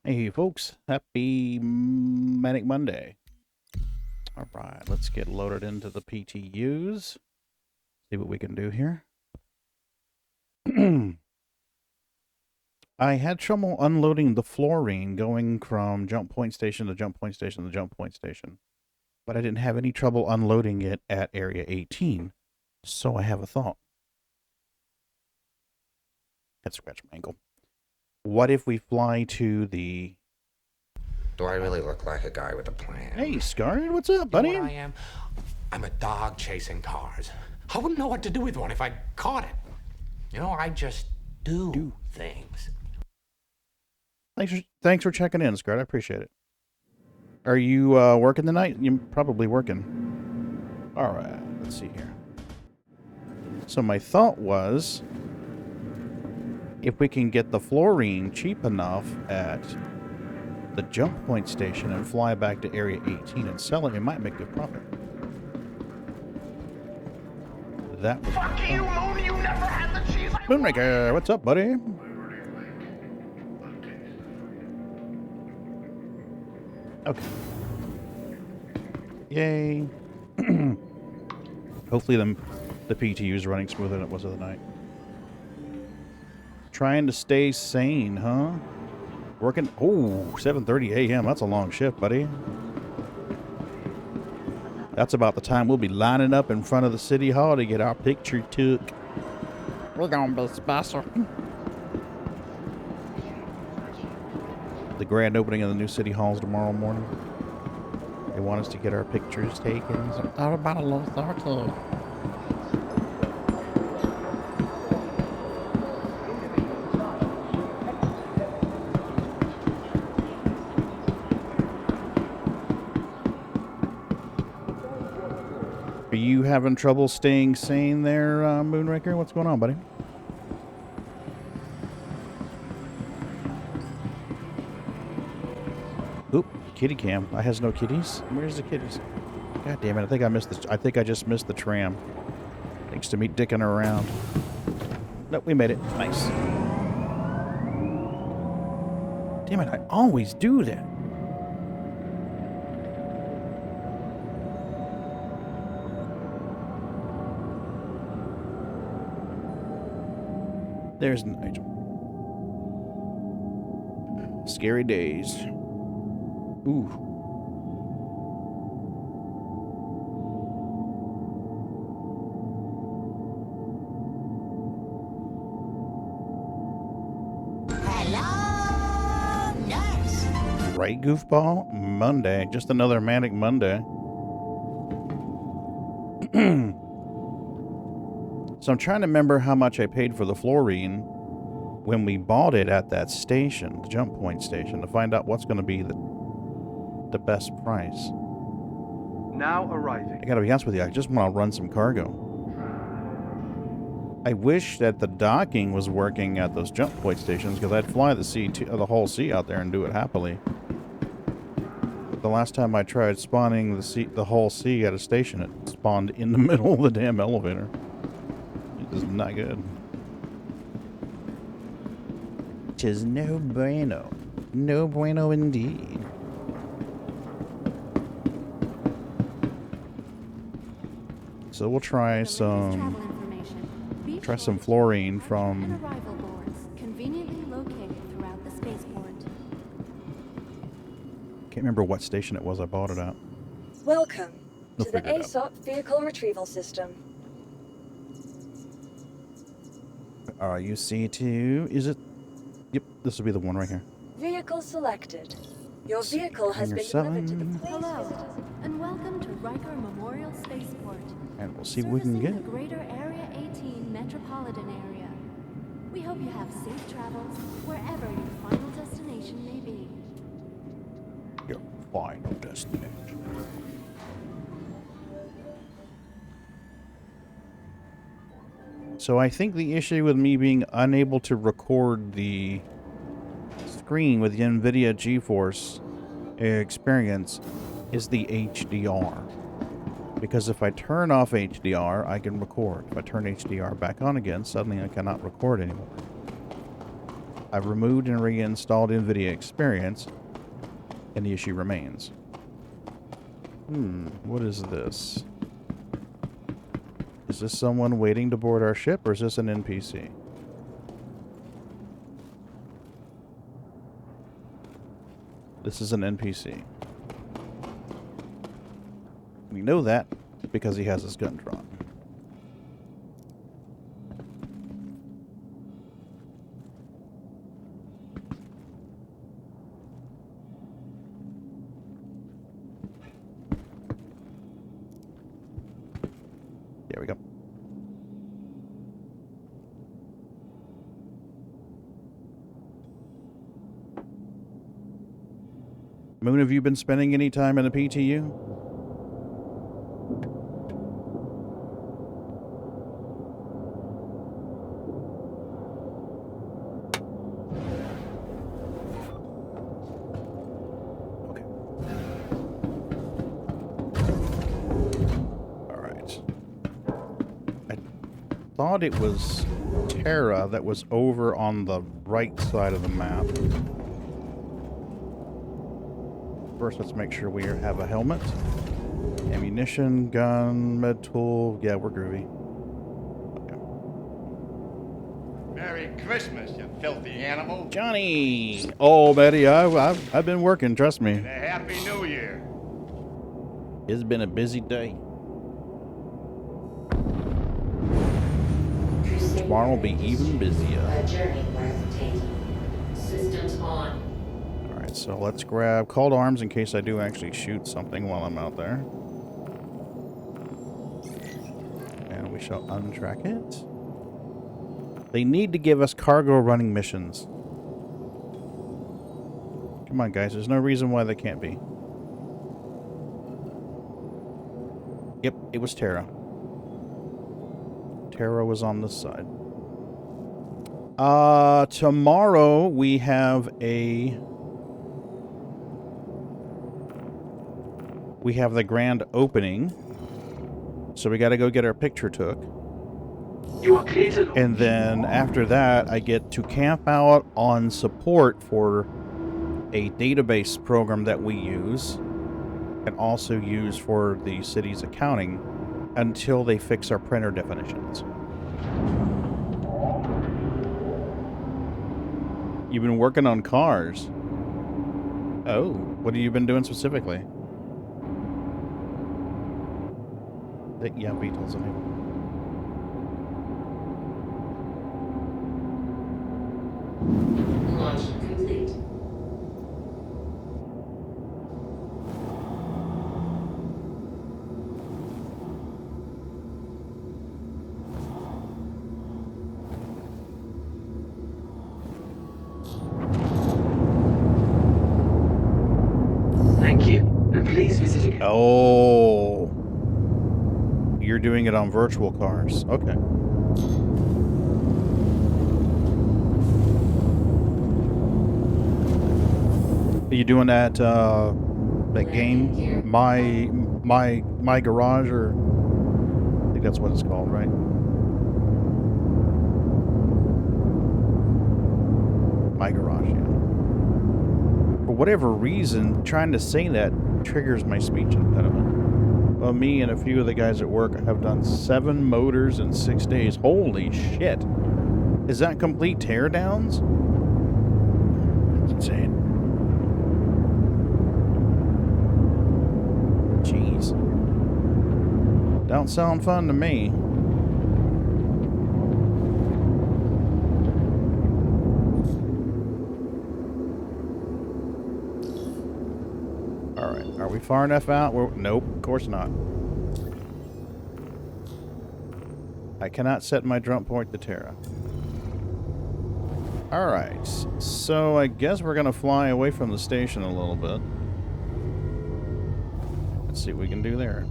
Hey folks, happy Manic Monday. Alright, let's get loaded into the PTUs. See what we can do here. I had trouble unloading the fluorine going from jump point station to jump point station to jump point station. But I didn't have any trouble unloading it at area 18. So I have a thought. Head scratch my ankle. What if we fly to the... Do I really look like a guy with a plan? Hey, Scarred, what's up, buddy? You know what I am? I'm a dog chasing cars. I wouldn't know what to do with one if I caught it. You know, I just do things. Thanks for checking in, Scarred. I appreciate it. Are you working tonight? You're probably working. All right, let's see here. So my thought was, if we can get the fluorine cheap enough at the jump point station and fly back to area 18 and sell it, it might make good profit. That was Fuck you, Moon! You never had the cheese I Moonraker, what's up, buddy? Okay. Yay. Hopefully the PTU is running smoother than it was the other night. Trying to stay sane, huh? Working... Oh, 7:30 a.m. That's a long shift, buddy. That's about the time we'll be lining up in front of the city hall to get our picture took. We're gonna be special. The grand opening of the new city halls tomorrow morning. They want us to get our pictures taken. So Thought about a little 13. Are you having trouble staying sane there, Moonraker? What's going on, buddy? Oop, kitty cam. I has no kitties. Where's the kitties? God damn it! I think I missed the. I think I just missed the tram. Thanks to me dicking around. Nope, we made it. Nice. Damn it! I always do that. There's Nigel. Scary days. Ooh. Hello, nurse. Right, goofball? Monday. Just another manic Monday. So I'm trying to remember how much I paid for the fluorine when we bought it at that station, the jump point station, to find out what's going to be the best price. Now arriving. I gotta be honest with you, I just want to run some cargo. I wish that the docking was working at those jump point stations, because I'd fly the whole sea out there and do it happily. But the last time I tried spawning the whole sea at a station, it spawned in the middle of the damn elevator. It is not good. Tis no bueno. No bueno indeed. So we'll try some fluorine from... Arrival boards conveniently located throughout the spaceport. Can't remember what station it was I bought it at. Welcome We'll to the figure it out. ASOP Vehicle Retrieval System. RUC2, is it? Yep, this will be the one right here. Vehicle selected. Your vehicle has Hangar been delivered to 7. the place Hello, visited. and welcome to Riker Memorial Spaceport. And we'll see what we can Servicing get. the greater Area 18 metropolitan area. We hope you have safe travels wherever your final destination may be. Your final destination. So I think the issue with me being unable to record the screen with the NVIDIA GeForce experience is the HDR. Because if I turn off HDR, I can record. If I turn HDR back on again, suddenly I cannot record anymore. I've removed and reinstalled NVIDIA Experience, and the issue remains. What is this? Is this someone waiting to board our ship, or is this an NPC? This is an NPC. We know that because he has his gun drawn. There we go. Moon, have you been spending any time in a PTU? Okay. All right. I thought it was Terra that was over on the right side of the map. First, let's make sure we have a helmet. Ammunition, gun, med tool. Yeah, we're groovy. Okay. Merry Christmas, you filthy animal. Johnny! Oh, Betty, I've been working, trust me. And a Happy New Year. It's been a busy day. Tomorrow will be even busier. A journey worth taking. Systems on. Alright, so let's grab called arms in case I do actually shoot something while I'm out there. And we shall untrack it. They need to give us cargo running missions. Come on, guys. There's no reason why they can't be. Yep, it was Terra. Terra was on this side. Tomorrow we have the grand opening. So we got to go get our picture took. You are clear to launch. And then after that, I get to camp out on support for a database program that we use and also use for the city's accounting until they fix our printer definitions. You've been working on cars. Oh, what have you been doing specifically? Yeah, Beatles in here. Launch complete. Thank you. And please visit again. Oh. You're doing it on virtual cars. Okay. Are you doing that that game my garage, or I think that's what it's called, right? My garage, yeah. For whatever reason, trying to say that triggers my speech impediment. Well, me and a few of the guys at work have done 7 motors in 6 days. Holy shit. Is that complete teardowns? That's insane. Jeez. Don't sound fun to me. Alright, are we far enough out? Nope, of course not. I cannot set my jump point to Terra. Alright, so I guess we're going to fly away from the station a little bit. Let's see what we can do there.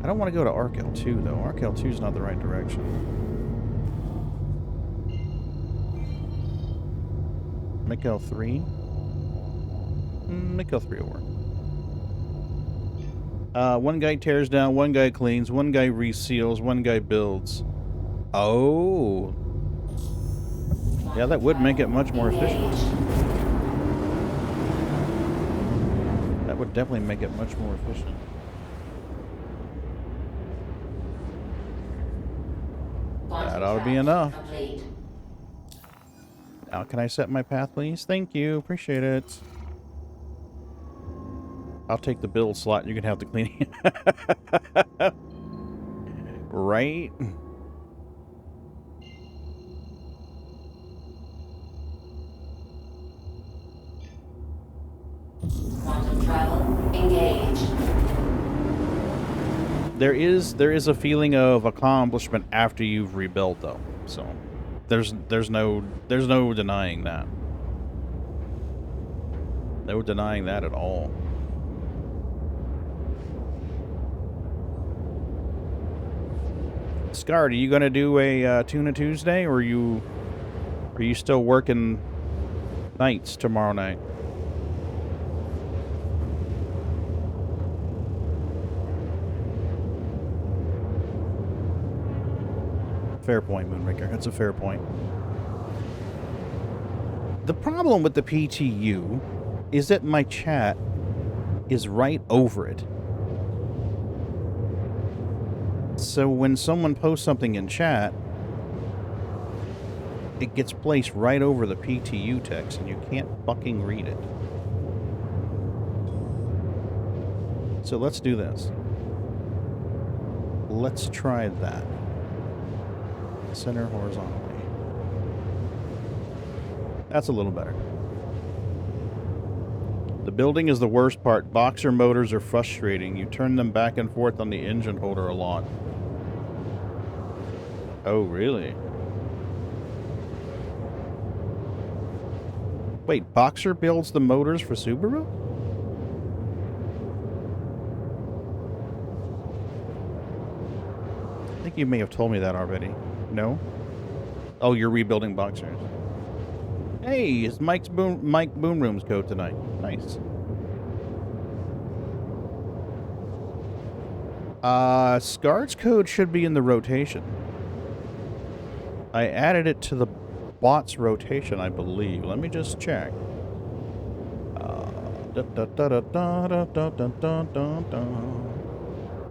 I don't want to go to ArcL2 though. ArcL2 is not the right direction. Make L3? Make L3 will work. One guy tears down, one guy cleans, one guy reseals, one guy builds. Oh. Yeah, that would make it much more efficient. That would definitely make it much more efficient. That ought to be enough. Complete. Now, can I set my path, please? Thank you. Appreciate it. I'll take the build slot and you can have the cleaning. Right? Quantum travel engaged. There is a feeling of accomplishment after you've rebuilt, though. So there's no denying that. No denying that at all. Scart, are you gonna do a Tuna Tuesday, or are you still working nights tomorrow night? Fair point, Moonraker. That's a fair point. The problem with the PTU is that my chat is right over it. So when someone posts something in chat, it gets placed right over the PTU text, and you can't fucking read it. So let's do this. Let's try that. Center horizontally. That's a little better. The building is the worst part. Boxer motors are frustrating. You turn them back and forth on the engine holder a lot. Oh, really? Wait, Boxer builds the motors for Subaru? I think you may have told me that already. No? Oh, you're rebuilding Boxers. Hey, it's Mike Boomroom's code tonight. Nice. Scar's code should be in the rotation. I added it to the bot's rotation, I believe. Let me just check.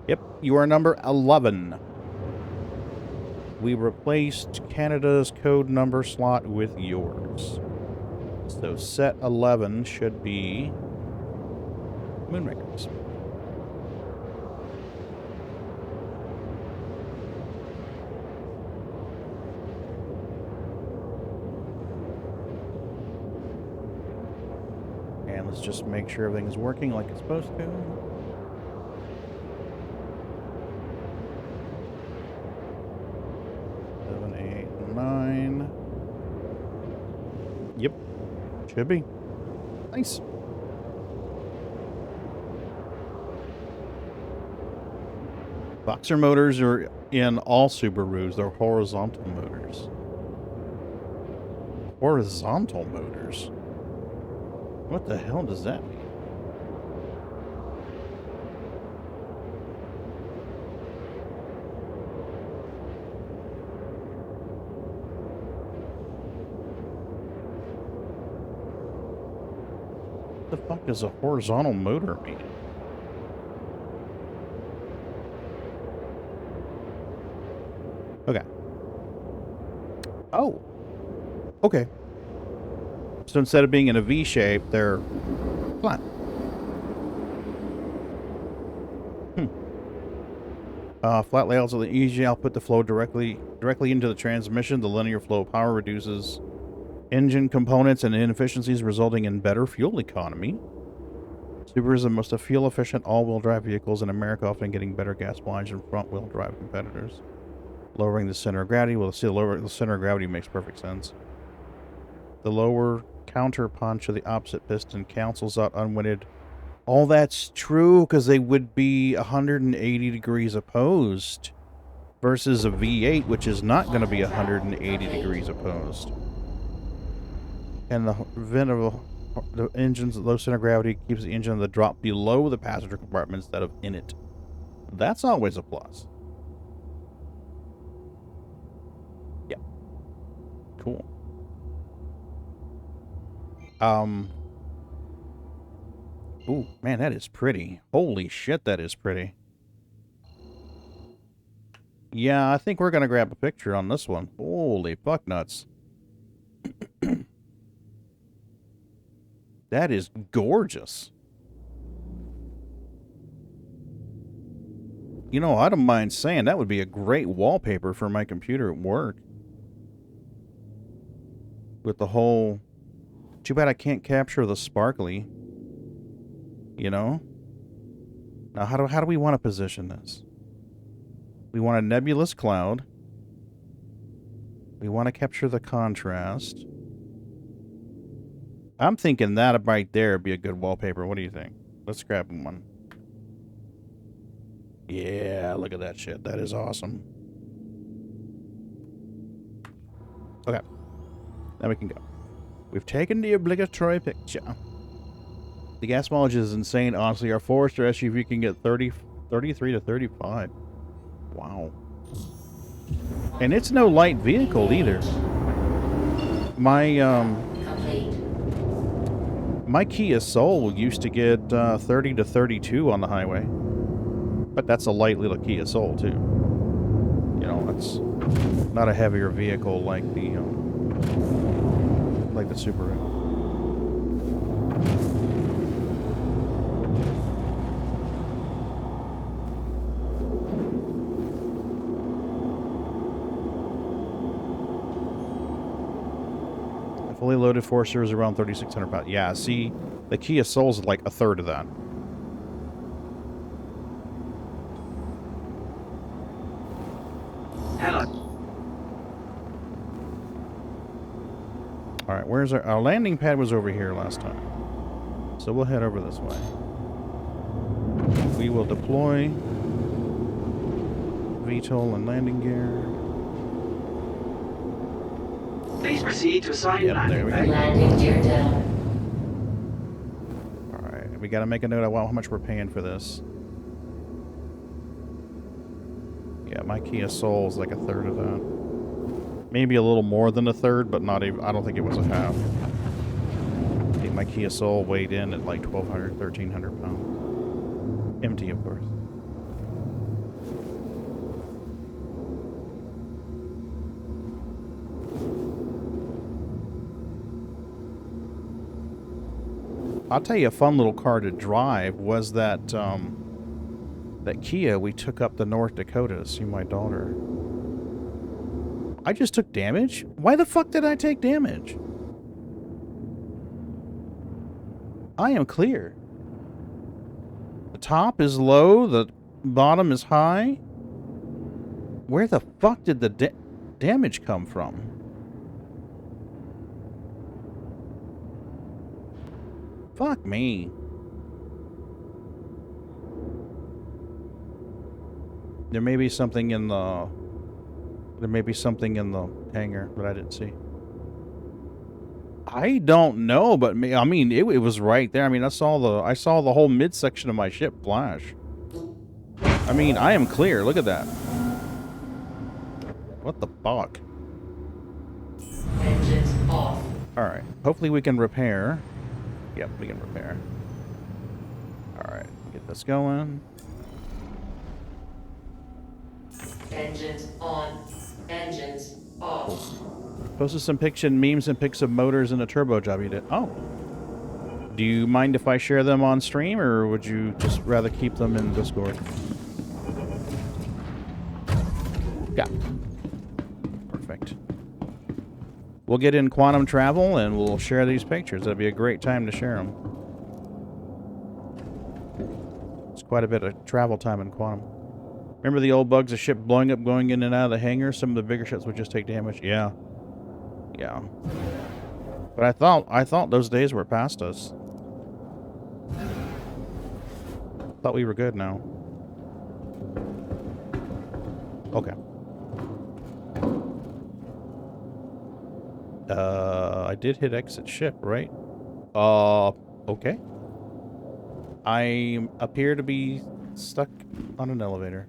Yep, you are number 11. We replaced Canada's code number slot with yours. So set 11 should be Moonraker's. And let's just make sure everything is working like it's supposed to. Yep. Should be. Nice. Boxer motors are in all Subarus. They're horizontal motors. Horizontal motors? What the hell does that mean? What the fuck does a horizontal motor mean? Okay. Oh. Okay. So instead of being in a V shape, they're flat. Flat layouts are the easy output to flow directly into the transmission. The linear flow of power reduces engine components and inefficiencies, resulting in better fuel economy. Subaru is the most fuel-efficient all-wheel drive vehicles in America, often getting better gas mileage than front-wheel drive competitors. Lowering the center of gravity. Well, see, the center of gravity makes perfect sense. The lower counter punch of the opposite piston cancels out unwinded. All that's true, because they would be 180 degrees opposed versus a V8, which is not going to be 180 degrees opposed. And the engine's low center of gravity keeps the engine on the drop below the passenger compartment instead of in it. That's always a plus. Yep. Cool. Ooh, man, that is pretty. Holy shit, that is pretty. Yeah, I think we're gonna grab a picture on this one. Holy fuck nuts. That is gorgeous. You know, I don't mind saying that would be a great wallpaper for my computer at work. With the whole... Too bad I can't capture the sparkly. You know? Now, how do we want to position this? We want a nebulous cloud. We want to capture the contrast. I'm thinking that right there would be a good wallpaper. What do you think? Let's grab one. Yeah, look at that shit. That is awesome. Okay. Now we can go. We've taken the obligatory picture. The gas mileage is insane, honestly. Our Forester SUV can get 33 to 35. Wow. And it's no light vehicle either. My Kia Soul used to get 30 to 32 on the highway. But that's a light little Kia Soul, too. You know, that's not a heavier vehicle like the Subaru. A fully loaded Forester is around 3,600 pounds. Yeah, see, the Kia Soul's like a third of that. Alright, where's our landing pad was over here last time. So we'll head over this way. We will deploy VTOL and landing gear. Please proceed to assign There we go. Landing gear down. Alright, we gotta make a note of how much we're paying for this. Yeah, my Kia Soul is like a third of that. Maybe a little more than a third, but not even. I don't think it was a half. I think my Kia Soul weighed in at like 1,200, 1,300 pounds. Empty, of course. I'll tell you a fun little car to drive was that that Kia we took up to North Dakota to see my daughter. I just took damage? Why the fuck did I take damage? I am clear. The top is low, the bottom is high. Where the fuck did the damage come from? Fuck me. There may be something in the... There may be something in the hangar that I didn't see. I don't know, but I mean, it was right there. I mean, I saw the whole midsection of my ship flash. I mean, I am clear. Look at that. What the fuck? Engines off. All right. Hopefully we can repair. Yep, we can repair. All right, get this going. Engines on. Engines off. Posted some memes and pics of motors in a turbo job you did. Oh. Do you mind if I share them on stream, or would you just rather keep them in Discord? Yeah. Perfect. We'll get in quantum travel and we'll share these pictures. That'd be a great time to share them. It's quite a bit of travel time in quantum. Remember the old bugs of ship blowing up, going in and out of the hangar? Some of the bigger ships would just take damage. Yeah. Yeah. But I thought those days were past us. Thought we were good now. Okay. I did hit exit ship, right? Okay. I appear to be stuck on an elevator.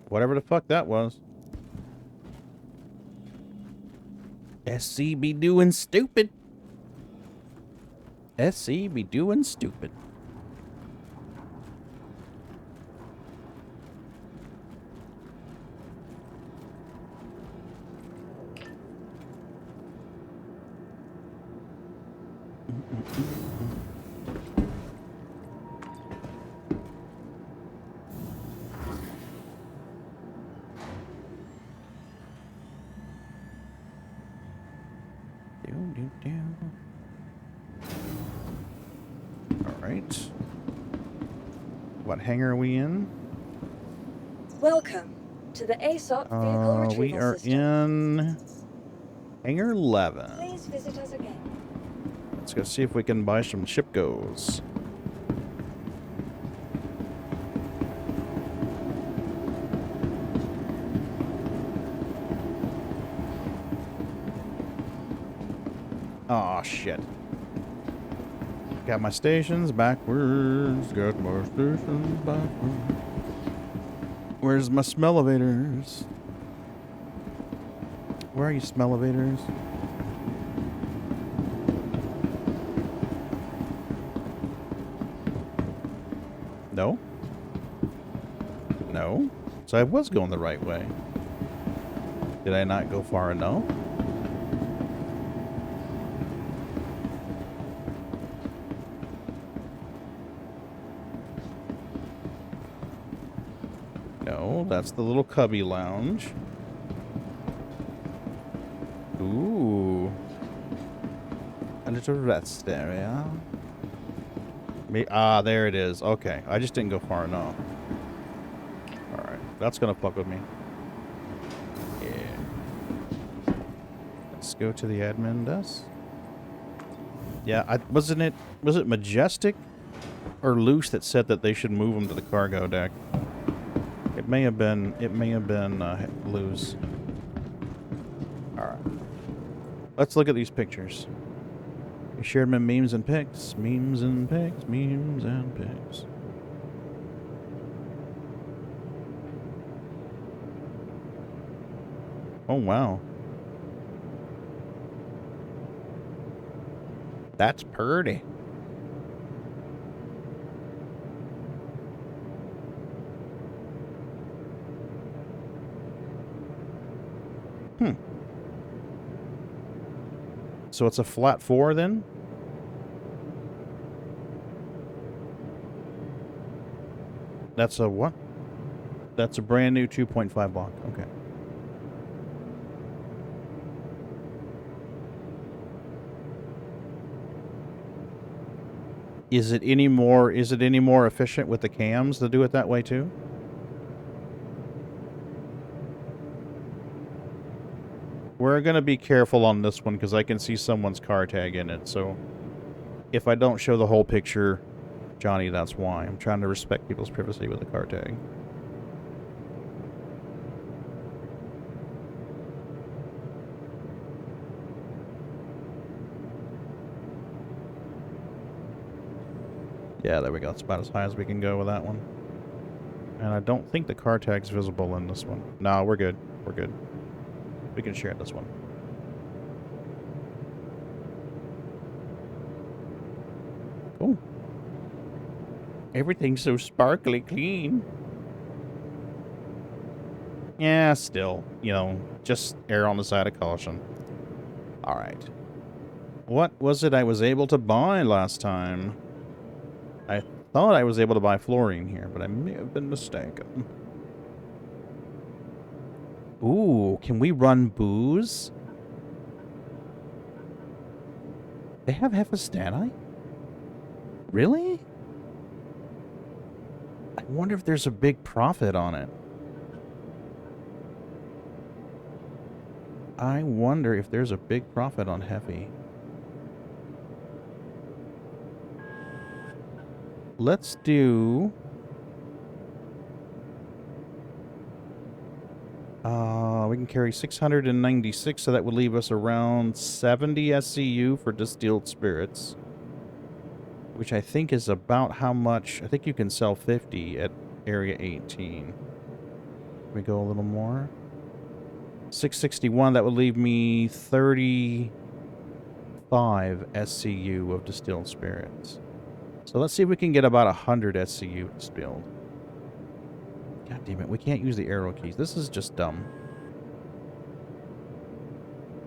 Whatever the fuck that was. SC be doing stupid. SC be doing stupid. Alright. What hangar are we in? Welcome to the ASOP vehicle retrieval We are system. in hangar 11. Please visit us again. Let's go see if we can buy some ShipGos. Aw, shit. Got my stations backwards. Got my stations backwards. Where's my smell-elevators? Where are you, smell-elevators? No? No? So I was going the right way. Did I not go far enough? No, that's the little cubby lounge. Ooh. A little rest area. Ah, there it is. Okay, I just didn't go far enough. Alright, that's gonna fuck with me. Yeah. Let's go to the admin desk. Yeah, was it Majestic or Loose that said that they should move them to the cargo deck? It may have been Loose. Alright. Let's look at these pictures. You shared my memes and pics. Memes and pics. Memes and pics. Oh, wow. That's pretty. So it's a flat 4 then? That's a what? That's a brand new 2.5 block. Okay. Is it any more efficient with the cams to do it that way too? We're going to be careful on this one because I can see someone's car tag in it. So if I don't show the whole picture, Johnny, that's why. I'm trying to respect people's privacy with the car tag. Yeah, there we go. It's about as high as we can go with that one. And I don't think the car tag's visible in this one. No, we're good. We're good. We can share this one. Oh. Everything's so sparkly clean. Yeah, still, you know, just err on the side of caution. Alright. What was it I was able to buy last time? I thought I was able to buy fluorine here, but I may have been mistaken. Ooh, can we run booze? They have Hephaestani? Really? I wonder if there's a big profit on it. I wonder if there's a big profit on Hefe. Let's do... we can carry 696, so that would leave us around 70 SCU for distilled spirits. Which I think is about how much... I think you can sell 50 at Area 18. We go a little more. 661, that would leave me 35 SCU of distilled spirits. So let's see if we can get about 100 SCU distilled. God damn it, we can't use the arrow keys. This is just dumb.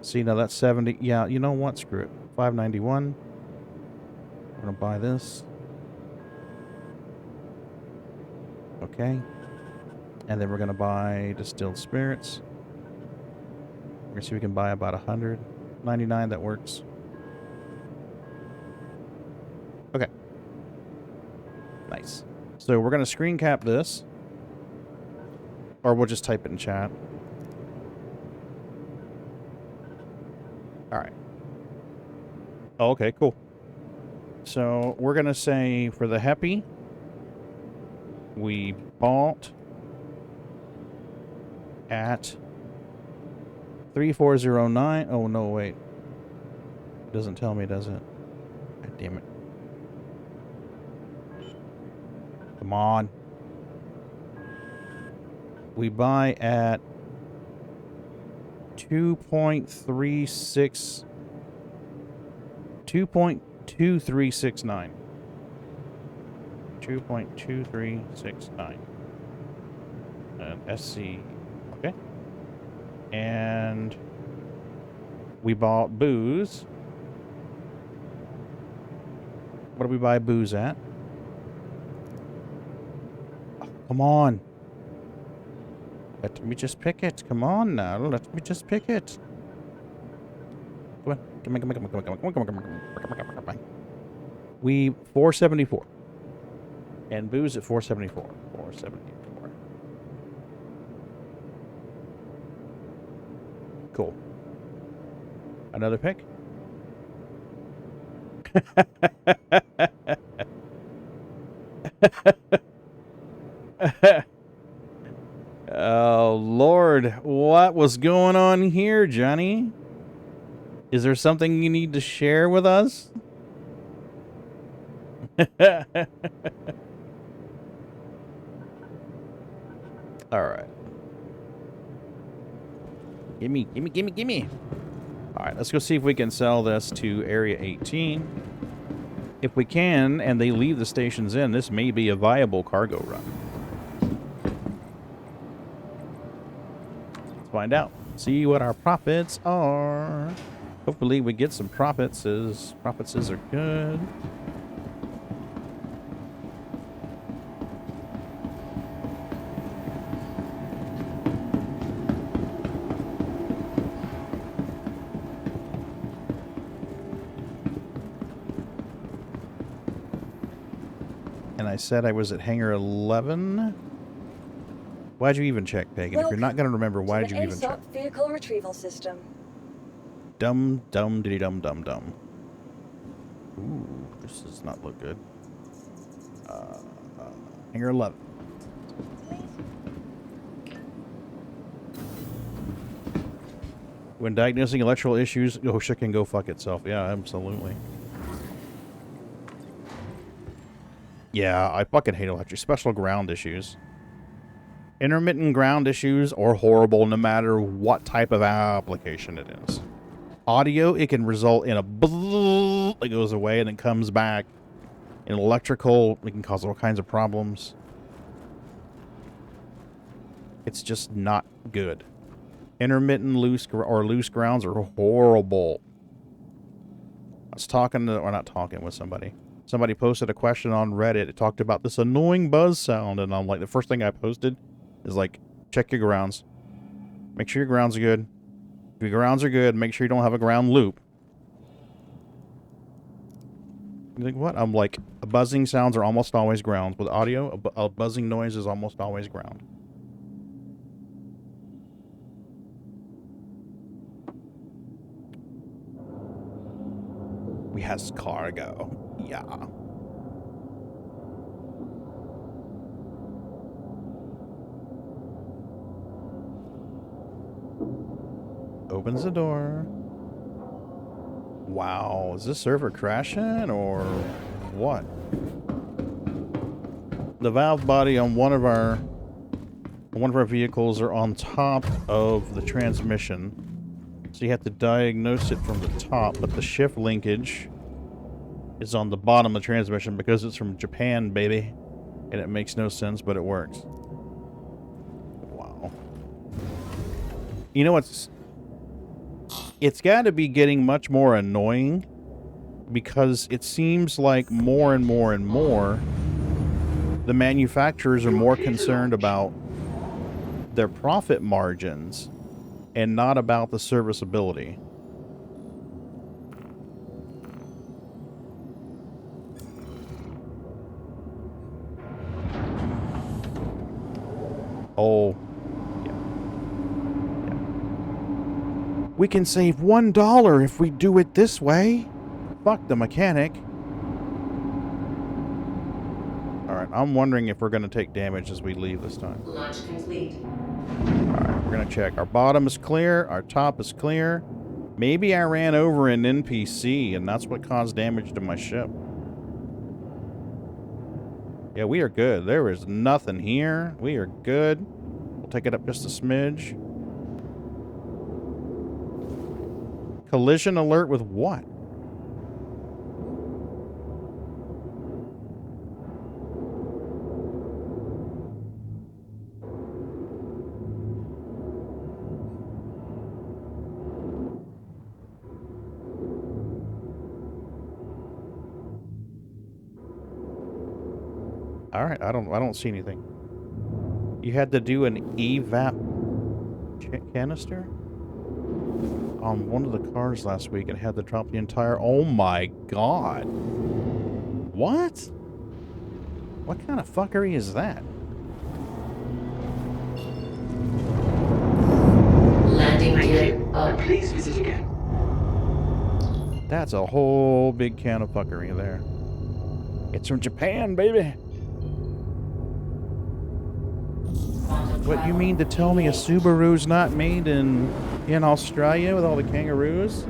See, now that's 70. Yeah, you know what? Screw it. 591. We're going to buy this. Okay. And then we're going to buy distilled spirits. We're going to see if we can buy about 199. That works. Okay. Nice. So we're going to screen cap this. Or we'll just type it in chat. Alright. Oh, okay, cool. So we're going to say for the Heppy, we bought at 3409. Oh, no, wait. It doesn't tell me, does it? God damn it. Come on. We buy at 2.2369. 2.2369. SC. Okay. And we bought booze. What do we buy booze at? Oh, come on. Let me just pick it. Come on now. Let me just pick it. Come on. Come on, come on, come on, come on, come on, come on, come on, come on, come on. We 474. And booze at 474. 474. Cool. Another pick? Oh, Lord. What was going on here, Johnny? Is there something you need to share with us? All right. Gimme, gimme, gimme, gimme. All right, let's go see if we can sell this to Area 18. If we can, and they leave the stations in, this may be a viable cargo run. Let's find out. See what our profits are. Hopefully we get some profits, as profits are good. And I said I was at hangar 11. Why'd you even check, Pagan? If you're not going to remember, why did you even check? Vehicle retrieval system. Dum dum diddy dum dum dum. Ooh, this does not look good. Hangar 11. When diagnosing electrical issues, OSHA can go fuck itself. Yeah, absolutely. Yeah, I fucking hate electric. Special ground issues. Intermittent ground issues are horrible no matter what type of application it is. Audio, it can result in a bzzz that goes away and then comes back. In electrical, it can cause all kinds of problems. It's just not good. Intermittent loose grounds are horrible. I was talking to, or not talking with somebody. Somebody posted a question on Reddit. It talked about this annoying buzz sound, and I'm like, the first thing I posted is like, check your grounds. Make sure your grounds are good. If your grounds are good, make sure you don't have a ground loop. You're like, what? I'm like, buzzing sounds are almost always ground. With audio, a buzzing noise is almost always ground. We has cargo. Yeah. Opens the door. Wow, is this server crashing or what? The valve body on one of our One of our vehicles are on top of the transmission, so you have to diagnose it from the top, but the shift linkage is on the bottom of the transmission because it's from Japan, baby. And it makes no sense, but it works. Wow. You know what's... It's got to be getting much more annoying because it seems like more and more and more the manufacturers are more concerned about their profit margins and not about the serviceability. Oh, yeah. We can save $1 if we do it this way. Fuck the mechanic. Alright, I'm wondering if we're going to take damage as we leave this time. Launch complete. Alright, we're going to check. Our bottom is clear. Our top is clear. Maybe I ran over an NPC, and that's what caused damage to my ship. Yeah, we are good. There is nothing here. We are good. We'll take it up just a smidge. Collision alert with what? All right, I don't see anything. You had to do an evap canister on one of the cars last week and had to drop the entire... Oh my god. What? What kind of fuckery is that? Landing Thank gear you. up. Please visit again. That's a whole big can of fuckery there. It's from Japan, baby. What, you mean to tell me a Subaru's not made in Australia with all the kangaroos?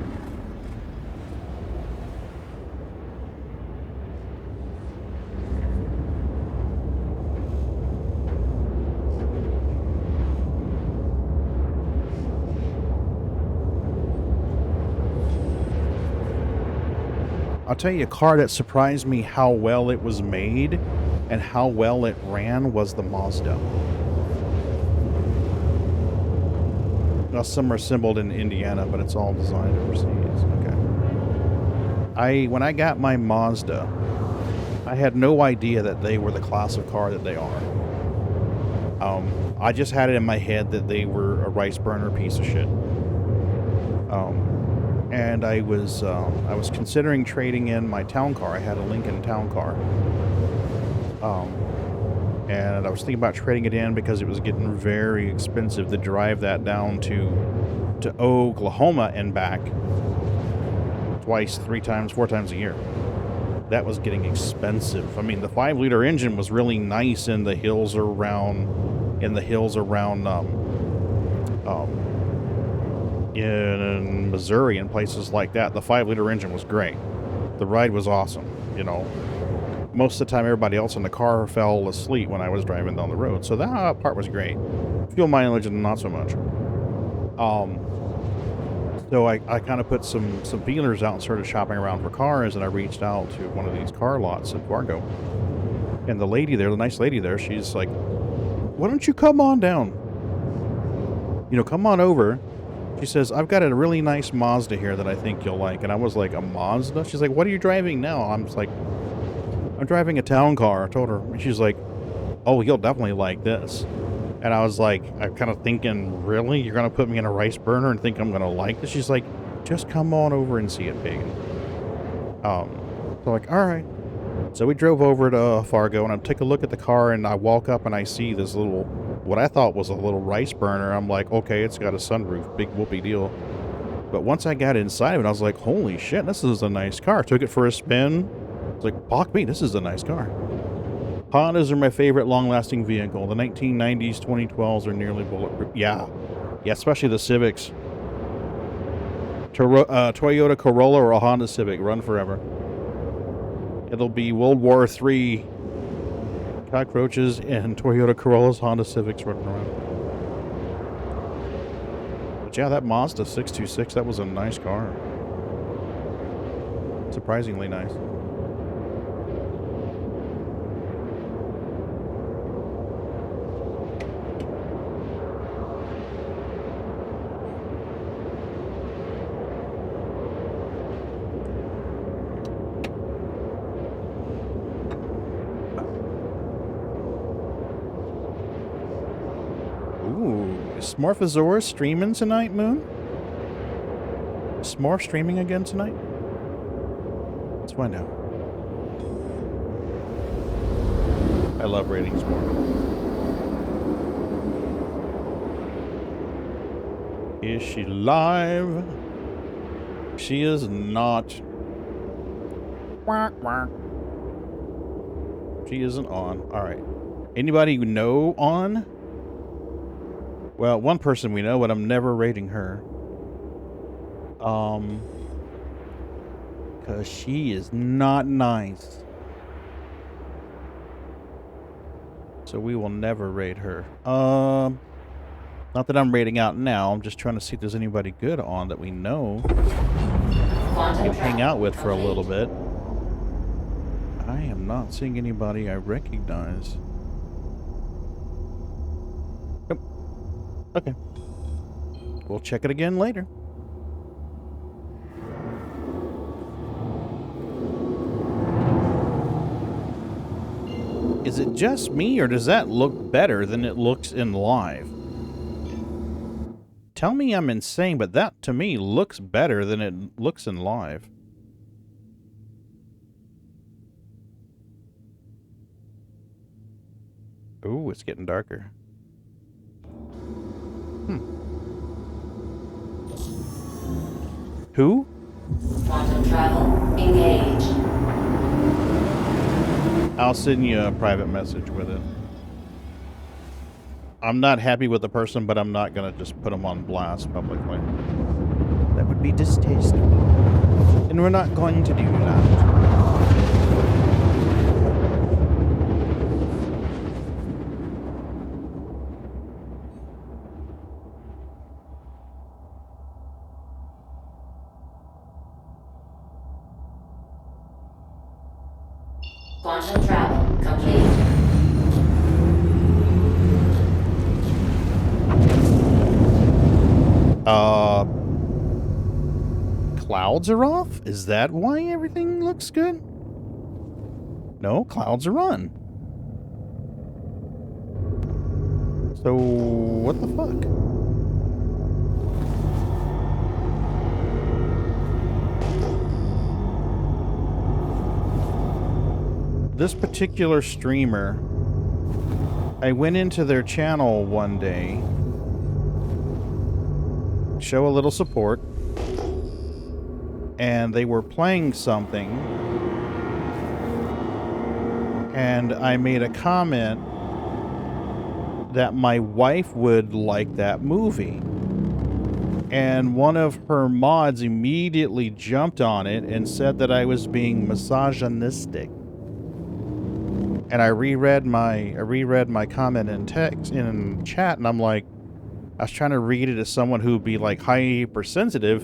I'll tell you, a car that surprised me how well it was made and how well it ran was the Mazda. Now, some are assembled in Indiana, but it's all designed overseas. Okay. When I got my Mazda, I had no idea that they were the class of car that they are. I just had it in my head that they were a rice burner piece of shit. And I was considering trading in my town car. I had a Lincoln town car. And I was thinking about trading it in because it was getting very expensive to drive that down to Oklahoma and back twice, 3 times, 4 times a year. That was getting expensive. I mean, the 5-liter engine was really nice in the hills around in Missouri and places like that. The 5-liter engine was great. The ride was awesome, you know. Most of the time, everybody else in the car fell asleep when I was driving down the road. So that part was great. Fuel mileage, not so much. So I kind of put some feelers out and started shopping around for cars, and I reached out to one of these car lots in Fargo. And the lady there, the nice lady there, she's like, why don't you come on down? You know, come on over. She says, I've got a really nice Mazda here that I think you'll like. And I was like, a Mazda? She's like, what are you driving now? I'm just like, I'm driving a town car. I told her. And she's like, oh, you'll definitely like this. And I was like, I'm kind of thinking, really? You're going to put me in a rice burner and think I'm going to like this? She's like, just come on over and see it, Pagan. So like, all right. So we drove over to Fargo, and I take a look at the car, and I walk up and I see this little, what I thought was a little rice burner. I'm like, okay, it's got a sunroof, big whoopee deal. But once I got inside of it, I was like, holy shit, this is a nice car. Took it for a spin. It's like, fuck me, this is a nice car. Hondas are my favorite long-lasting vehicle. The 1990s, 2012s are nearly bulletproof. Yeah, especially the Civics. Toyota Corolla or a Honda Civic, run forever. It'll be World War III Cockroaches and Toyota Corollas, Honda Civics running around. But yeah, that Mazda 626, that was a nice car. Surprisingly nice. Is Smorphazora streaming tonight, Moon? Is Smorph streaming again tonight? Let's find out. I love rating Smorph. Is she live? She is not. She isn't on. Alright. Anybody you know on? Well, one person we know, but I'm never rating her. Because she is not nice. So we will never rate her. Not that I'm rating out now. I'm just trying to see if there's anybody good on that we know. We can hang out with for a little bit. I am not seeing anybody I recognize. Okay. We'll check it again later. Is it just me, or does that look better than it looks in live? Tell me I'm insane, but that, to me, looks better than it looks in live. Ooh, it's getting darker. Who? Quantum travel engaged. I'll send you a private message with it. I'm not happy with the person, but I'm not going to just put them on blast publicly. That would be distasteful. And we're not going to do that. Quantum travel complete. Clouds are off? Is that why everything looks good? No, clouds are on. So, what the fuck? This particular streamer, I went into their channel one day, show a little support, and they were playing something, and I made a comment that my wife would like that movie. And one of her mods immediately jumped on it and said that I was being misogynistic. And I reread my comment in text in chat, and I'm like, I was trying to read it as someone who would be like hypersensitive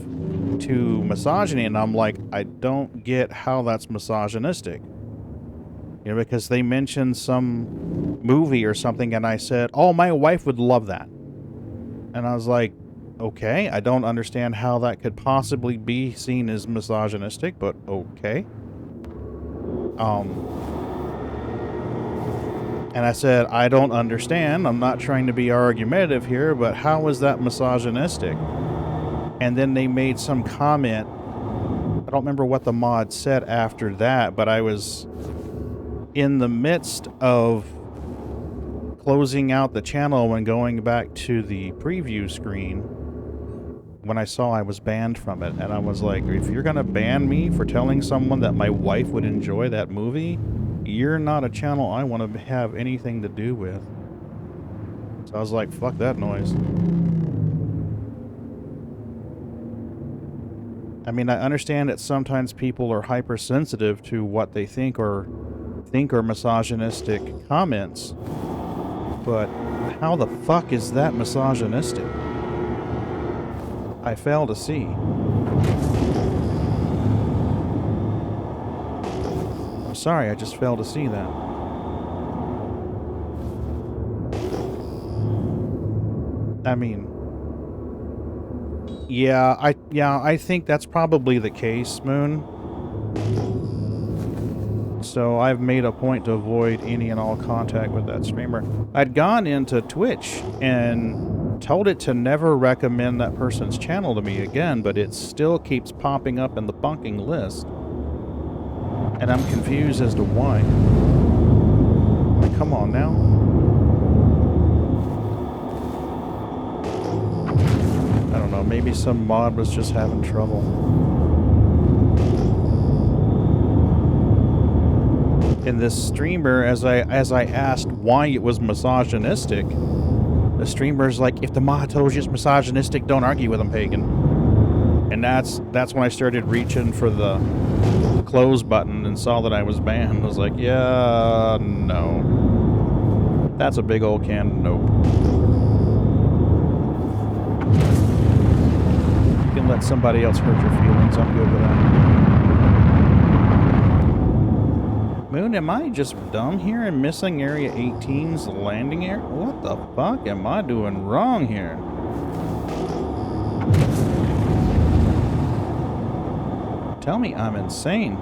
to misogyny, and I'm like, I don't get how that's misogynistic. You know, because they mentioned some movie or something, and I said, oh, my wife would love that. And I was like, okay, I don't understand how that could possibly be seen as misogynistic, but okay. And I said, I don't understand. I'm not trying to be argumentative here, but how is that misogynistic? And then they made some comment. I don't remember what the mod said after that, but I was in the midst of closing out the channel and going back to the preview screen when I saw I was banned from it. And I was like, if you're going to ban me for telling someone that my wife would enjoy that movie, you're not a channel I want to have anything to do with. So I was like, fuck that noise. I mean, I understand that sometimes people are hypersensitive to what they think or think are misogynistic comments. But how the fuck is that misogynistic? I fail to see. I'm sorry, I just fail to see that. I mean, yeah, I think that's probably the case, Moon. So I've made a point to avoid any and all contact with that streamer. I'd gone into Twitch and told it to never recommend that person's channel to me again, but it still keeps popping up in the bunking list. And I'm confused as to why. Like, come on now. I don't know, maybe some mod was just having trouble. And this streamer, as I asked why it was misogynistic, the streamer's like, if the mod told you it's misogynistic, don't argue with him, Pagan. And that's when I started reaching for the close button and saw that I was banned. I was like, yeah, no. That's a big old can of nope. You can let somebody else hurt your feelings. I'm good with that. Moon, am I just dumb here and missing Area 18's landing area? What the fuck am I doing wrong here? Tell me I'm insane.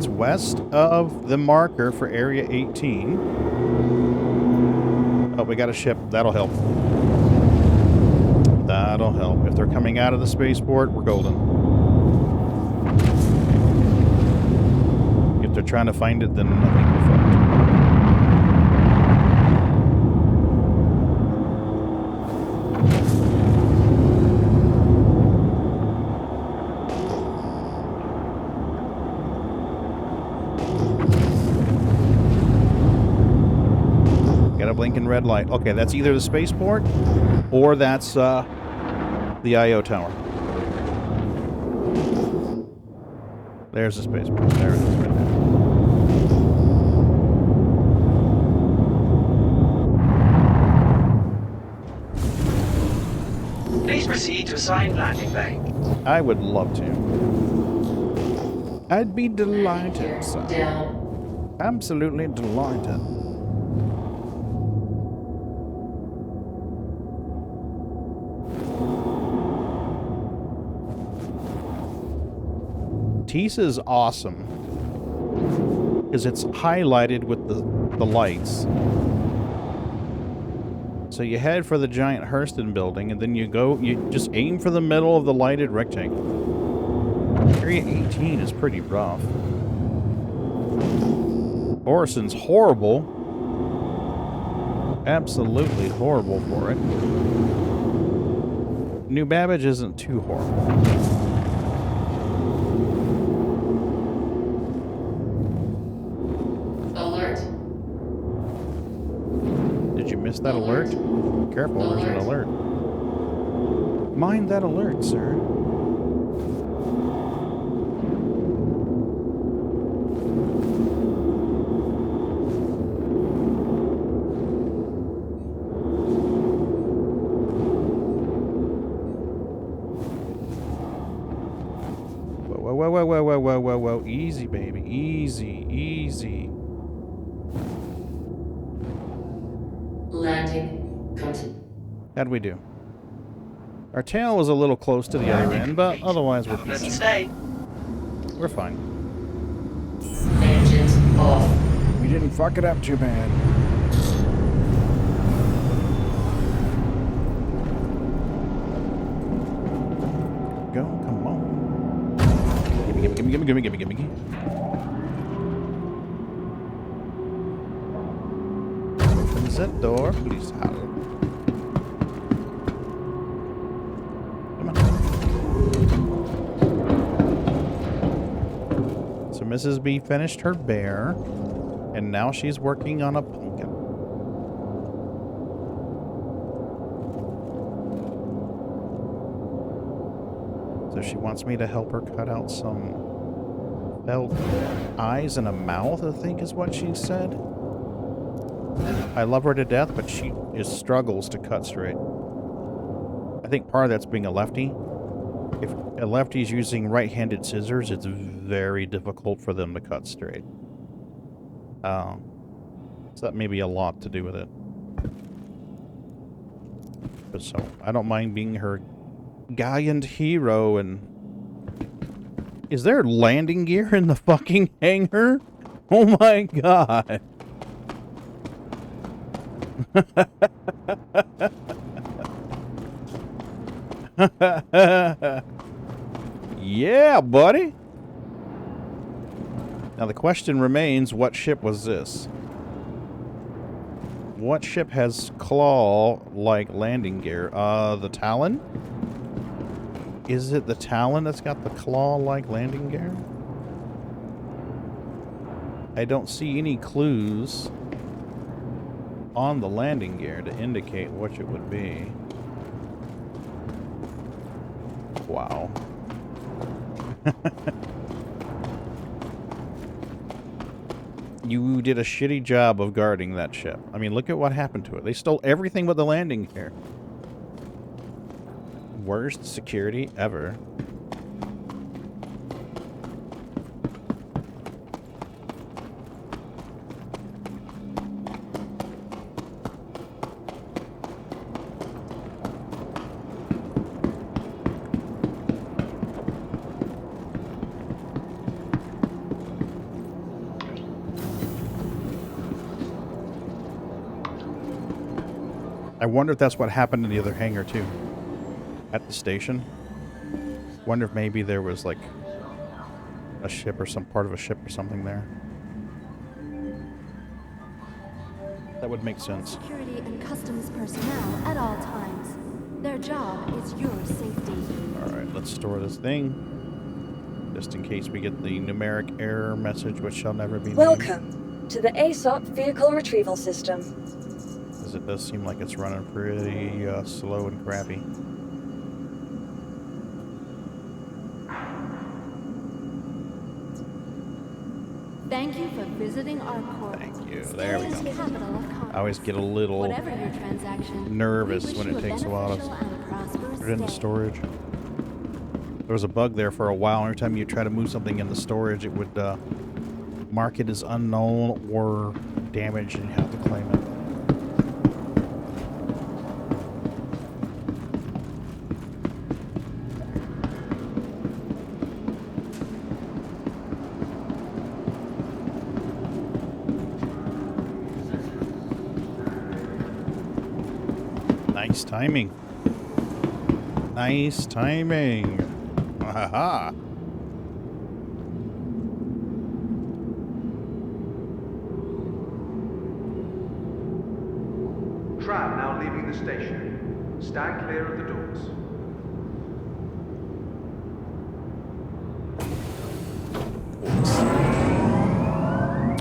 West of the marker for Area 18. Oh, we got a ship. That'll help. That'll help. If they're coming out of the spaceport, we're golden. If they're trying to find it, then I think we're fucked. Blinking red light. Okay, that's either the spaceport or that's the IO tower. There's the spaceport. There it is right there. Please proceed to assigned landing bank. I would love to. I'd be delighted, son. Absolutely delighted. Tisa's awesome because it's highlighted with the lights. So you head for the giant Hurston building, and then you just aim for the middle of the lighted rectangle. Area 18 is pretty rough. Orison's horrible. Absolutely horrible for it. New Babbage isn't too horrible. Missed that alert? Careful, there's an alert. Mind that alert, sir. whoa. Easy, baby. Easy. Landing complete. How'd we do? Our tail was a little close to the other end, but otherwise we're Pleasant peachy. stay. We're fine. Engines off. We didn't fuck it up too bad. Go, come on. Gimme. Opens that door, please, Hal. Come on. So Mrs. B finished her bear, and now she's working on a pumpkin. So she wants me to help her cut out some felt eyes and a mouth, I think is what she said. I love her to death, but she struggles to cut straight. I think part of that's being a lefty. If a lefty's using right-handed scissors, it's very difficult for them to cut straight. So that may be a lot to do with it. But so, I don't mind being her gallant hero. And is there landing gear in the fucking hangar? Oh my god. Yeah, buddy. Now the question remains, what ship was this? What ship has claw-like landing gear? The Talon? Is it the Talon that's got the claw-like landing gear? I don't see any clues on the landing gear to indicate which it would be. Wow. You did a shitty job of guarding that ship. I mean, look at what happened to it. They stole everything but the landing gear. Worst security ever. I wonder if that's what happened in the other hangar, too. At the station. Wonder if maybe there was, like, a ship or some part of a ship or something there. That would make sense. Security and customs personnel at all times. Their job is your safety. Alright, let's store this thing. Just in case we get the numeric error message, which shall never be named. Welcome to the ASOP Vehicle Retrieval System. Because it does seem like it's running pretty slow and crappy. Thank you for visiting our port. Thank you. There we go. Capital of commerce. I always get a little Whatever your transaction, nervous we wish when you it takes a while to beneficial and prosperous put it into day. storage. There was a bug there for a while. Every time you try to move something into storage, it would mark it as unknown or damaged, and you have to claim it. Nice timing. Nice timing. Aha. Tram now leaving the station. Stand clear of the doors.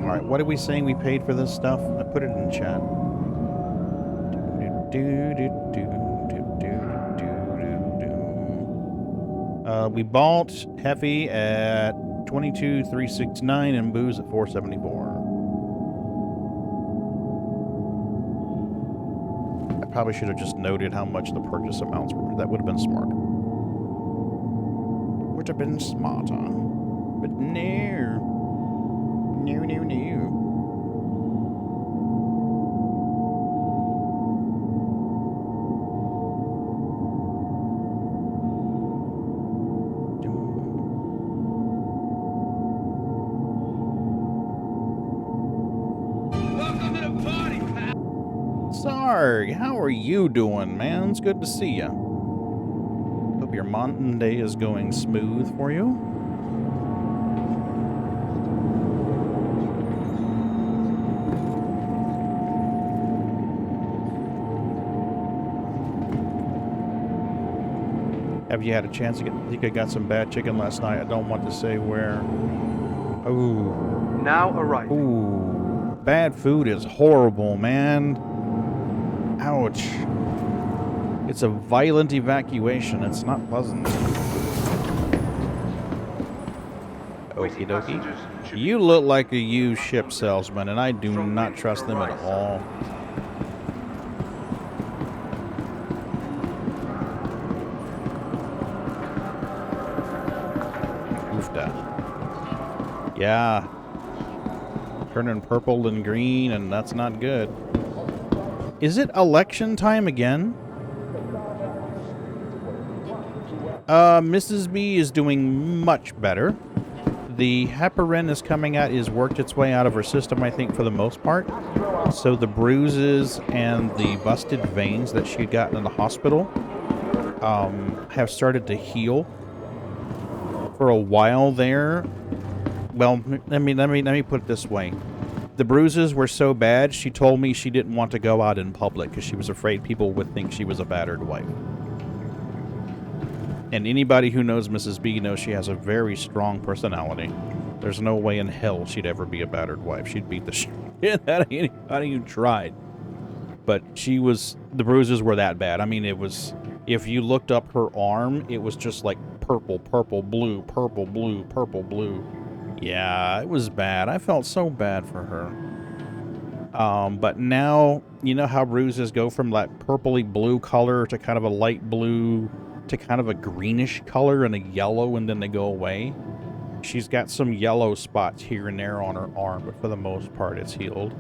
Alright, what are we saying we paid for this stuff? I put it in the chat. We bought Heffy at $22,369 and booze at $474. I probably should have just noted how much the purchase amounts were. That would have been smart. Would have been smarter. But no. No, no, no. Sarg, how are you doing, man? It's good to see you. Hope your Monday is going smooth for you. Have you had a chance to get? I think I got some bad chicken last night. I don't want to say where. Ooh. Now arriving. Ooh. Bad food is horrible, man. Ouch. It's a violent evacuation. It's not pleasant. Okie dokie. You look like a used ship salesman, and I do not trust them at all. Oofda. Yeah. Turning purple and green, and that's not good. Is it election time again? Mrs. B is doing much better. The heparin is coming out, is worked its way out of her system, I think, for the most part. So the bruises and the busted veins that she'd gotten in the hospital have started to heal. For a while there, well, let me put it this way. The bruises were so bad, she told me she didn't want to go out in public because she was afraid people would think she was a battered wife. And anybody who knows Mrs. B knows she has a very strong personality. There's no way in hell she'd ever be a battered wife. She'd beat the shit out of anybody who tried. But the bruises were that bad. I mean, it was, if you looked up her arm, it was just like purple, purple, blue, purple, blue, purple, blue. Yeah, it was bad. I felt so bad for her. But now, you know how bruises go from that purpley blue color to kind of a light blue to kind of a greenish color and a yellow, and then they go away? She's got some yellow spots here and there on her arm, but for the most part, it's healed.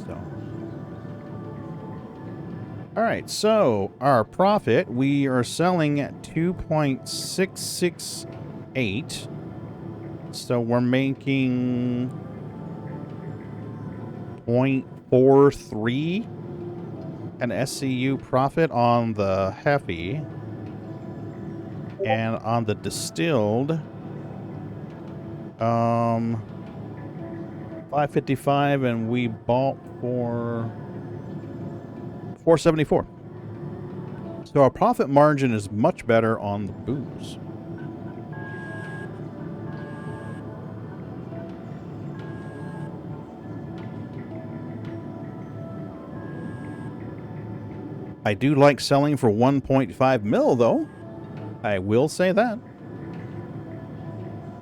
So. Alright, so our profit, we are selling at 2.668. So we're making 0.43 an SCU profit on the Heavy, and on the distilled, 555, and we bought for 474. So our profit margin is much better on the booze. I do like selling for 1.5 mil, though. I will say that.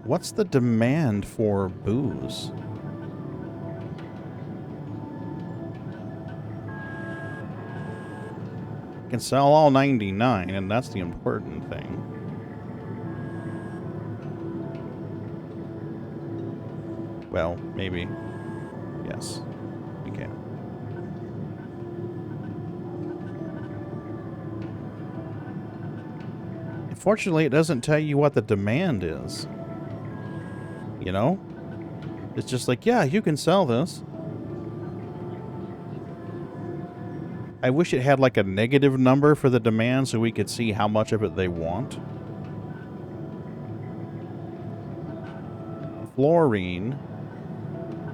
What's the demand for booze? I can sell all 99, and that's the important thing. Well, maybe. Yes, we can. Unfortunately, it doesn't tell you what the demand is. You know? It's just like, yeah, you can sell this. I wish it had like a negative number for the demand so we could see how much of it they want. Fluorine.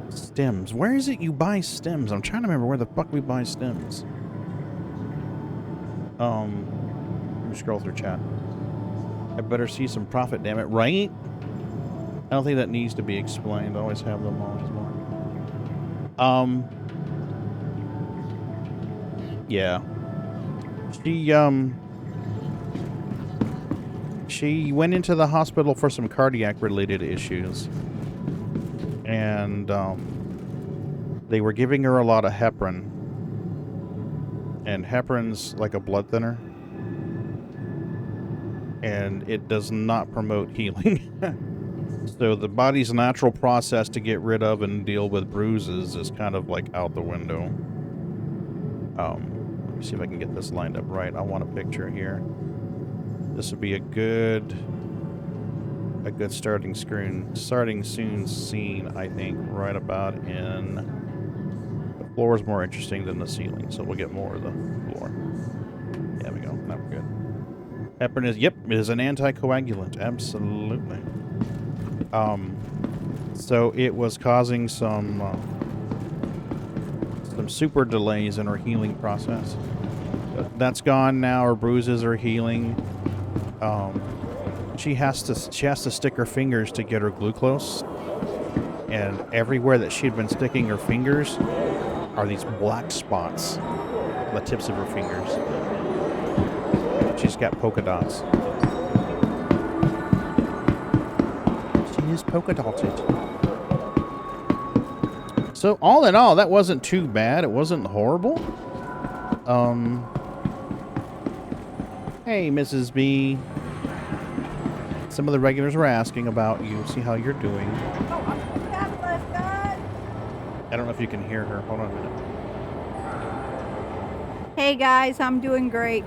Stems. Where is it you buy stems? I'm trying to remember where the fuck we buy stems. Let me scroll through chat. I better see some profit, damn it, right? I don't think that needs to be explained. I always have them always more. Yeah. She went into the hospital for some cardiac related issues. And they were giving her a lot of heparin. And heparin's like a blood thinner. and it does not promote healing. So the body's natural process to get rid of and deal with bruises is kind of like out the window. Let me see if I can get this lined up right. I want a picture here. This would be a good starting soon scene, I think, right about in... The floor is more interesting than the ceiling, so we'll get more of the floor. There we go. Now we're good. Heparin is, yep, it is an anticoagulant. Absolutely. So it was causing some super delays in her healing process. But that's gone now. Her bruises are healing. She has to stick her fingers to get her glucose, and everywhere that she'd been sticking her fingers are these black spots on the tips of her fingers. She's got polka dots. She is polka dotted. So all in all, that wasn't too bad. It wasn't horrible. Hey, Mrs. B. Some of the regulars were asking about you. See how you're doing. I don't know if you can hear her. Hold on a minute. Hey guys, I'm doing great.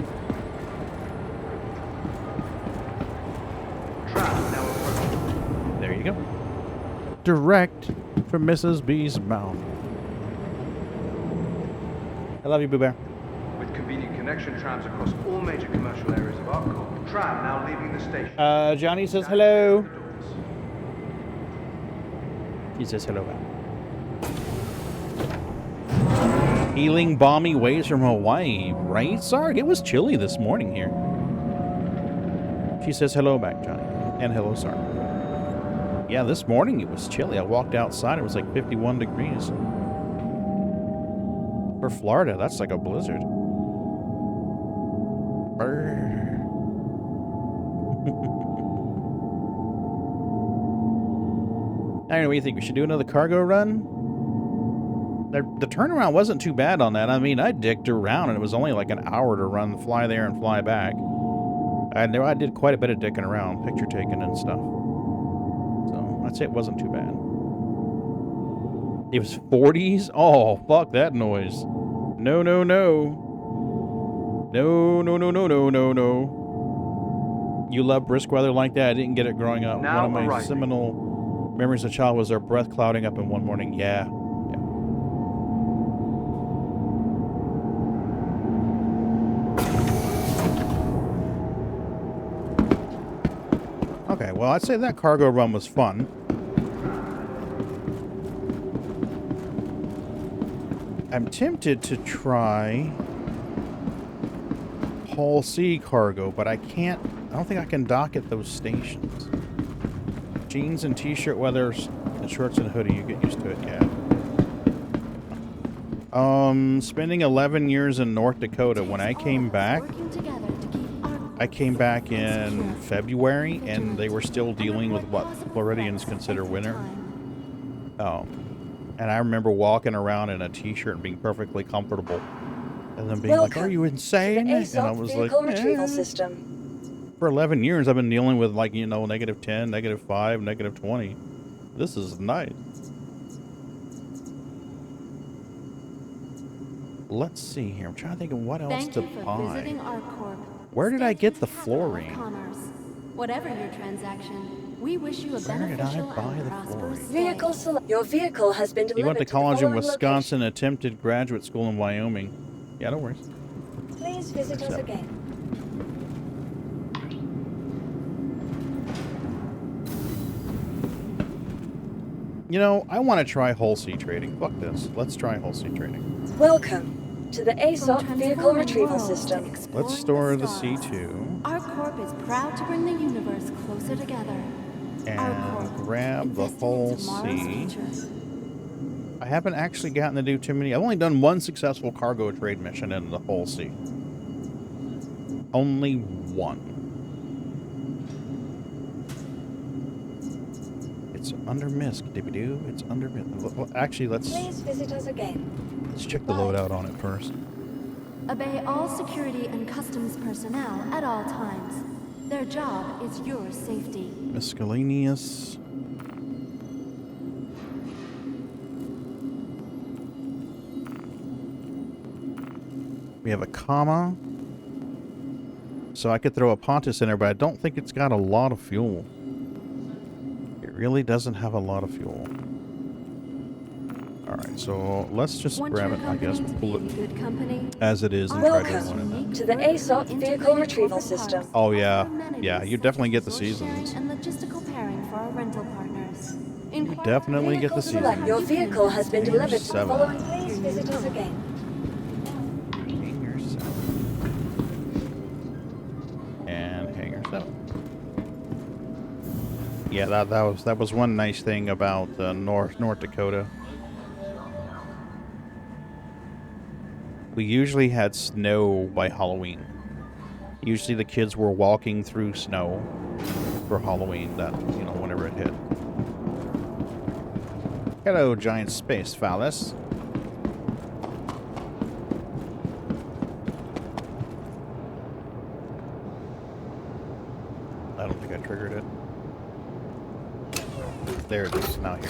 There you go. Direct from Mrs. B's mouth. I love you, Boo Bear. With convenient connection trams across all major commercial areas of our core. Tram now leaving the station. Johnny says hello. He says hello back. Healing balmy waves from Hawaii, right, Sarg? It was chilly this morning here. She says hello back, Johnny. And hello, Sarg. Yeah, this morning it was chilly. I walked outside, it was like 51 degrees. For Florida, that's like a blizzard. Brr. I don't know, what do you think? We should do another cargo run? The turnaround wasn't too bad on that. I mean, I dicked around, and it was only like an hour to run, fly there and fly back. I did quite a bit of dicking around, picture taking and stuff. So, I'd say it wasn't too bad. It was 40s? Oh, fuck that noise. No, no, no. No, no, no, no, no, no, no. You love brisk weather like that? I didn't get it growing up. Now One of my seminal memories of child was our breath clouding up in one morning. Yeah. Okay, well, I'd say that cargo run was fun. I'm tempted to try Hull C cargo, but I can't. I don't think I can dock at those stations. Jeans and t-shirt weather, and shorts and hoodie. You get used to it, yeah. Spending 11 years in North Dakota. When I came back, in February, and they were still dealing with what Floridians consider winter. And I remember walking around in a t-shirt and being perfectly comfortable. And then being like, are you insane? And I was like, retrieval system. For 11 years, I've been dealing with, like, you know, -10, -5, -20. This is nice. Let's see here. I'm trying to think of what else to buy. Where did I get the fluorine? Whatever your transaction, we wish you a Where did I beneficial buy and the prosperous fluorine? day. Your vehicle has been delivered. He went to college the in following Wisconsin, attempted graduate school in Wyoming. Yeah, no worries. location. Please visit us again. You know, I want to try Hull C trading. Fuck this. Let's try Hull C trading. Welcome to the ASOP vehicle retrieval system. Let's store the C2. Our corp is proud to bring the universe closer together. And grab the Hull C. I haven't actually gotten to do too many. I've only done one successful cargo trade mission in the Hull C. Only one. It's under MISC, dibby-doo. It's under MISC. Well, actually, Please visit us again. let's check the loadout on it first. Obey all security and customs personnel at all times. Their job is your safety. Miscellaneous. We have a comma. So I could throw a Pontus in there, but I don't think it's got a lot of fuel. It really doesn't have a lot of fuel. Alright, so let's just grab it, I guess. We'll pull it as it is and try to run it. To the ASOP vehicle retrieval system. Oh yeah. Yeah, you definitely get the seasons. And logistical pairing for our rental partners. You definitely get the seasons. Your vehicle has been Hangar delivered to the 7. following. Please visit us again. Hangar 7. And Hangar 7. Yeah, that was one nice thing about North Dakota. We usually had snow by Halloween. Usually the kids were walking through snow for Halloween, that, you know, whenever it hit. Hello, giant space phallus. I don't think I triggered it. There it is, now here.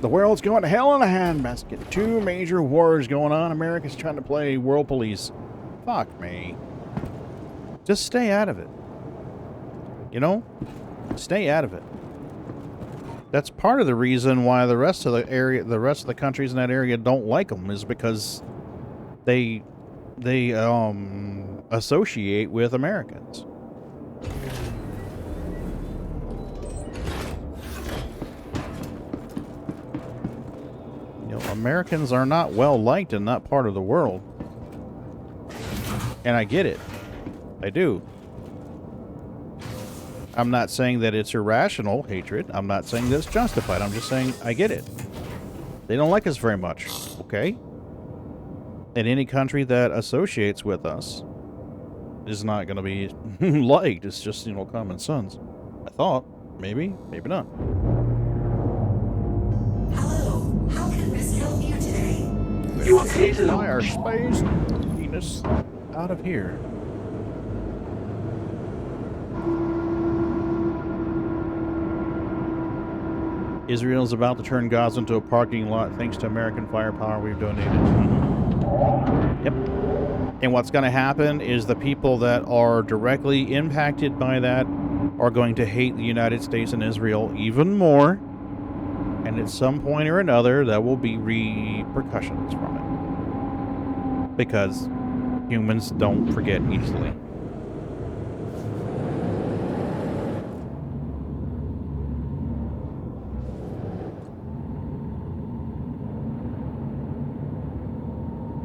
The world's going to hell in a handbasket. 2 major wars going on. America's trying to play world police. Fuck me. Just stay out of it. You know? Stay out of it. That's part of the reason why the rest of the area, the rest of the countries in that area don't like them, is because they associate with Americans. Americans are not well liked in that part of the world. And I get it. I do. I'm not saying that it's irrational hatred. I'm not saying that it's justified. I'm just saying I get it. They don't like us very much. Okay? And any country that associates with us is not going to be liked. It's just, you know, common sense. I thought. Maybe. Maybe not. You are clear to fly our space penis out of here. Israel's about to turn Gaza into a parking lot thanks to American firepower we've donated. Yep. And what's going to happen is the people that are directly impacted by that are going to hate the United States and Israel even more. And at some point or another, there will be repercussions from it. Because humans don't forget easily.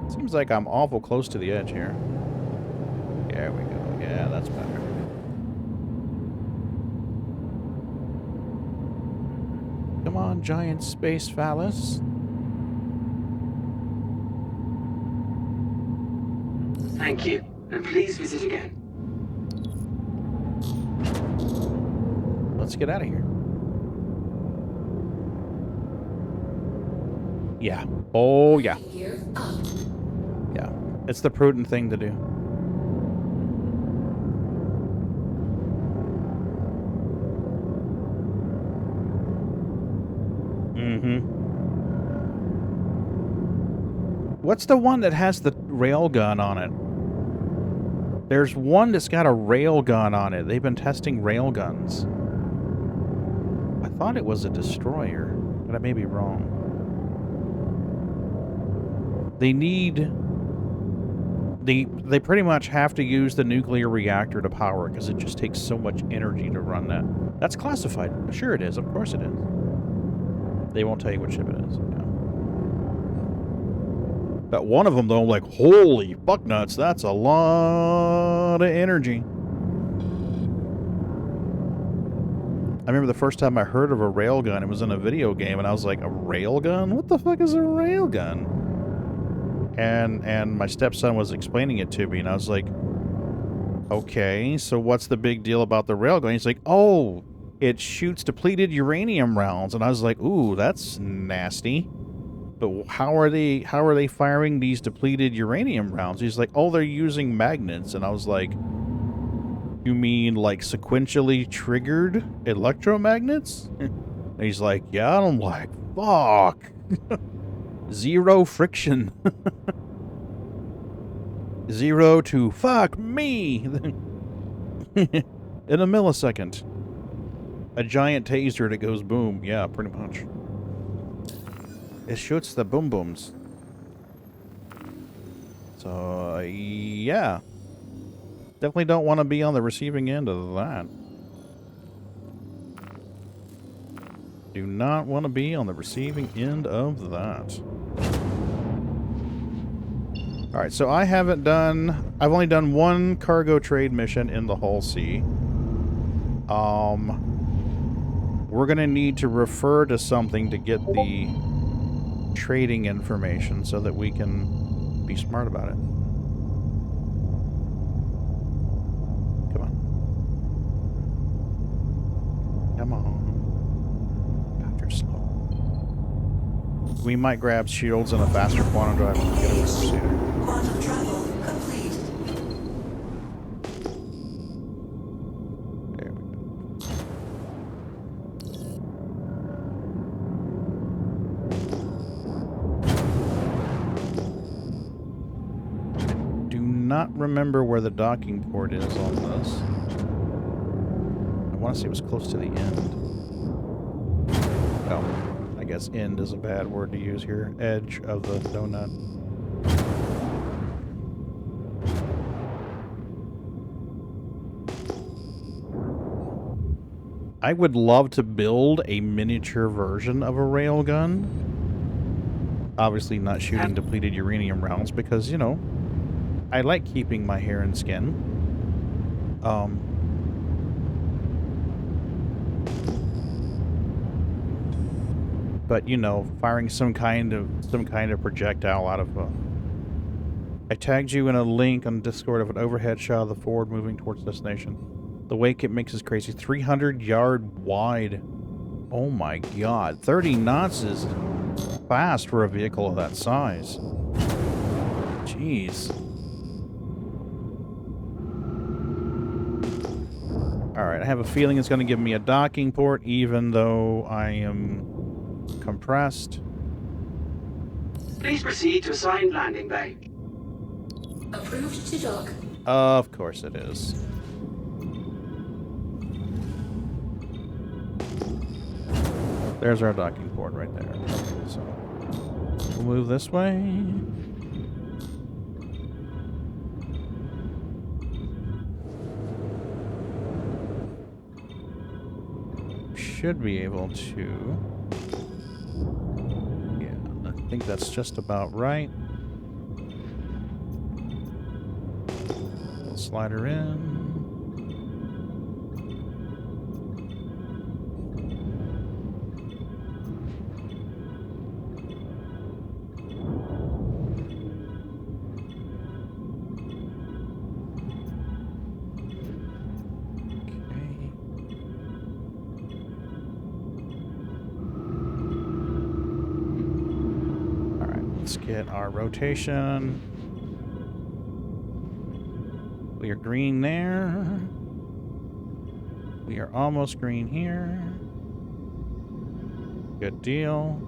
Seems like I'm awful close to the edge here. There we go. Yeah, that's better. Come on, giant space phallus. Thank you, and please visit again. Let's get out of here. Yeah. Oh, yeah. Yeah. It's the prudent thing to do. What's the one that has the railgun on it? There's one that's got a railgun on it. They've been testing railguns. I thought it was a destroyer, but I may be wrong. They need... They pretty much have to use the nuclear reactor to power it because it just takes so much energy to run that. That's classified. Sure it is. Of course it is. They won't tell you what ship it is. Yeah. But one of them, though, like, holy fuck nuts, that's a lot of energy. I remember the first time I heard of a railgun, it was in a video game, and I was like, a railgun? What the fuck is a railgun? And my stepson was explaining it to me, and I was like, okay, so what's the big deal about the railgun? He's like, oh, it shoots depleted uranium rounds. And I was like, ooh, that's nasty. But how are they firing these depleted uranium rounds? He's like, oh, they're using magnets. And I was like, You mean like sequentially triggered electromagnets? And he's like, yeah, and I'm like, fuck. Zero friction. 0 to fuck me. In a millisecond. A giant taser that goes boom. Yeah, pretty much. It shoots the boom booms. So, yeah. Definitely don't want to be on the receiving end of that. Do not want to be on the receiving end of that. Alright, so I've only done one cargo trade mission in the Hull Sea. We're going to need to refer to something to get the trading information so that we can be smart about it. Come on. Come on. God, you're slow. We might grab shields and a faster quantum drive and get over sooner. Quantum travel complete. There we go. Do not remember where the docking port is on this. I want to say it was close to the end. Oh, I guess end is a bad word to use here. Edge of the donut. I would love to build a miniature version of a railgun. Obviously not shooting depleted uranium rounds because, you know, I like keeping my hair and skin. But, you know, firing some kind of projectile out of a... I tagged you in a link on Discord of an overhead shot of the Ford moving towards destination. The wake it makes is crazy. 300 yard wide. Oh my god. 30 knots is fast for a vehicle of that size. Jeez. Alright, I have a feeling it's going to give me a docking port, even though I am compressed. Please proceed to assigned landing bay. Approved to dock. Of course it is. There's our docking port right there. So we'll move this way. Should be able to. Yeah, I think that's just about right. We'll slide her in. Get our rotation. We are green there. We are almost green here. Good deal.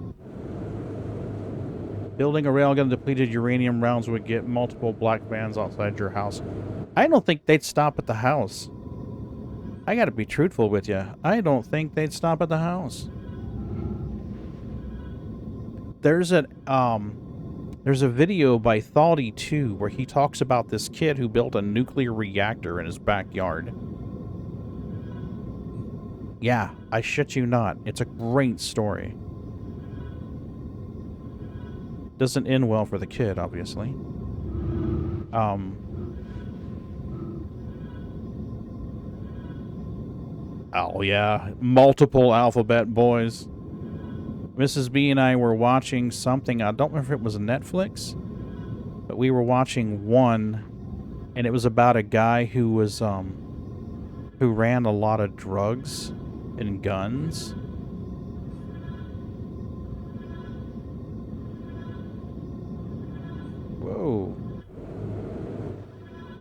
Building a railgun depleted uranium rounds would get multiple black vans outside your house. I don't think they'd stop at the house. I gotta be truthful with you. I don't think they'd stop at the house. There's a video by Thoughty2 where he talks about this kid who built a nuclear reactor in his backyard. Yeah, I shit you not. It's a great story. Doesn't end well for the kid, obviously. Oh yeah, multiple alphabet boys. Mrs. B and I were watching something. I don't remember if it was Netflix, but we were watching one, and it was about a guy who was who ran a lot of drugs and guns. Whoa.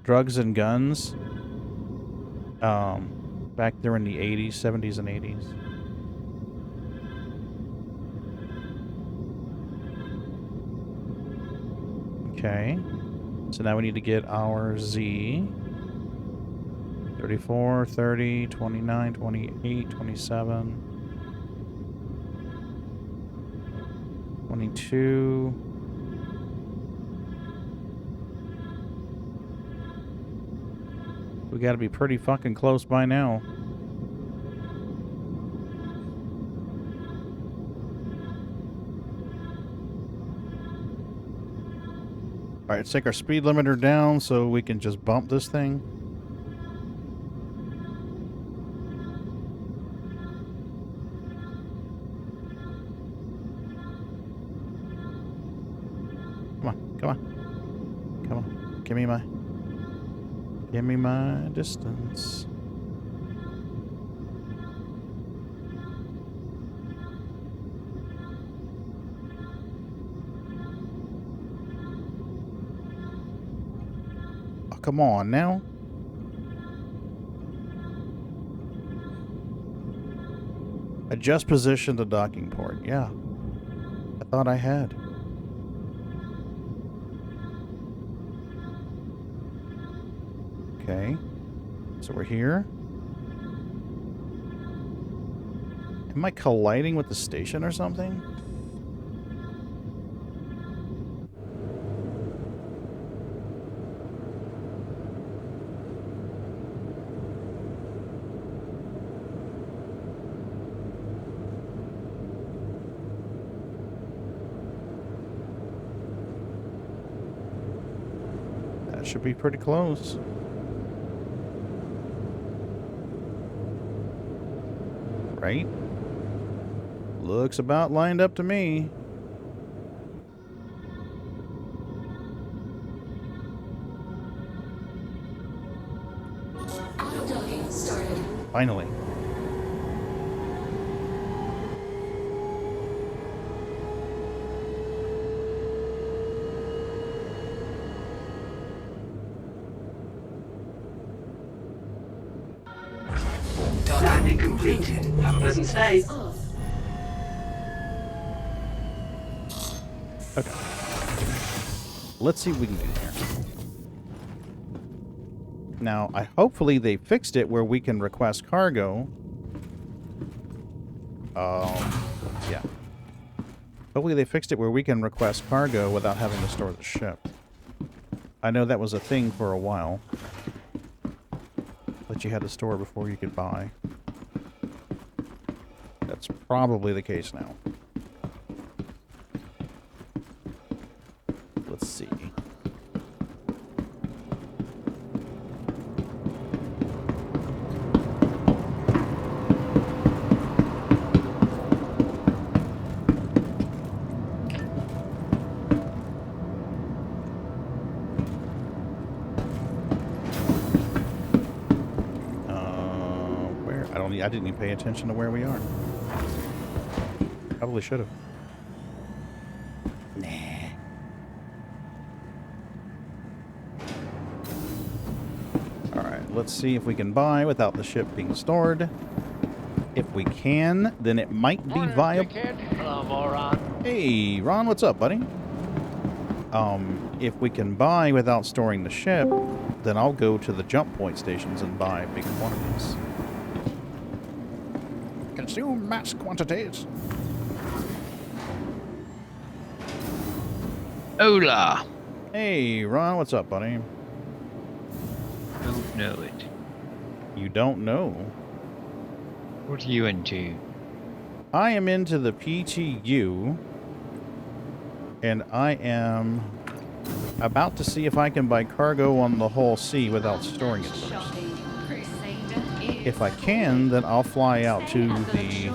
Drugs and guns. Back there in the 80s, 70s, and 80s. Okay. So now we need to get our Z. 34, 30, 29, 28, 27, 22. We gotta be pretty fucking close by now. Alright, let's take our speed limiter down so we can just bump this thing. Come on. Come on. Give me my distance. Oh, come on now. Adjust position to docking port. Yeah. I thought I had. Okay, so we're here. Am I colliding with the station or something? That should be pretty close. Right? Looks about lined up to me. Auto-docking started. Finally. Landing completed. Have a pleasant stay. Okay. Let's see what we can do here. Now, hopefully they fixed it where we can request cargo. Yeah. Hopefully they fixed it where we can request cargo without having to store the ship. I know that was a thing for a while. That you had to store before you could buy. That's probably the case now. Let's see. I didn't even pay attention to where we are. Probably should have. Nah. Alright, let's see if we can buy without the ship being stored. If we can, then it might be viable. Hello, moron. Hey, Ron, what's up, buddy? If we can buy without storing the ship, then I'll go to the jump point stations and buy big quantities. Consume mass quantities. Hola. Hey, Ron, what's up, buddy? Don't know it. You don't know? What are you into? I am into the PTU, and I am about to see if I can buy cargo on the whole sea without storing it first. If I can, then I'll fly out to the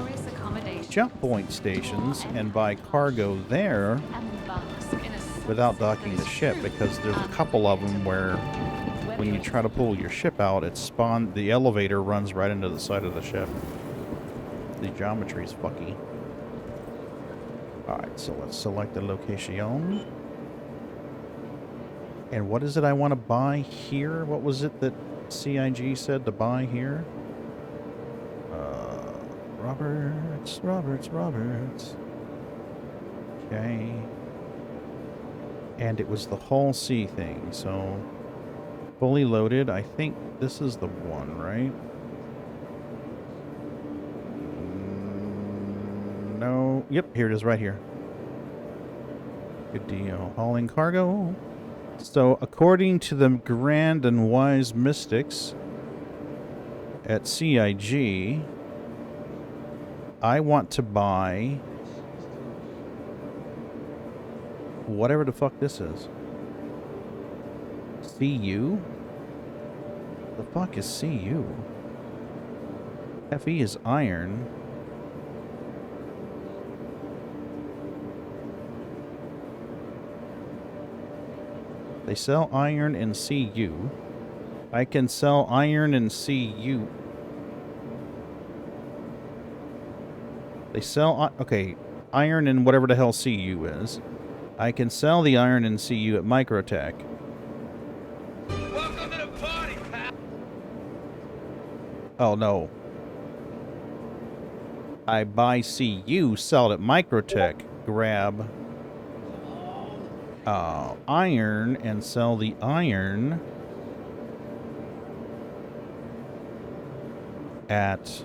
jump point stations and buy cargo there without docking the ship, because there's a couple of them where when you try to pull your ship out, the elevator runs right into the side of the ship. The geometry is fucky. Alright, so let's select the location. And what is it I want to buy here? What was it that CIG said to buy here. Roberts. Okay. And it was the Hull C thing, so fully loaded. I think this is the one, right? No. Yep, here it is right here. Good deal. Hauling cargo. So, according to the grand and wise mystics at CIG, I want to buy whatever the fuck this is. CU? The fuck is CU? FE is iron. They sell iron in CU. I can sell iron in CU. They sell... okay, iron in whatever the hell CU is. I can sell the iron in CU at Microtech. Welcome to the party, pal. Oh, no. I buy CU, sell it at Microtech, grab iron, and sell the iron at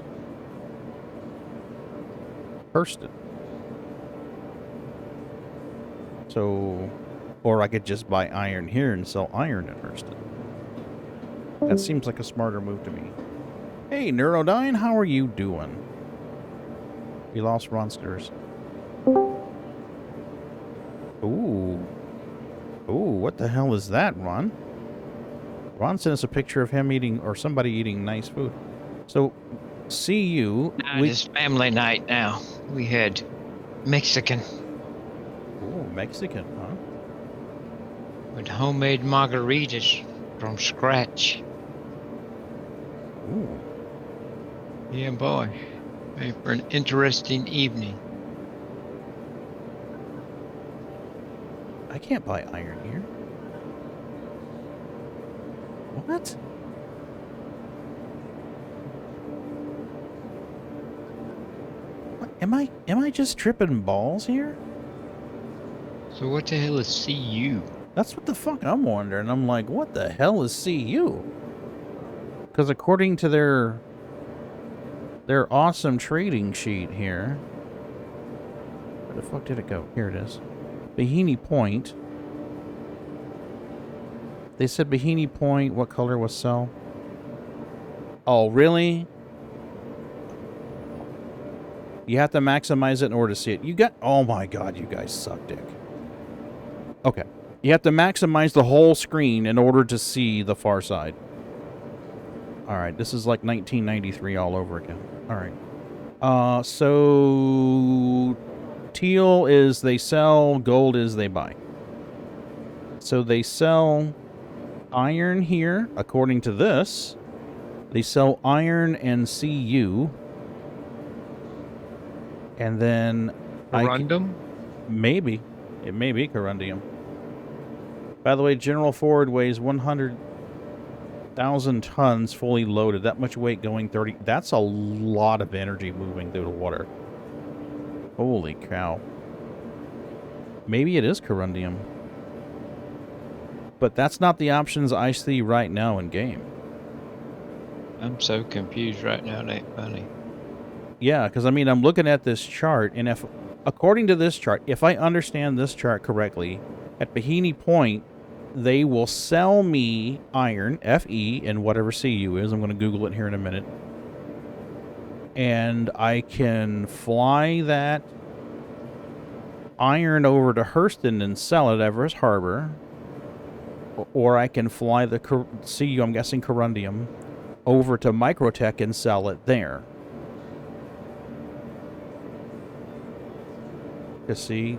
Hurston. So, or I could just buy iron here and sell iron at Hurston. That seems like a smarter move to me. Hey, Neurodyne, how are you doing? We lost Ronsters. Ooh. Ooh, what the hell is that, Ron? Ron sent us a picture of him eating, or somebody eating nice food. So, CU... It's family night now. We had Mexican. Ooh, Mexican, huh? With homemade margaritas from scratch. Ooh. Yeah, boy. Made for an interesting evening. I can't buy iron here. What? What? Am I just tripping balls here? So what the hell is CU? That's what the fuck I'm wondering. I'm like, what the hell is CU? Because according to their awesome trading sheet here, where the fuck did it go? Here it is. Bikini Point. They said Bikini Point, what color was sell? Oh, really? You have to maximize it in order to see it. You got... oh my god, you guys suck dick. Okay. You have to maximize the whole screen in order to see the far side. Alright, this is like 1993 all over again. Alright. So... teal is they sell, gold is they buy. So they sell iron here, according to this. They sell iron and CU. And then... Corundum? Maybe. It may be corundium. By the way, General Ford weighs 100,000 tons fully loaded. That much weight going 30... that's a lot of energy moving through the water. Holy cow. Maybe it is corundium. But that's not the options I see right now in game. I'm so confused right now, it ain't funny. Yeah, because I mean, I'm looking at this chart, and if, according to this chart, if I understand this chart correctly, at Bikini Point, they will sell me iron, FE, and whatever CU is. I'm going to Google it here in a minute. And I can fly that iron over to Hurston and sell it at Everest Harbor. Or I can fly the CU, I'm guessing corundium, over to Microtech and sell it there. You see,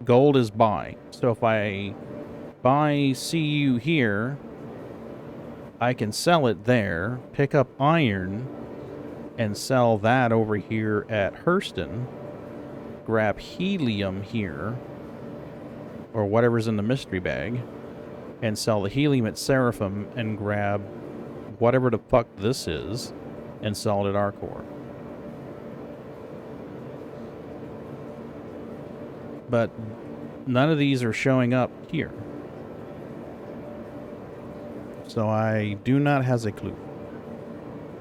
gold is buy. So if I buy CU here, I can sell it there, pick up iron, and sell that over here at Hurston. Grab helium here, or whatever's in the mystery bag, and sell the helium at Seraphim, and grab whatever the fuck this is installed at our core. But none of these are showing up here. So I do not have a clue.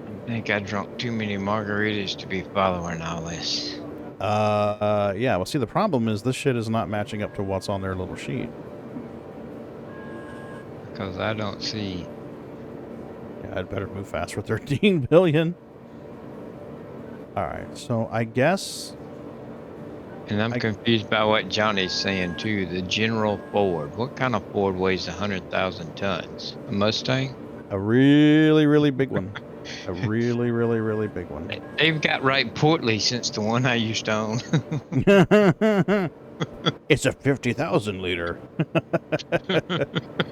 I think I drunk too many margaritas to be following all this. Yeah, well, see, the problem is this shit is not matching up to what's on their little sheet. Because I don't see... Yeah, I'd better move fast for 13 billion. Alright, so I guess... And I'm confused by what Johnny's saying, too. The General Ford. What kind of Ford weighs 100,000 tons? A Mustang? A really, really big one. A really, really, really big one. They've got right portly since the one I used to own. It's a 50,000 liter.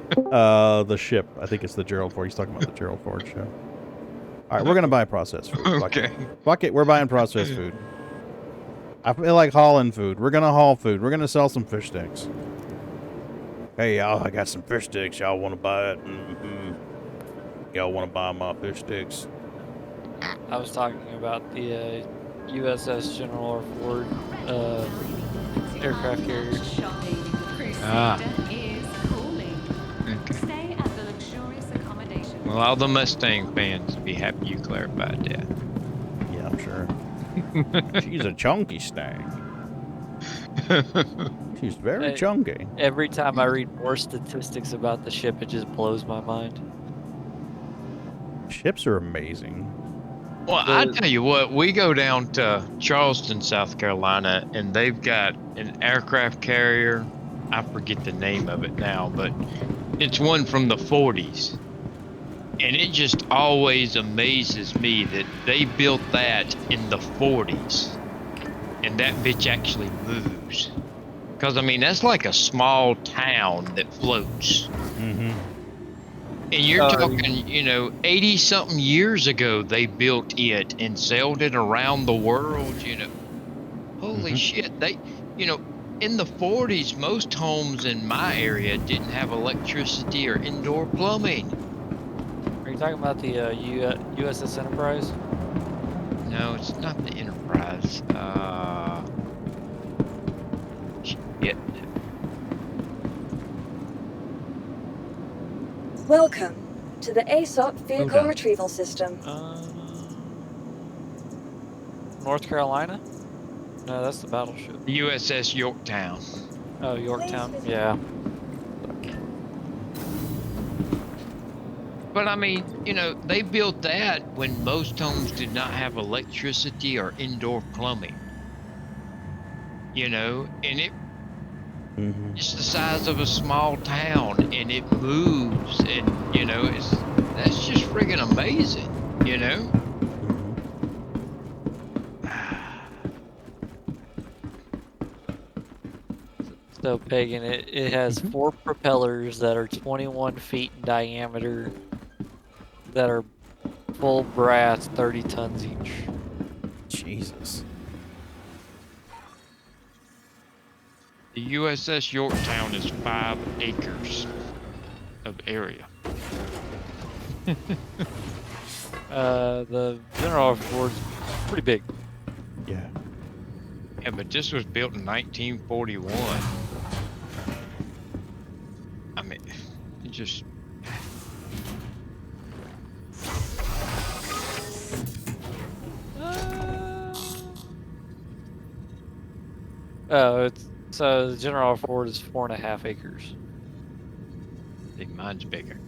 The ship. I think it's the Gerald Ford. He's talking about the Gerald Ford show. All right, we're going to buy processed food. Okay. Fuck it, we're buying processed food. I feel like hauling food. We're going to haul food. We're going to sell some fish sticks. Hey, y'all, I got some fish sticks. Y'all want to buy it? Mm-hmm. Y'all want to buy my fish sticks? I was talking about the USS General Ford aircraft carrier. Ah. Stay at the luxurious accommodation. Well, all the Mustang fans would be happy you clarified that. Yeah, I'm sure. She's a chunky stag. She's very chunky. Every time I read more statistics about the ship, it just blows my mind. Ships are amazing. Well, I tell you what, we go down to Charleston, South Carolina, and they've got an aircraft carrier. I forget the name of it now, but it's one from the 40s. And it just always amazes me that they built that in the 40s. And that bitch actually moves. Because, I mean, that's like a small town that floats. Mm-hmm. And you're talking, you know, 80-something years ago they built it and sailed it around the world, you know. Holy shit, they, you know, in the 40s, most homes in my area didn't have electricity or indoor plumbing. Are you talking about the USS Enterprise? No, it's not the Enterprise. Shit. Welcome to the ASOP Vehicle Retrieval System. North Carolina? No, that's the battleship. The USS Yorktown. Oh, Yorktown. Yeah. But I mean, you know, they built that when most homes did not have electricity or indoor plumbing. You know, and it's the size of a small town, and it moves, and you know, that's just friggin' amazing, you know. So, Pagan, it has 4 propellers that are 21 feet in diameter, that are full brass, 30 tons each. Jesus. The USS Yorktown is 5 acres of area. The General Ford's pretty big. Yeah. Yeah, but this was built in 1941. I mean, it just... So the General Ford is 4.5 acres. I think mine's bigger.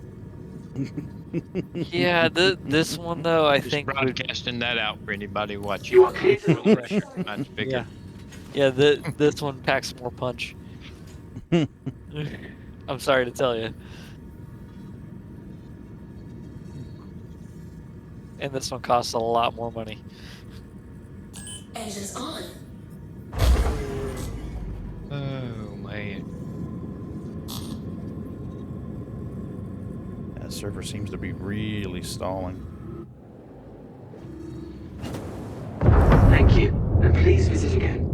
Yeah, this one though, I think broadcasting that out for anybody watching. You are clear to Mine's bigger. Yeah, this one packs more punch. I'm sorry to tell you. And this one costs a lot more money. Engines on. Oh man. That server seems to be really stalling. Thank you, and please visit again.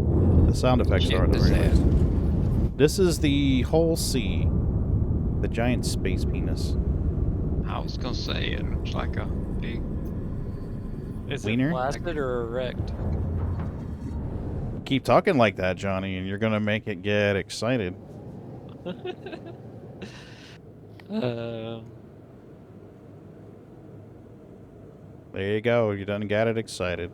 The sound effects are at the very least. This is the whole sea. The giant space penis. I was gonna say it looks like a big. Is Wiener? it flaccid or erect? Keep talking like that, Johnny, and you're gonna make it get excited. Uh, There you go. You done got it excited.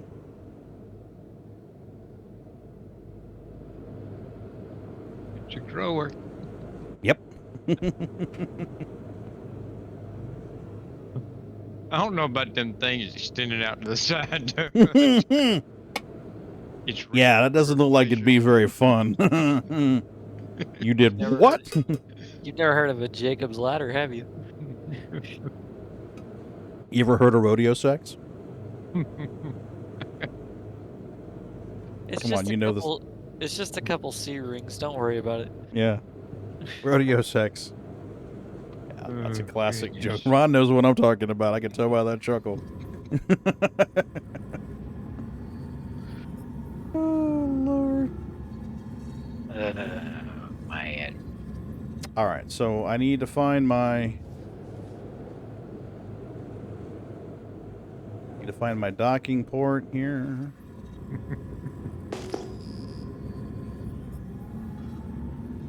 It's a grower. Yep. I don't know about them things extending out to the side. It's Yeah, that doesn't look like it'd be very fun. You did what? You've never heard of a Jacob's ladder, have you? You ever heard of rodeo sex? It's Come just on, a you know couple, It's just a couple C rings. Don't worry about it. Yeah. Rodeo sex. Yeah, that's a classic goodness. joke. Ron knows what I'm talking about. I can tell by that chuckle. Oh, Lord. Man. All right, so I need to find my... docking port here.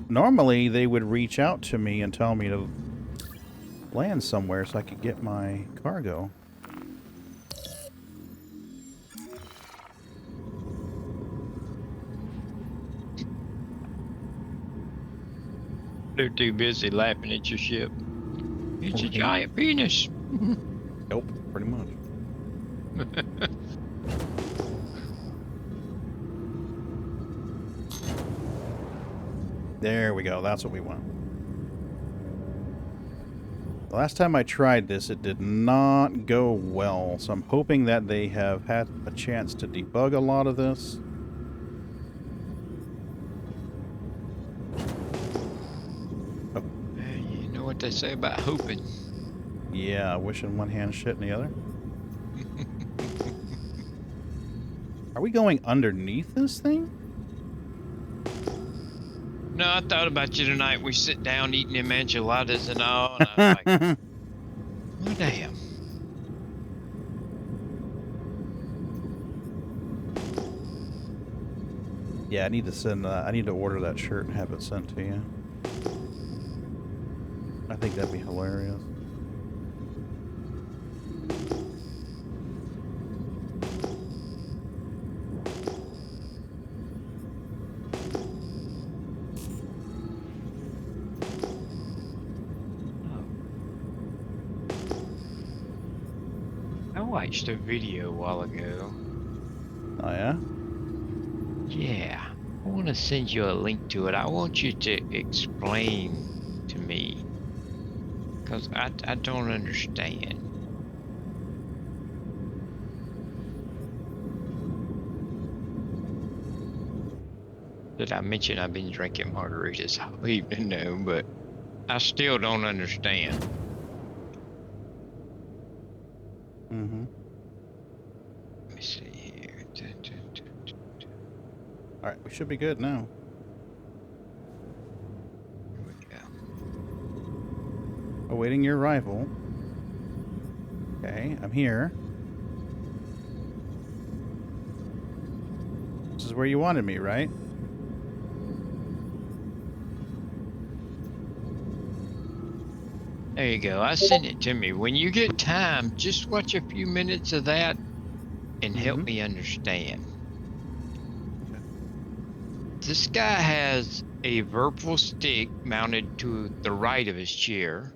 Normally, they would reach out to me and tell me to land somewhere so I could get my cargo. They're too busy laughing at your ship. It's a giant penis. Nope, pretty much. There we go. That's what we want. The last time I tried this, it did not go well. So I'm hoping that they have had a chance to debug a lot of this. Oh. You know what they say about hoping. Yeah, wishing one hand, shit in the other. Are we going underneath this thing? No, I thought about you tonight. We sit down eating them enchiladas and all, and I was like, oh, damn. Yeah, I need to send. I need to order that shirt and have it sent to you. I think that'd be hilarious. I watched a video a while ago. Oh, yeah? Yeah. I want to send you a link to it. I want you to explain to me. Because I don't understand. Did I mention I've been drinking margaritas all evening? No, but I still don't understand. Mm-hmm. Let me see here. All right, we should be good now. Here we go. Awaiting your arrival. Okay, I'm here. This is where you wanted me, right? There you go. I sent it to me. When you get time, just watch a few minutes of that and help me understand. This guy has a vertical stick mounted to the right of his chair.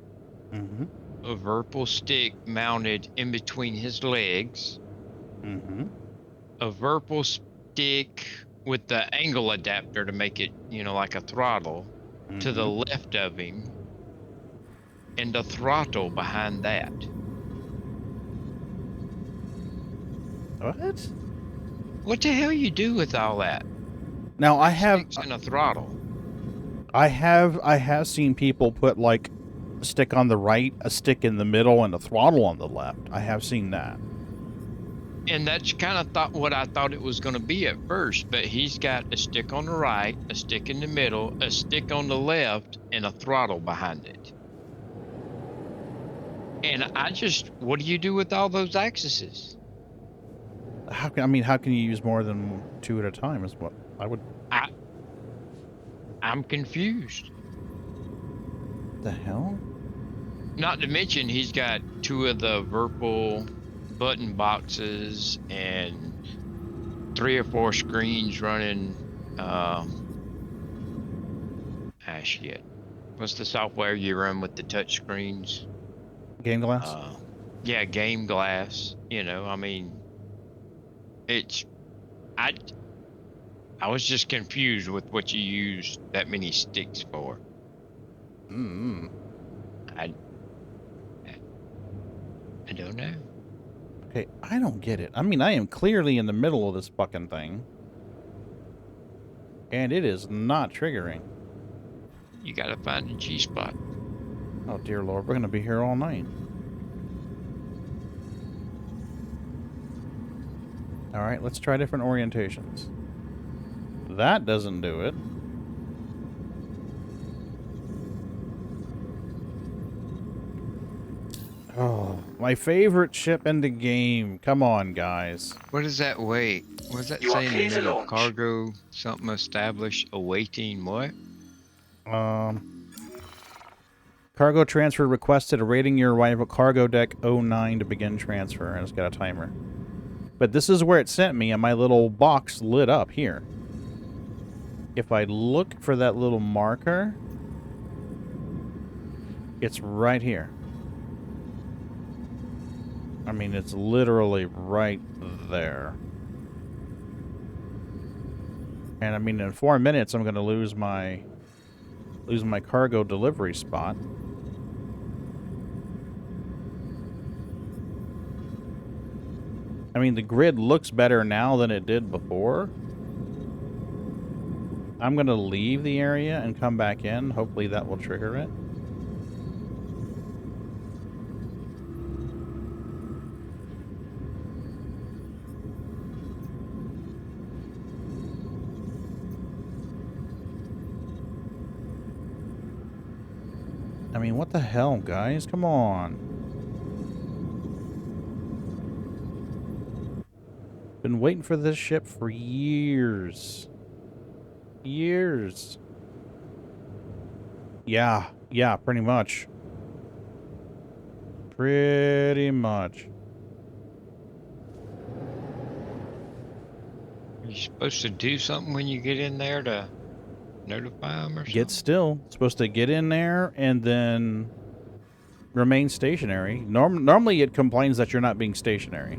A vertical stick mounted in between his legs. A vertical stick with the angle adapter to make it, you know, like a throttle to the left of him. And a throttle behind that. What? What the hell you do with all that? Now I have and a throttle. I have seen people put like a stick on the right, a stick in the middle, and a throttle on the left. I have seen that. And that's kind of what I thought it was going to be at first, but he's got a stick on the right, a stick in the middle, a stick on the left, and a throttle behind it. And what do you do with all those accesses? How can you use more than 2 at a time? Is what I would. I'm confused. The hell? Not to mention, he's got 2 of the Virpil button boxes and 3 or 4 screens running. Shit. What's the software you run with the touch screens? Game Glass? Yeah, Game Glass. You know, I mean, I was just confused with what you use that many sticks for. I don't know. Okay, I don't get it. I mean, I am clearly in the middle of this fucking thing. And it is not triggering. You gotta find a G-spot. Oh, dear Lord. We're going to be here all night. Alright, let's try different orientations. That doesn't do it. Oh, my favorite ship in the game. Come on, guys. What does that wait? What does that say in the middle? Cargo, something established, awaiting what? Cargo transfer requested, awaiting your arrival. Cargo deck 09 to begin transfer. And it's got a timer. But this is where it sent me, and my little box lit up here. If I look for that little marker, it's right here. I mean, it's literally right there. And I mean, in 4 minutes, I'm going to lose my cargo delivery spot. I mean, the grid looks better now than it did before. I'm going to leave the area and come back in. Hopefully that will trigger it. I mean, what the hell, guys? Come on. Been waiting for this ship for years. Years. Yeah, pretty much. Pretty much. Are you supposed to do something when you get in there to notify them or something? Get still. Supposed to get in there and then remain stationary. Normally it complains that you're not being stationary.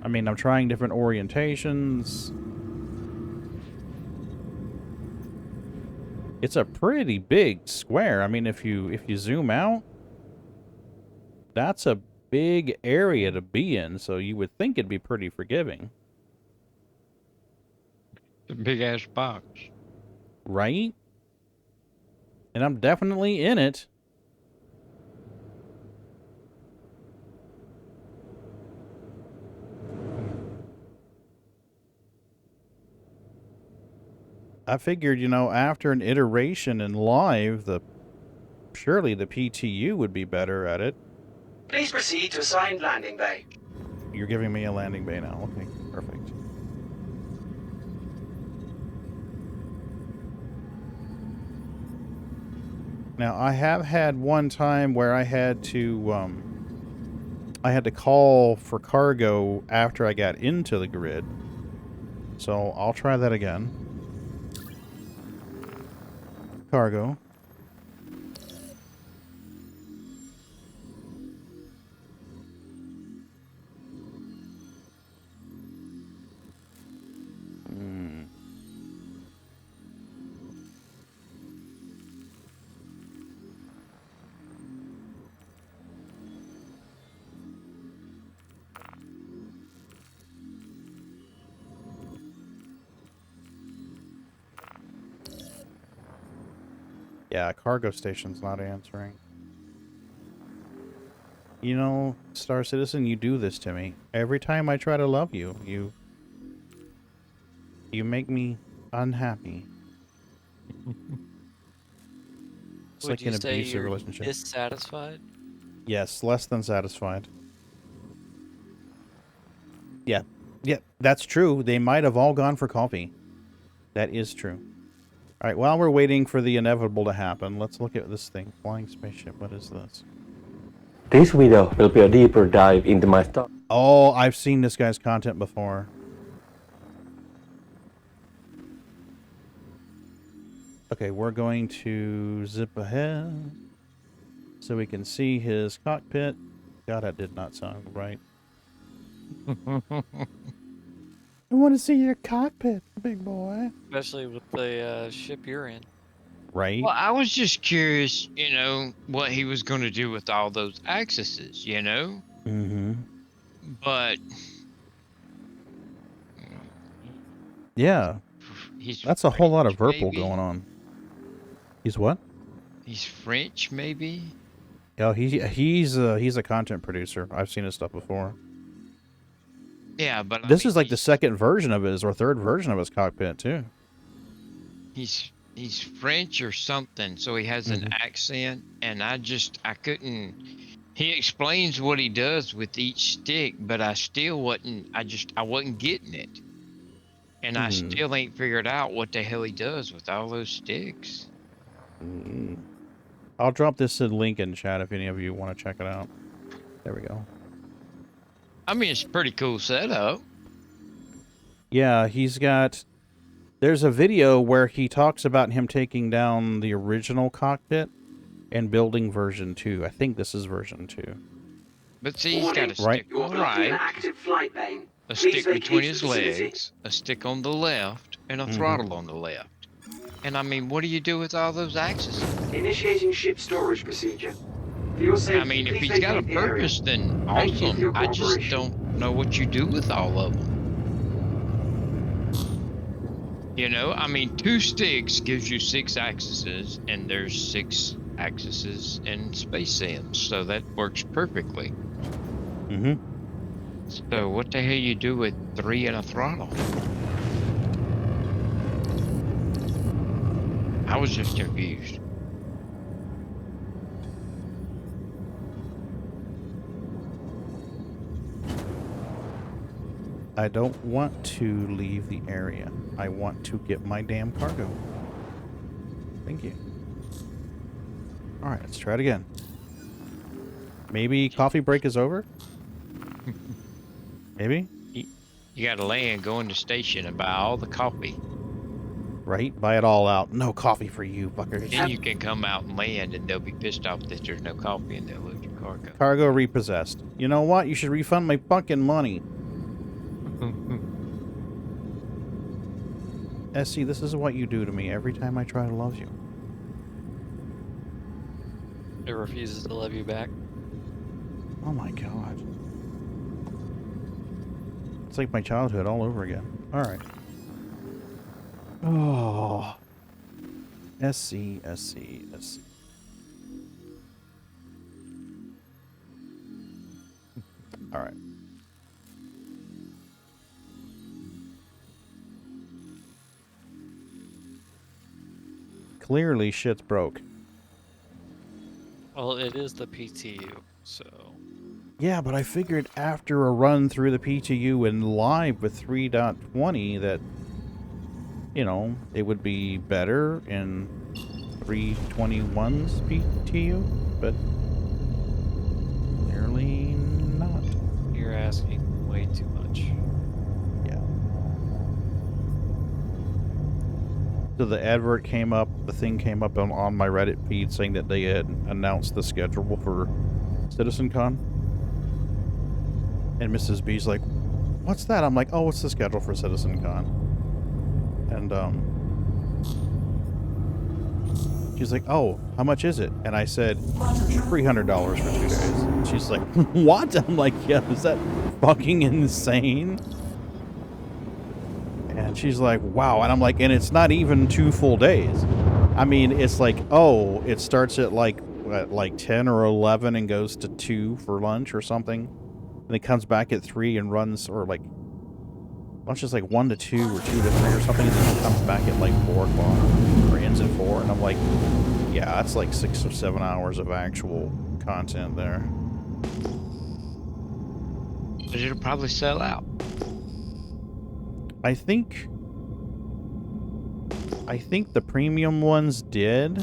I mean, I'm trying different orientations. It's a pretty big square. I mean, if you zoom out, that's a big area to be in, so you would think it'd be pretty forgiving. It's a big-ass box. Right? And I'm definitely in it. I figured, you know, after an iteration in live, surely the PTU would be better at it. Please proceed to assigned landing bay. You're giving me a landing bay now. Okay, perfect. Now, I have had one time where I had to call for cargo after I got into the grid. So I'll try that again. Cargo. Yeah, cargo station's not answering. You know, Star Citizen, you do this to me. Every time I try to love you, you make me unhappy. It's Would like you an say abusive you're relationship. dissatisfied? Yes, less than satisfied. Yeah. Yeah, that's true. They might have all gone for coffee. That is true. All right, while we're waiting for the inevitable to happen, let's look at this thing. Flying spaceship. What is this? This video will be a deeper dive into my stuff. Oh, I've seen this guy's content before. Okay, we're going to zip ahead so we can see his cockpit. God, that did not sound right. I want to see your cockpit, big boy. Especially with the ship you're in. Right? Well, I was just curious, you know, what he was going to do with all those accesses, you know? Mm-hmm. But Yeah. he's That's a whole lot of French, purple maybe? going on. He's what? He's French, maybe? Oh, he's a content producer. I've seen his stuff before. Yeah, but This is like the second version of his, or third version of his cockpit, too. he's French or something, so he has an accent, and I couldn't. He explains what he does with each stick, but I still wasn't. I wasn't getting it, and I still ain't figured out what the hell he does with all those sticks. I'll drop this in link in chat if any of you want to check it out. There we go. I mean, it's a pretty cool setup. Yeah, he's got... There's a video where he talks about him taking down the original cockpit and building version 2. I think this is version 2. But see, he's got a stick on the right, a stick between his legs, a stick on the left, and a throttle on the left. And I mean, what do you do with all those axes? Initiating ship storage procedure. For your safety, I mean, if please he's got a vacate the area. purpose, then Thank you for awesome. your I just cooperation. don't know what you do with all of them. You know, I mean, 2 sticks gives you 6 axes, and there's 6 axes in Space Sims, so that works perfectly. So what the hell you do with 3 and a throttle? I was just confused. I don't want to leave the area. I want to get my damn cargo. Thank you. Alright, let's try it again. Maybe coffee break is over? Maybe? You gotta land, go in the station, and buy all the coffee. Right? Buy it all out. No coffee for you, fuckers. Then you can come out and land, and they'll be pissed off that there's no coffee, and they'll load your cargo. Cargo repossessed. You know what? You should refund my fucking money. Essie, this is what you do to me every time I try to love you. It refuses to love you back. Oh my god. It's like my childhood all over again. Alright. Oh. SC. Alright. Clearly shit's broke. Well, it is the PTU, so... Yeah, but I figured after a run through the PTU and live with 3.20 that, you know, it would be better in 3.21's PTU, but clearly not. You're asking way too much. Yeah. So the advert came up, the thing came up on my Reddit feed saying that they had announced the schedule for CitizenCon. And Mrs. B's like, what's that? I'm like, oh, it's the schedule for CitizenCon. And, she's like, oh, how much is it? And I said, $300 for 2 days. And she's like, what? I'm like, yeah, is that fucking insane? And she's like, wow. And I'm like, and it's not even 2 full days. I mean, it's like, oh, it starts at like 10 or 11 and goes to 2 for lunch or something. And it comes back at 3 and runs, or like, lunch is like 1 to 2 or 2 to 3 or something. And then it comes back at like 4 o'clock or ends at 4. And I'm like, Yeah, that's like 6 or 7 hours of actual content there. But it'll probably sell out. I think the premium ones did.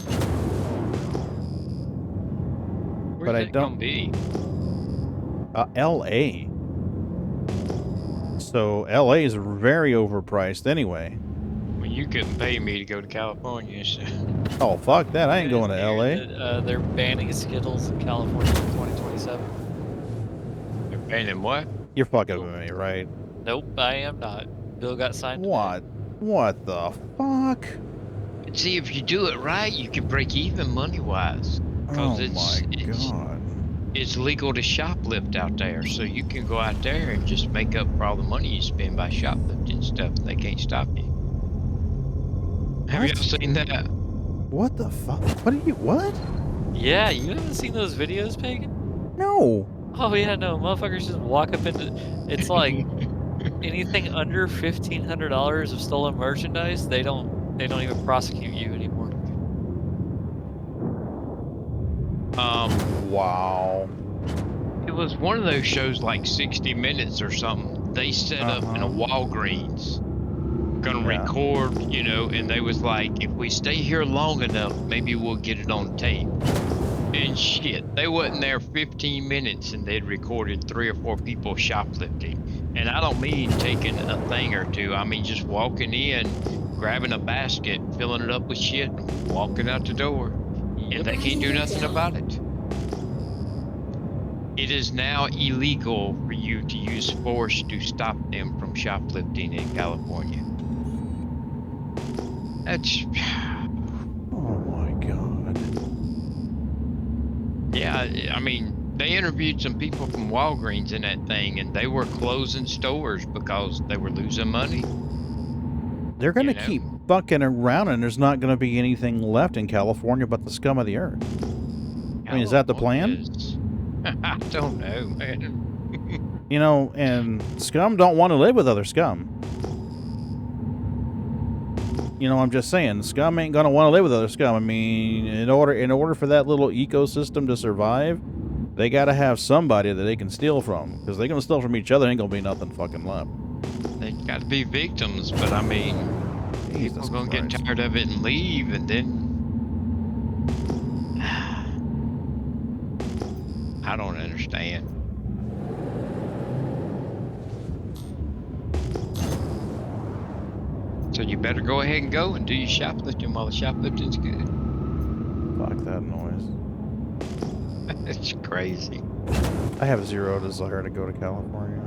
Where's But I that don't gonna be? LA. So LA is very overpriced anyway. Well, you couldn't pay me to go to California, so. Oh, fuck that. I ain't going to LA. They're banning Skittles in California in 2027. They're banning what? You're fucking with me, right? Nope, I am not. Bill got signed. What? What the fuck? See, if you do it right, you can break even money-wise. Oh my god. It's legal to shoplift out there, so you can go out there and just make up for all the money you spend by shoplifting stuff. They can't stop you. Have y'all seen that? What the fuck? What? Yeah, you haven't seen those videos, Pagan? No. Oh yeah, no, motherfuckers just walk up into. It's like anything under $1,500 of stolen merchandise, they don't even prosecute you anymore. Wow. It was one of those shows like 60 Minutes or something. They set up in a Walgreens, gonna record, you know, and they was like, if we stay here long enough, maybe we'll get it on tape. And shit, they wasn't there 15 minutes and they'd recorded 3 or 4 people shoplifting. And I don't mean taking a thing or two. I mean just walking in, grabbing a basket, filling it up with shit, and walking out the door. And they can't do nothing about it. It is now illegal for you to use force to stop them from shoplifting in California. That's... Oh my god. Yeah, I mean, they interviewed some people from Walgreens in that thing, and they were closing stores because they were losing money. They're going to keep bucking around, and there's not going to be anything left in California but the scum of the earth. I mean, is that the plan? I don't know, man. You know, and scum don't want to live with other scum. You know, I'm just saying, scum ain't gonna want to live with other scum. I mean, in order for that little ecosystem to survive, they gotta have somebody that they can steal from. Because they're gonna steal from each other, ain't gonna be nothing fucking left. They gotta be victims, but I mean, people are gonna get tired of it and leave, and then I don't understand. So you better go ahead and go and do your shoplifting while the shoplifting's good. Fuck that noise. It's crazy. I have zero desire to go to California.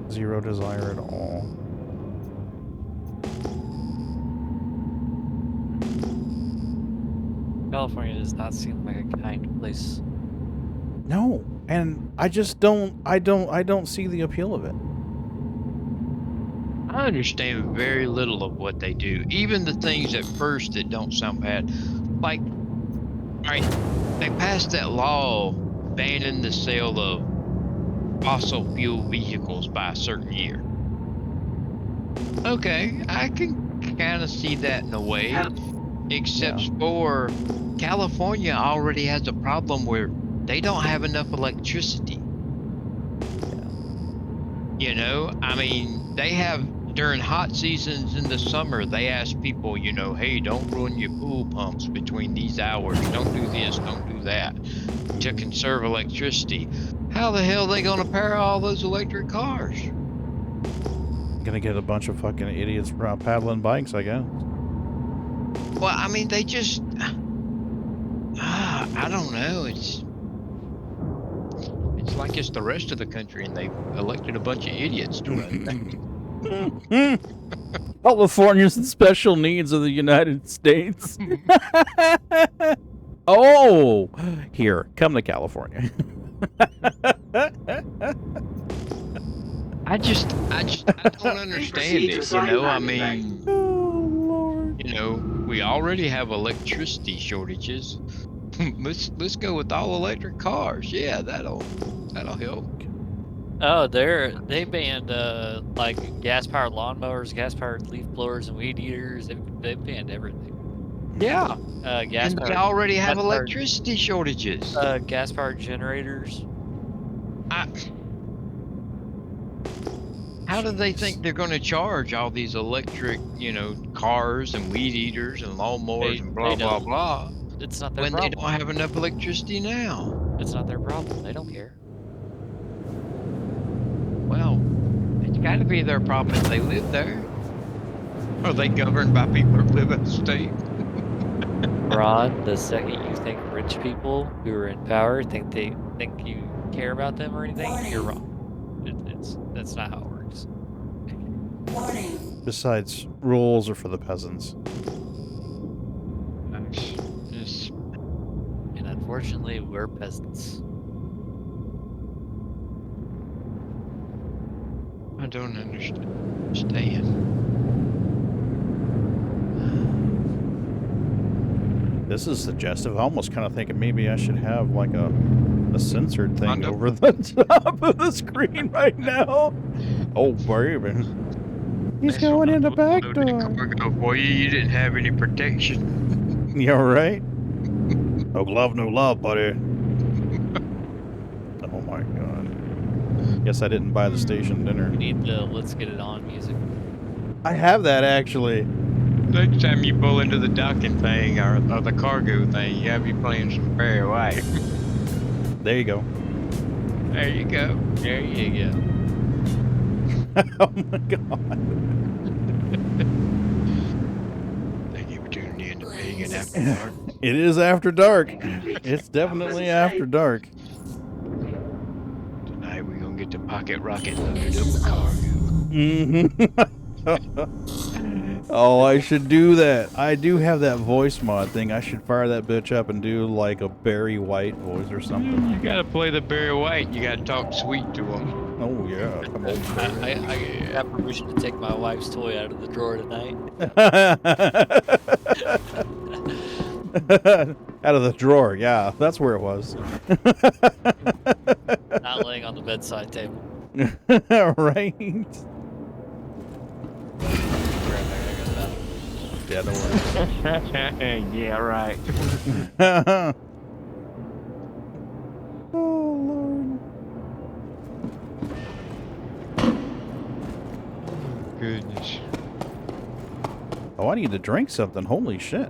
Zero desire at all. California does not seem like a kind place. No, and I just don't see the appeal of it. I understand very little of what they do, even the things at first that don't sound bad. Like, alright, they passed that law banning the sale of fossil fuel vehicles by a certain year. Okay, I can kind of see that in a way, except for California already has a problem where they don't have enough electricity. You know, I mean, they have, during hot seasons in the summer, they ask people, you know, hey, don't ruin your pool pumps between these hours. Don't do this, don't do that, to conserve electricity. How the hell are they going to power all those electric cars? Gonna get a bunch of fucking idiots paddling bikes, I guess. Well, I mean, they just... I don't know. It's like it's the rest of the country, and they've elected a bunch of idiots to run things. California's the special needs of the United States. Oh! Here, come to California. I don't understand it, you know, I mean, you know, we already have electricity shortages. Let's go with all electric cars. Yeah, that'll help. Oh, they banned like gas-powered lawnmowers, gas-powered leaf blowers, and weed eaters. They banned everything. Yeah. Gas And they powered. already have gas-powered- electricity shortages. Gas-powered generators. How do they think they're going to charge all these electric, cars and weed eaters and lawnmowers and blah, blah, don't. blah? It's not their when problem. they don't have enough electricity now. It's not their problem. They don't care. Well, it's got to be their problem if they live there. Are they governed by people who live in the state? Ron, the second you think rich people who are in power think you care about them or anything, you're wrong. That's not how it works. Besides, rules are for the peasants. And unfortunately, we're peasants. I don't understand. This is suggestive. I almost kind of thinking maybe I should have like a censored thing over the top of the screen right now. Oh, baby. He's going in the back door. Boy, you didn't have any protection. You all right? No love, buddy. Oh my god. Guess I didn't buy the station dinner. We need the Let's Get It On music. I have that actually. Next time you pull into the docking thing or the cargo thing, you have you playing some Barry White. There you go. There you go. There you go. Oh my god. Thank you for tuning in to Pagan After Dark. It is after dark. It's definitely after dark. Tonight we're gonna get the pocket rocket loaded up with cargo. Oh, I should do that. I do have that voice mod thing. I should fire that bitch up and do like a Barry White voice or something. You gotta play the Barry White. You gotta talk sweet to him. Oh yeah, come on. I have permission to take my wife's toy out of the drawer tonight. Out of the drawer, yeah, that's where it was. Not laying on the bedside table. Right. Yeah, don't worry. Yeah, right. Oh, Lord. Goodness. Oh, I need to drink something. Holy shit.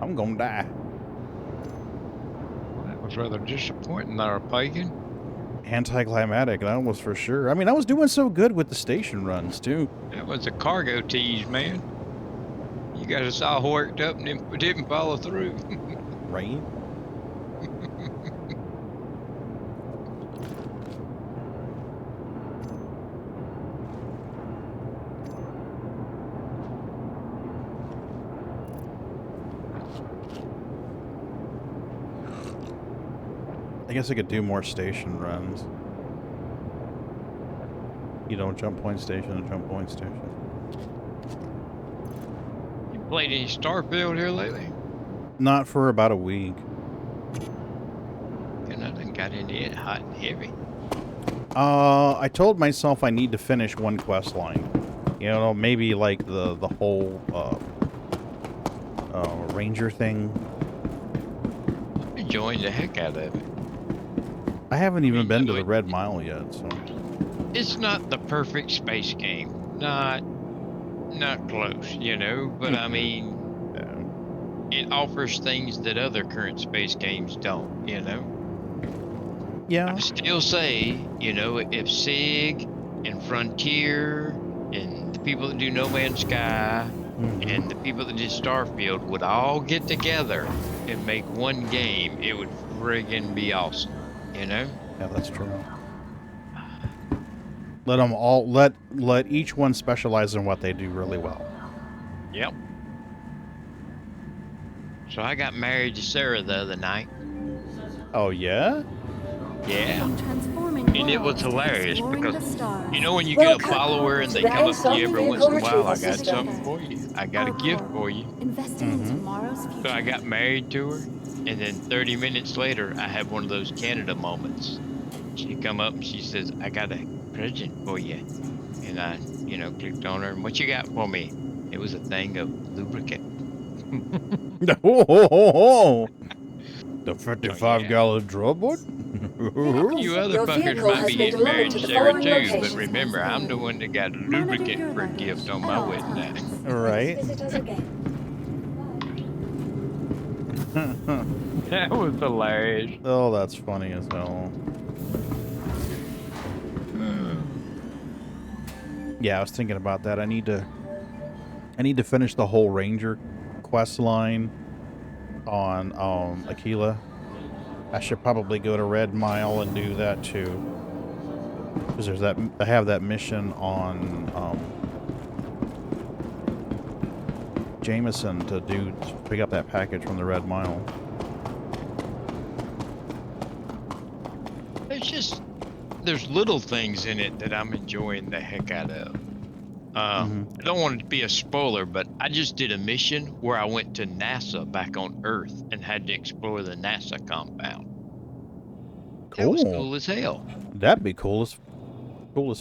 I'm gonna die. That was rather disappointing there, Pagan. Anticlimactic, that was for sure. I mean, I was doing so good with the station runs, too. That was a cargo tease, man. You got us all worked up and then didn't follow through. Right? I guess I could do more station runs. You know, jump point station and jump point station. You played any Starfield here lately? Not for about a week. And I done got into it hot and heavy. I told myself I need to finish one quest line. You know, maybe like the whole ranger thing. Enjoying the heck out of it. I haven't even been to the Red Mile yet, so. It's not the perfect space game. Not close, you know, but I mean, it offers things that other current space games don't, you know? Yeah. I still say, you know, if SIG and Frontier and the people that do No Man's Sky and the people that did Starfield would all get together and make one game, it would friggin' be awesome, you know? Yeah, that's true. Let them all let each one specialize in what they do really well. Yep. So I got married to Sarah the other night. Oh yeah? Yeah. And it was hilarious because you know when you get a follower and they come up to you every once in a while, I got something for you. I got a gift for you. So I got married to her, and then 30 minutes later, I had one of those Canada moments. she come up and she says, I got a present for you. And I, clicked on her, and what you got for me? It was a thing of lubricant. The $55 drum one? You other Your fuckers vehicle might has be been getting married delivered to to the Sarah following too, but locations. remember, I'm the one that got lubricant for a gift on my wedding night. Right. Visit us again. That was hilarious. Oh, that's funny as hell. Yeah, I was thinking about that. I need to finish the whole Ranger quest line on Aquila. I should probably go to Red Mile and do that too. Because there's that, I have that mission on Jameson to pick up that package from the Red Mile. There's little things in it that I'm enjoying the heck out of. I don't want it to be a spoiler, but I just did a mission where I went to NASA back on Earth and had to explore the NASA compound. Cool. That was cool as hell. That'd be cool as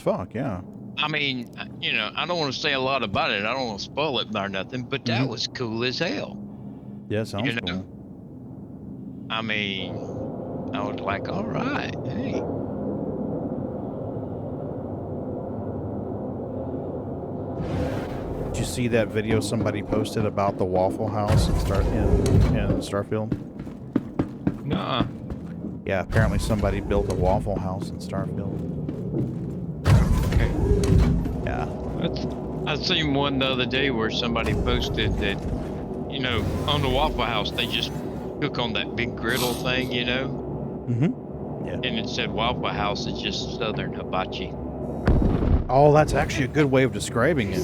fuck, yeah. I mean, I don't want to say a lot about it. I don't want to spoil it or nothing, but that was cool as hell. Yeah, sounds cool. I mean, I was like, all right, hey. Did you see that video somebody posted about the Waffle House in Starfield? Nuh-uh. Yeah, apparently somebody built a Waffle House in Starfield. Okay. Yeah. I seen one the other day where somebody posted that, on the Waffle House, they just cook on that big griddle thing, Yeah. And it said Waffle House is just Southern hibachi. Oh, that's actually a good way of describing it.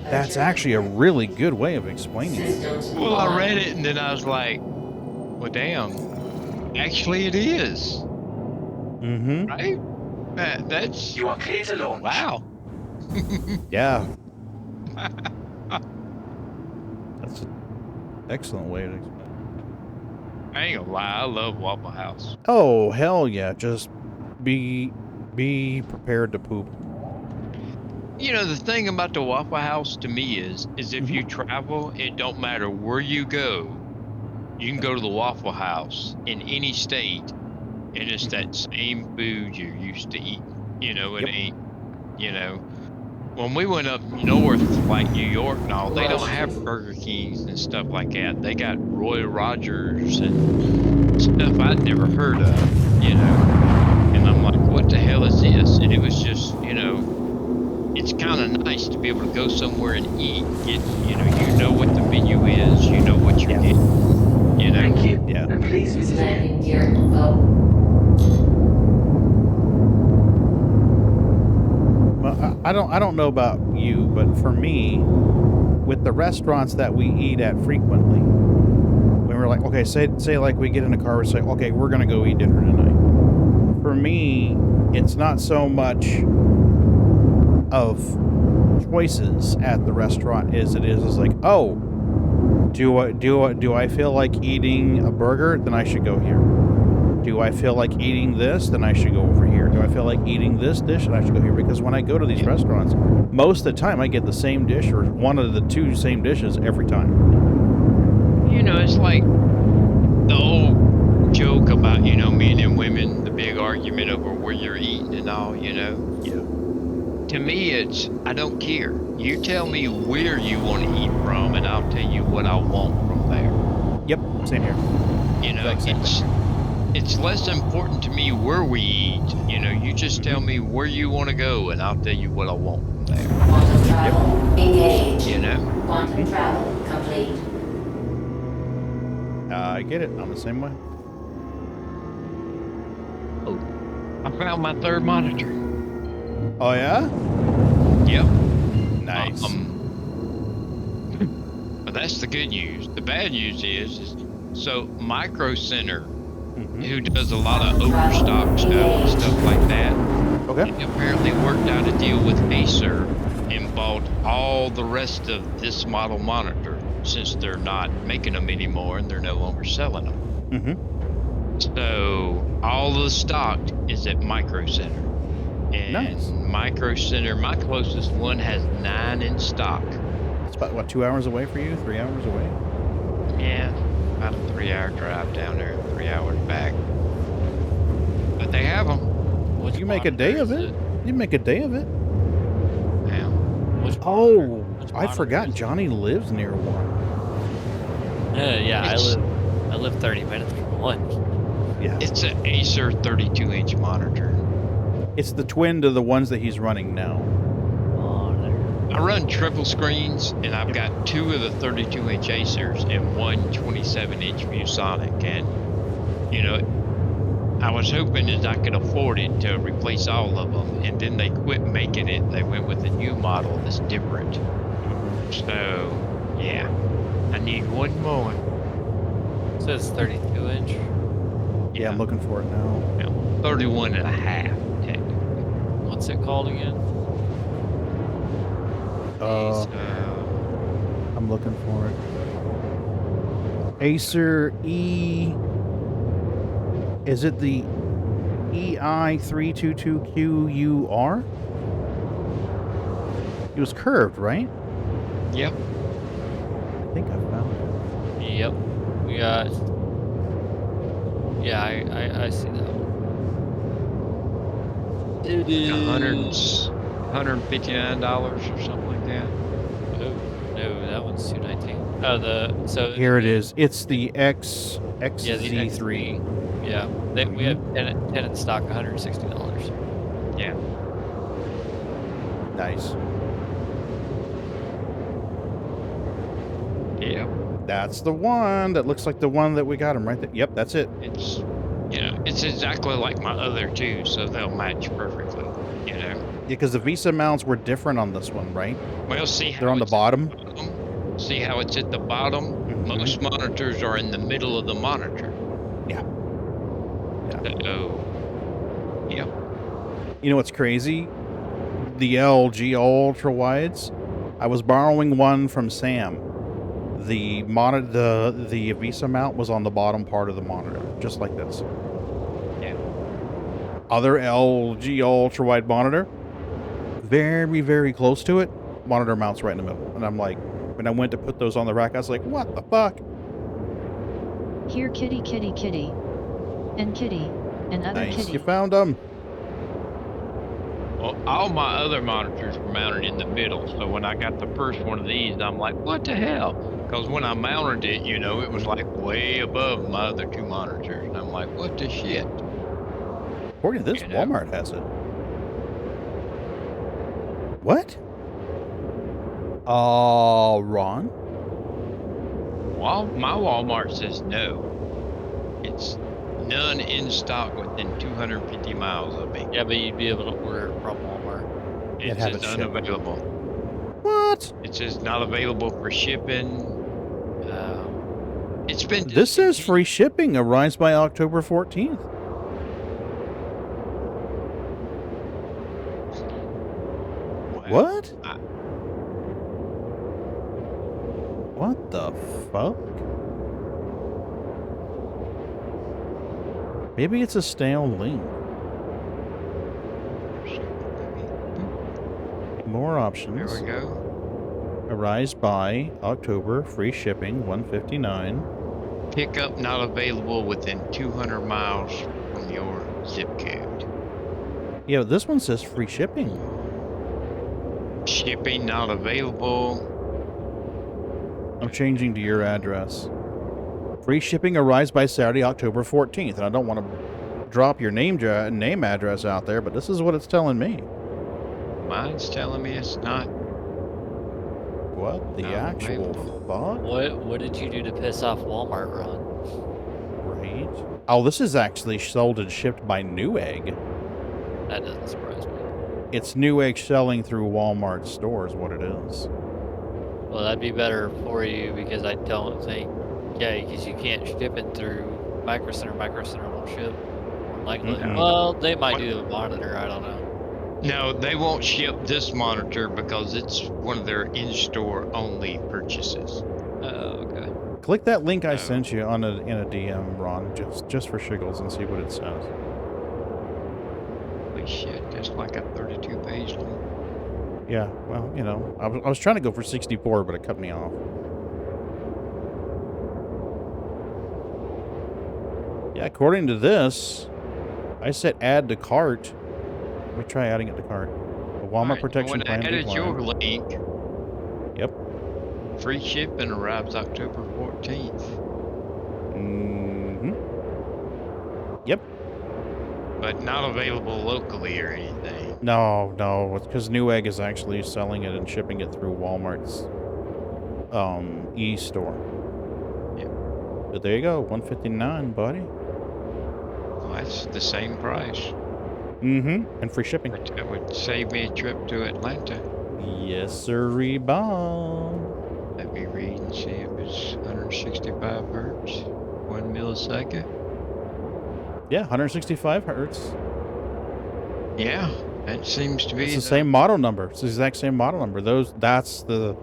That's actually a really good way of explaining it. Well, I read it and then I was like, well, damn. Actually, it is. Right? That's... You are clear to launch. Wow. Yeah. That's an excellent way to explain it. I ain't gonna lie, I love Waffle House. Oh, hell yeah. Just be prepared to poop. The thing about the Waffle House to me is if you travel, it don't matter where you go. You can go to the Waffle House in any state, and it's that same food you're used to eating. It ain't, when we went up north, like New York and all, they don't have Burger Kings and stuff like that. They got Roy Rogers and stuff I'd never heard of, And I'm like, what the hell is this? And it was just, it's kind of nice to be able to go somewhere and eat. You know what the menu is. You know what you're getting. Thank you. Yeah. And please visit. Landing gear go. Well, I don't know about you, but for me, with the restaurants that we eat at frequently, when we're like, okay, say like we get in a car, we say, okay, we're gonna go eat dinner tonight. For me, it's not so much of choices at the restaurant as it is like, oh, do I feel like eating a burger? Then I should go here. Do I feel like eating this? Then I should go over here. Do I feel like eating this dish? Then I should go here. Because when I go to these restaurants, most of the time I get the same dish or one of the two same dishes every time. It's like the old joke about, men and women, the big argument over where you're eating and all, Yeah. To me, it's, I don't care. You tell me where you want to eat from, and I'll tell you what I want from there. Yep, same here. It's less important to me where we eat. You just tell me where you want to go, and I'll tell you what I want from there. Quantum travel engaged. Mm-hmm. Quantum travel complete. I get it. I'm the same way. Oh, I found my third monitor. Oh, yeah? Yep. Nice. But that's the good news. The bad news is so Micro Center, who does a lot of overstock stuff and stuff like that, apparently worked out a deal with Acer and bought all the rest of this model monitor since they're not making them anymore and they're no longer selling them. So all the stock is at Micro Center. And Nice. Micro Center, my closest one has 9 in stock. It's about, what, 2 hours away for you? 3 hours away? Yeah, about a 3-hour drive down there, 3 hours back. But they have them. You make a day of it. You make a day of it. Yeah. Oh, I forgot Johnny lives near one. Yeah, I live 30 minutes from one. Yeah. It's an Acer 32-inch monitor. It's the twin to the ones that he's running now. I run triple screens, and I've got 2 of the 32-inch Acers and 1 27-inch ViewSonic. And, you know, I was hoping that I could afford it to replace all of them, and then they quit making it. They went with a new model that's different. So, yeah, I need one more. It says 32-inch. Yeah, I'm looking for it now. Yeah, 31 and a half, technically. What's it called again? I'm looking for it. Acer E. Is it the EI322QUR? It was curved, right? Yep. I think I found it. Yep. We got. Yeah, I see that one. It is $159 or something like that. Oh, no, that one's $219. Oh, so here it is. It's the XZ3. Yeah, the XZ3. Yeah, we have 10 in stock, $160. Yeah. Nice. Yep. That's the one. That looks like the one that we got him right there. Yep, that's it. It's, you know, it's exactly like my other 2, so they'll match perfectly, you know. Yeah, because the Visa mounts were different on this one, right? Well, see how they're on the bottom. See how it's at the bottom? Mm-hmm. Most monitors are in the middle of the monitor. Yeah. So, yep. You know what's crazy? The LG ultra wides. I was borrowing one from Sam. The Visa mount was on the bottom part of the monitor, just like this. Yeah. Other LG ultra wide monitor, very, very close to it. Monitor mounts right in the middle, and I'm like, when I went to put those on the rack, I was like, what the fuck? Here, kitty, kitty, kitty, and kitty, and other Nice. kitty. You found them. Well, all my other monitors were mounted in the middle, so when I got the first one of these, I'm like, what the hell? Because when I mounted it, you know, it was like way above my other 2 monitors. And I'm like, what the shit? According to this, Walmart has it. What? Ron? My Walmart says no. It's none in stock within 250 miles of me. Yeah, but you'd be able to order it from Walmart. It says unavailable. What? It says not available for shipping. It's been. This says free shipping arrives by October 14th. What? What the fuck? Maybe it's a stale link. More options. There we go. Arise by October, free shipping, $159. Pickup not available within 200 miles from your zip code. Yeah, this one says free shipping. Shipping not available. I'm changing to your address. Free shipping arrives by Saturday, October 14th. And I don't want to drop your name address out there, but this is what it's telling me. Mine's telling me it's not. What the actual fuck? What did you do to piss off Walmart, Ron? Right. Oh, this is actually sold and shipped by Newegg. That doesn't surprise me. It's Newegg selling through Walmart stores, what it is. Well, that'd be better for you because I don't think, because you can't ship it through Micro Center. Micro Center won't ship. Likely. Well, they might do the monitor. I don't know. No, they won't ship this monitor because it's one of their in-store only purchases. Oh, okay. Click that link I sent you in a DM, Ron, just for shiggles, and see what it says. Holy shit, that's like a 32-page link. Yeah, well, you know, I was trying to go for 64, but it cut me off. Yeah, according to this, I said add to cart. Let me try adding it to cart. The Walmart protection plan. When I added your link. Yep. Free shipping arrives October 14th. Mm-hmm. Yep. But not available locally or anything. No, it's because Newegg is actually selling it and shipping it through Walmart's e-store. Yep. But there you go, $159, buddy. Well, that's the same price. Mm-hmm. And free shipping. That would save me a trip to Atlanta. Yes, sirree, Bob. Let me read and see if it's 165 hertz, 1 millisecond. Yeah, 165 hertz. Yeah, that seems to be It's the same model number. It's the exact same model number. That's the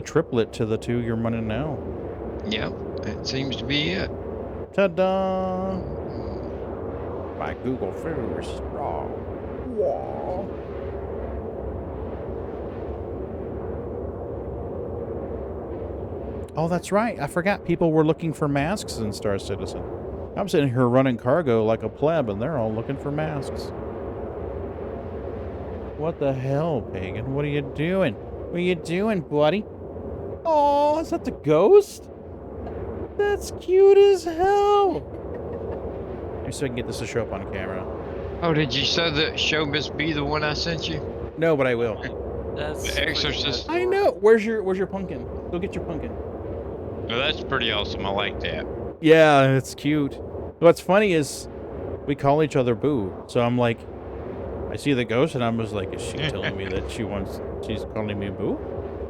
triplet to the two you're running now. Yep, that seems to be it. Ta-da! By Google first. Whoa. Oh, that's right. I forgot people were looking for masks in Star Citizen. I'm sitting here running cargo like a pleb, and they're all looking for masks. What the hell, Pagan? What are you doing? What are you doing, buddy? Oh, is that the ghost? That's cute as hell. Maybe so I can get this to show up on camera. Oh, did you say the show must be the one I sent you? No, but I will. That's The Exorcist. I know. Where's your pumpkin? Go get your pumpkin. Well, that's pretty awesome. I like that. Yeah, it's cute. What's funny is we call each other Boo. So I'm like, I see the ghost and I'm just like, is she telling me that she's calling me Boo?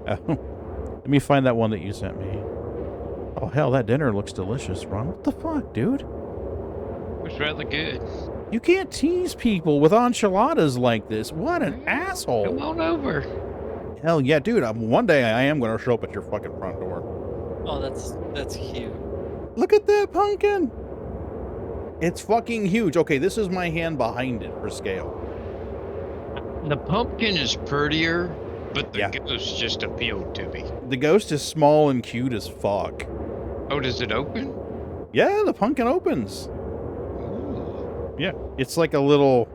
Let me find that one that you sent me. Oh, hell, that dinner looks delicious, Ron. What the fuck, dude? It was rather good. You can't tease people with enchiladas like this. What an asshole. Come on over. Hell yeah, dude. One day I am going to show up at your fucking front door. Oh, that's cute. Look at that pumpkin. It's fucking huge. Okay, this is my hand behind it for scale. The pumpkin is prettier, but the ghost just appealed to me. The ghost is small and cute as fuck. Oh, does it open? Yeah, the pumpkin opens. Yeah, it's like a little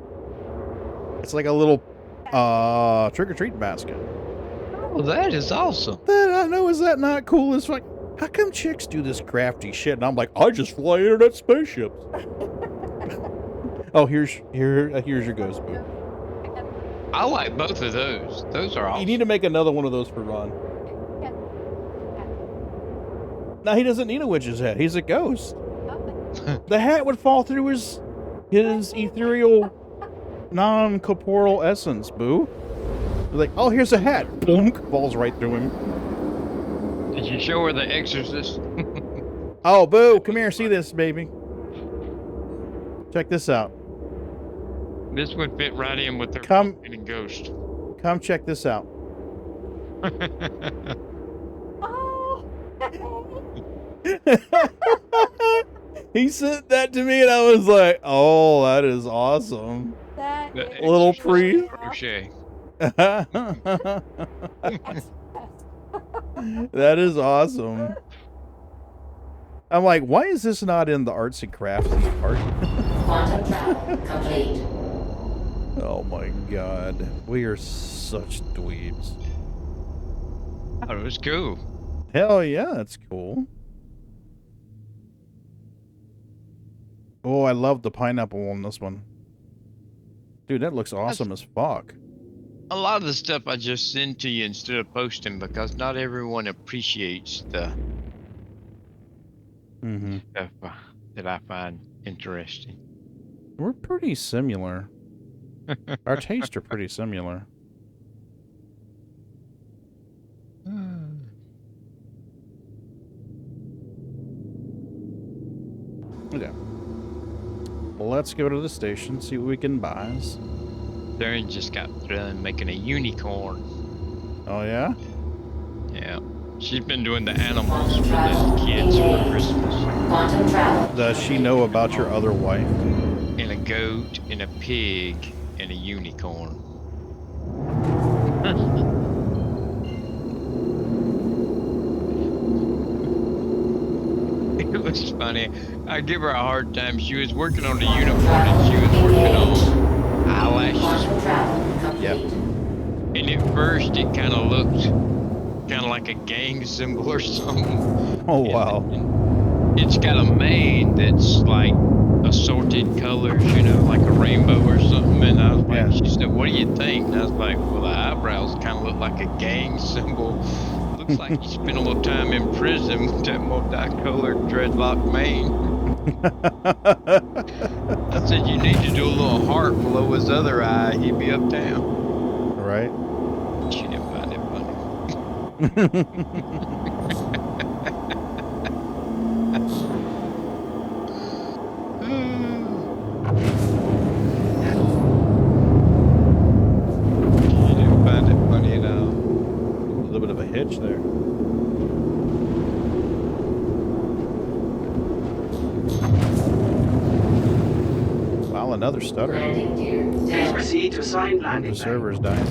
trick-or-treat basket. Oh, that is awesome. I know, is that not cool as fuck? How come chicks do this crafty shit? And I'm like, I just fly internet spaceships. Oh, here's your ghost, Boo. I like both of those. Those are awesome. You need to make another one of those for Ron. No, he doesn't need a witch's head. He's a ghost. The hat would fall through his ethereal, non-corporeal essence, Boo. Like, oh, here's a hat. Boom, falls right through him. Did you show her The Exorcist? Oh, Boo, come here, see this, baby. Check this out. This would fit right in with their pumpkin and ghost. Come check this out. He sent that to me, and I was like, "Oh, that is awesome." That little priest. Crochet. That is awesome. I'm like, why is this not in the arts and crafts part? Quantum travel complete. Oh my god, we are such dweebs. Oh, it was cool. Hell yeah, that's cool. Oh, I love the pineapple on this one. Dude, that looks awesome as fuck. A lot of the stuff I just send to you instead of posting because not everyone appreciates the stuff that I find interesting. We're pretty similar. Our tastes are pretty similar. Okay. Well, let's go to the station, see what we can buy. Darren just got done making a unicorn. Oh, yeah? Yeah. She's been doing the animals for the kids for Christmas. Quantum travel. Does she know about your other wife? And a goat, and a pig, and a unicorn. It was funny. I give her a hard time. She was working on the unicorn, and she was working on eyelashes. Yep. And at first, it kind of looked kind of like a gang symbol or something. Oh, wow. And it's got a mane that's like assorted colors, you know, like a rainbow or something. And I was like, she said, "What do you think?" And I was like, "Well, the eyebrows kind of look like a gang symbol. Looks like you spent a little time in prison with that multicolored dreadlock mane." I said, "You need to do a little heart below his other eye. He'd be uptown." Right. She didn't find it funny. She didn't find it funny at all. A little bit of a hitch there. Wow, another stutter. Please proceed to assigned landing. The server's dying.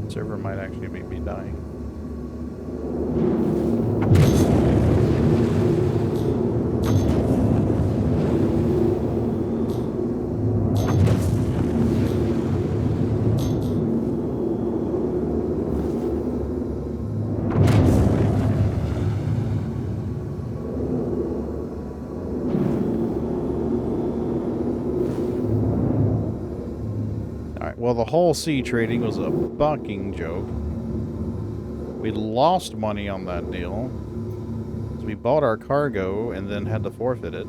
Server might actually be dying. Well, the whole sea trading was a fucking joke. We lost money on that deal. So we bought our cargo and then had to forfeit it.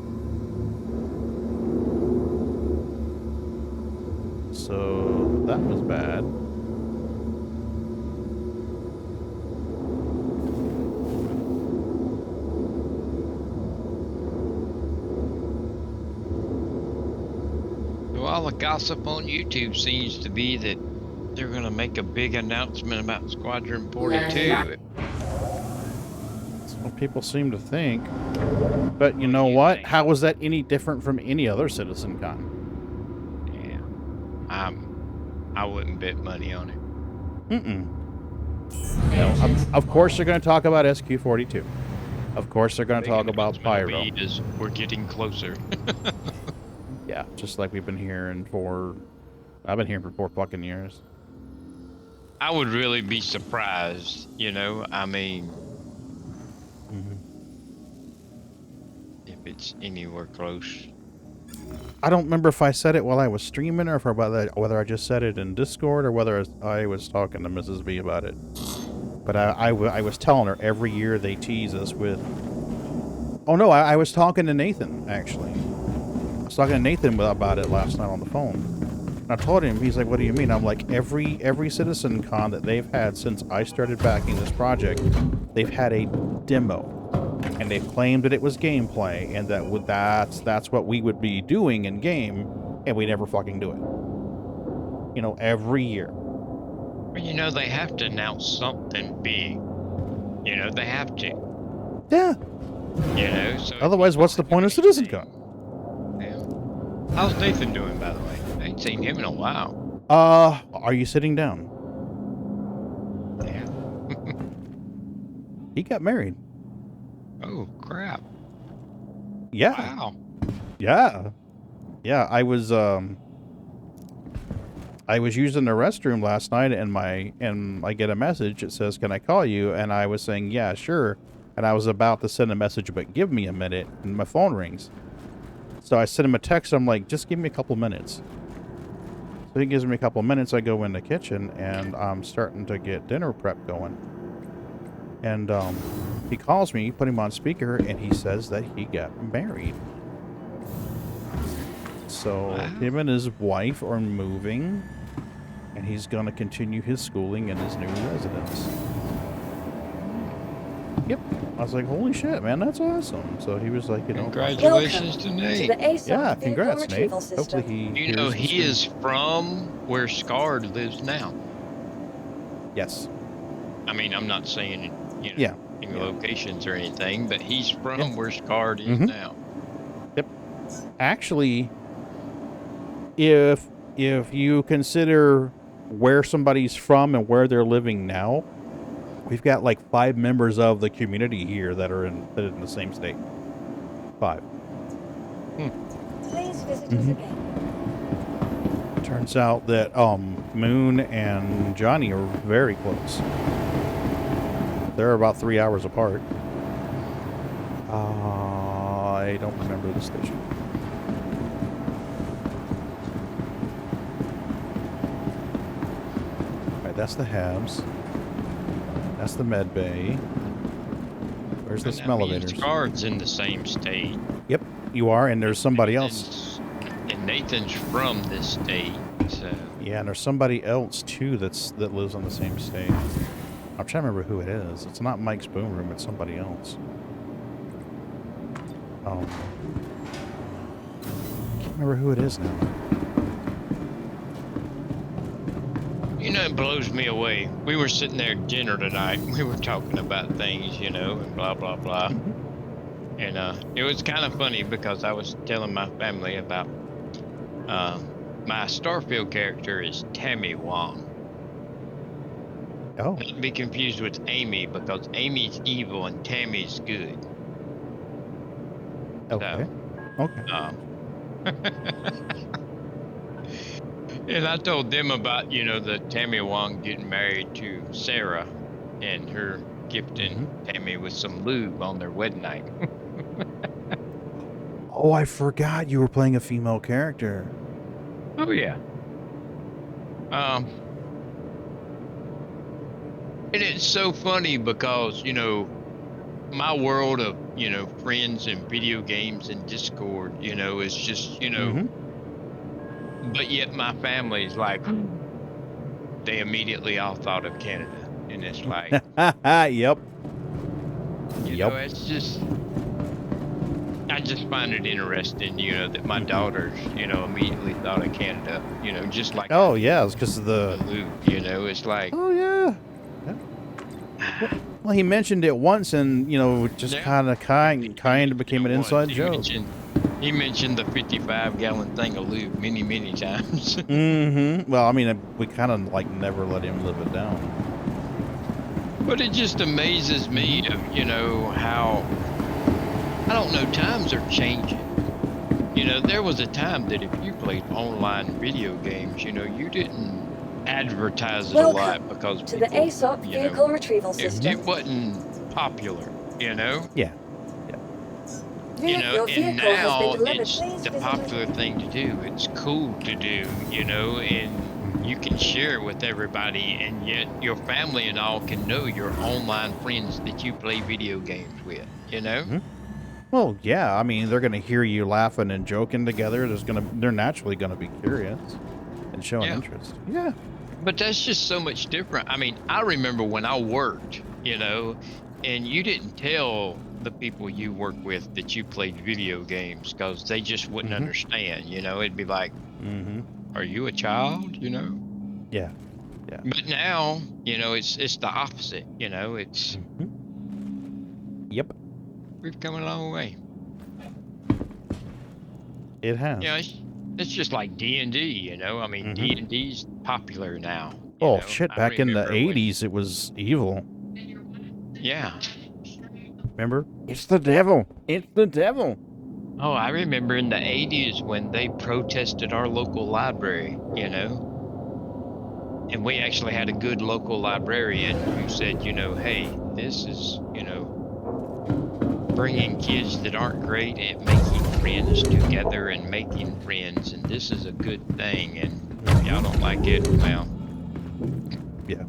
So that was bad. All the gossip on YouTube seems to be that they're going to make a big announcement about Squadron 42. That's what people seem to think. But you know what? How was that any different from any other Citizen Con? Yeah. I wouldn't bet money on it. No, of course they're going to talk about SQ-42. Of course they're going to talk about Pyro. We're getting closer. Yeah, just like we've been hearing for... I've been hearing for 4 fucking years. I would really be surprised, you know? I mean... If it's anywhere close. I don't remember if I said it while I was streaming or if whether I just said it in Discord or whether I was talking to Mrs. B about it. But I was telling her every year they tease us with... Oh no, I was talking to Nathan, actually. I was talking to Nathan about it last night on the phone. And I told him, he's like, "What do you mean?" I'm like, every Citizen Con that they've had since I started backing this project, they've had a demo. And they've claimed that it was gameplay and that's what we would be doing in game, and we never fucking do it. You know, every year. Well, you know, they have to announce something big. You know, they have to. Yeah. You know, so... Otherwise, what's the point of Citizen Con? How's Nathan doing, by the way? I ain't seen him in a while. Are you sitting down? Yeah. He got married. Oh, crap. Yeah. Wow. Yeah. Yeah, I was using the restroom last night and I get a message. It says, "Can I call you?" And I was saying, "Yeah, sure." And I was about to send a message, but give me a minute, and my phone rings. So I sent him a text. I'm like, "Just give me a couple minutes." So he gives me a couple minutes. I go in the kitchen, and I'm starting to get dinner prep going. And he calls me, put him on speaker, and he says that he got married. So him and his wife are moving, and he's going to continue his schooling in his new residence. Yep. I was like, "Holy shit, man, that's awesome." So he was like, you know... Congratulations to Nate. To the ASOC yeah, congrats, Nate. System. Hopefully he... You know, he is from where Scarred lives now. Yes. I mean, I'm not saying, you know, Yeah. any locations or anything, but he's from where Scarred is Mhm. now. Yep. Actually, if you consider where somebody's from and where they're living now, we've got like 5 members of the community here that are in the same state. 5. Please visit us again. Turns out that Moon and Johnny are very close. They're about 3 hours apart. I don't remember the station. Alright, that's the Habs. That's the med bay. Where's the smell elevators? Scarred's in the same state. Yep, you are, and there's somebody else. And Nathan's from this state, so. Yeah, and there's somebody else too that lives on the same state. I'm trying to remember who it is. It's not Mike's Boom Room, it's somebody else. Can't remember who it is now. You know, it blows me away. We were sitting there at dinner tonight. We were talking about things, you know, and blah, blah, blah. And it was kind of funny because I was telling my family about my Starfield character is Tammy Wong. Oh. Not to be confused with Amy, because Amy's evil and Tammy's good. Okay. So, okay. And I told them about, you know, the Tammy Wong getting married to Sarah and her gifting Tammy with some lube on their wedding night. Oh, I forgot you were playing a female character. Oh, yeah. And it's so funny because, you know, my world of, you know, friends and video games and Discord, you know, is just, you know, but yet my family's like, they immediately all thought of Canada. And it's like, yep. You know, it's just, I just find it interesting, you know, that my daughters, you know, immediately thought of Canada, you know, just like. Oh, yeah, it's because of the loop, you know, it's like. Oh, yeah. Well, he mentioned it once and, you know, just kind of became an inside joke. He mentioned the 55-gallon thing of lube many, many times. Well, I mean, we kind of, like, never let him live it down. But it just amazes me, you know, how, I don't know, times are changing. You know, there was a time that if you played online video games, you know, you didn't advertise it a lot because to the ASOP vehicle retrieval system. It wasn't popular, you know? Yeah. You know, and now it's the popular thing to do. It's cool to do, you know, and you can share it with everybody, and yet your family and all can know your online friends that you play video games with, you know? Well, yeah, I mean, they're going to hear you laughing and joking together. They're naturally going to be curious and showing interest. Yeah. But that's just so much different. I mean, I remember when I worked, you know, and you didn't tell the people you work with that you played video games because they just wouldn't understand, you know. It'd be like, are you a child, you know? Yeah. But now, you know, it's the opposite, you know. It's Yep. We've come a long way. It has. You know, it's just like D&D, you know. I mean, D&D's popular now. Oh, shit, back in the 80s, it was evil. Yeah. Remember? It's the devil. It's the devil. Oh, I remember in the 80s when they protested our local library, you know. And we actually had a good local librarian who said, you know, hey, this is, you know, bringing kids that aren't great at making friends together and making friends, and this is a good thing, and if y'all don't like it, well. Yeah.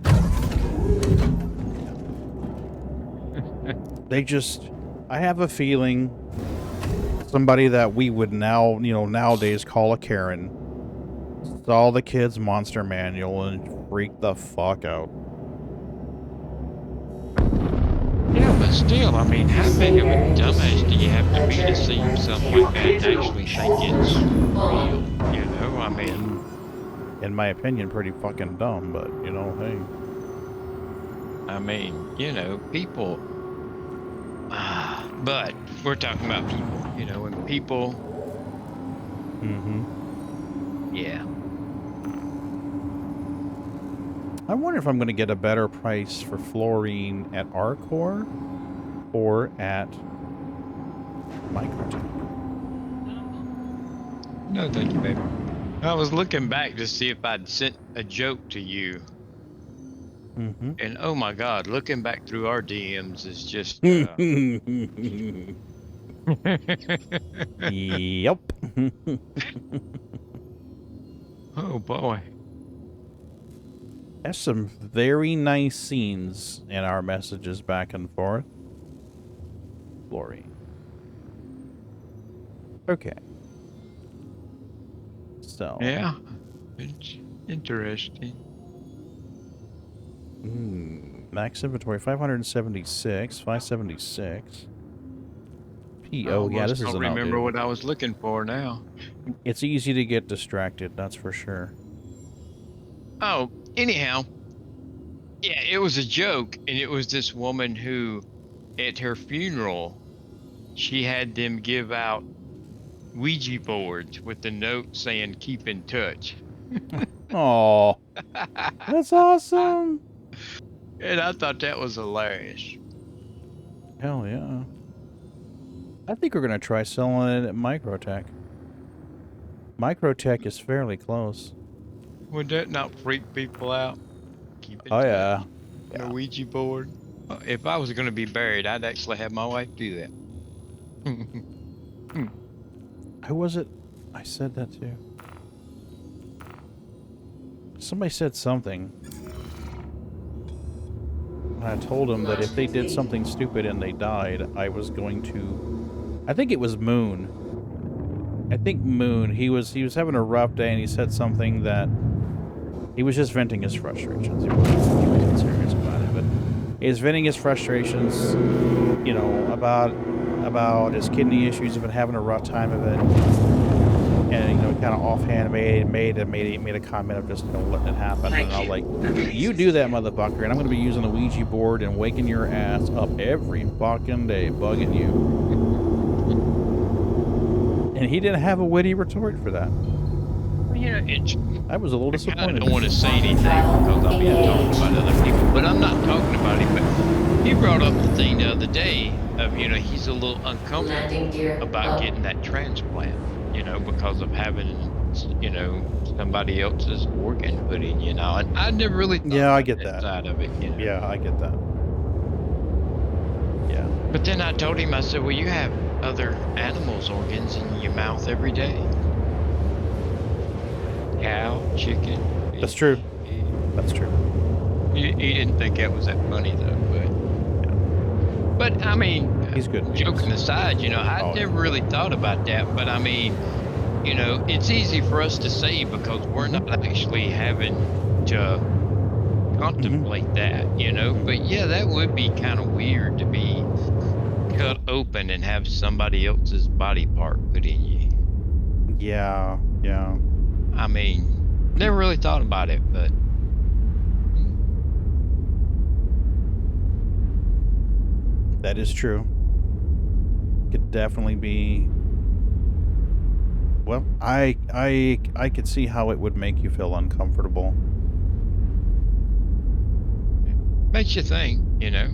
I have a feeling somebody that we would now, you know, nowadays call a Karen saw the kids' monster manual and freaked the fuck out. Yeah, but still, I mean, how big of a dumbass do you have to be to see something like that and actually think it's real? You know, I mean... In my opinion, pretty fucking dumb, but, you know, hey. I mean, you know, people. But we're talking about people, you know, and people. Yeah. I wonder if I'm going to get a better price for fluorine at Arcor or at Microtech. No, thank you, baby. I was looking back to see if I'd sent a joke to you. And oh my God, looking back through our DMs is just. Yep. Oh boy. There's some very nice scenes in our messages back and forth. Fluorine. Okay. So. Yeah. It's interesting. Max inventory 576, 576. Oh yeah, this is I don't remember what I was looking for now. It's easy to get distracted, that's for sure. Oh, anyhow, yeah, it was a joke, and it was this woman who, at her funeral, she had them give out Ouija boards with the note saying "keep in touch." Oh, that's awesome! And I thought that was hilarious. Hell yeah! I think we're gonna try selling it at Microtech. Microtech is fairly close. Would that not freak people out? Keep in touch. Yeah. A Ouija board. If I was going to be buried, I'd actually have my wife do that. Who was it? I said that too. Somebody said something. I told them that if they did something stupid and they died, I was going to... I think it was Moon. I think Moon. He was having a rough day and he said something that... He was just venting his frustrations. He wasn't serious about it, but he was venting his frustrations, you know, about his kidney issues. He's been having a rough time of it. And, you know, kind of offhand made a comment of just, you know, letting it happen. And I was like, you do that, motherfucker, and I'm going to be using the Ouija board and waking your ass up every fucking day, bugging you. And he didn't have a witty retort for that. Yeah, I was a little disappointed. I don't want to say anything because I'll be talking about other people, but I'm not talking about him. But he brought up the thing the other day of, you know, he's a little uncomfortable about getting that transplant, you know, because of having, you know, somebody else's organ put in, you know. And I never really thought I get that side of it, you know. Yeah, I get that. Yeah. But then I told him, I said, well, you have other animals' organs in your mouth every day. Cow, chicken. That's true. That's true. He didn't think that was that funny though, but I mean, he's good. Joking aside, you know, I never really thought about that, but I mean, you know, it's easy for us to say because we're not actually having to contemplate that, you know. But yeah, that would be kind of weird to be cut open and have somebody else's body part put in you. Yeah. I mean, never really thought about it, but that is true. Could definitely be. Well, I could see how it would make you feel uncomfortable. Makes you think, you know.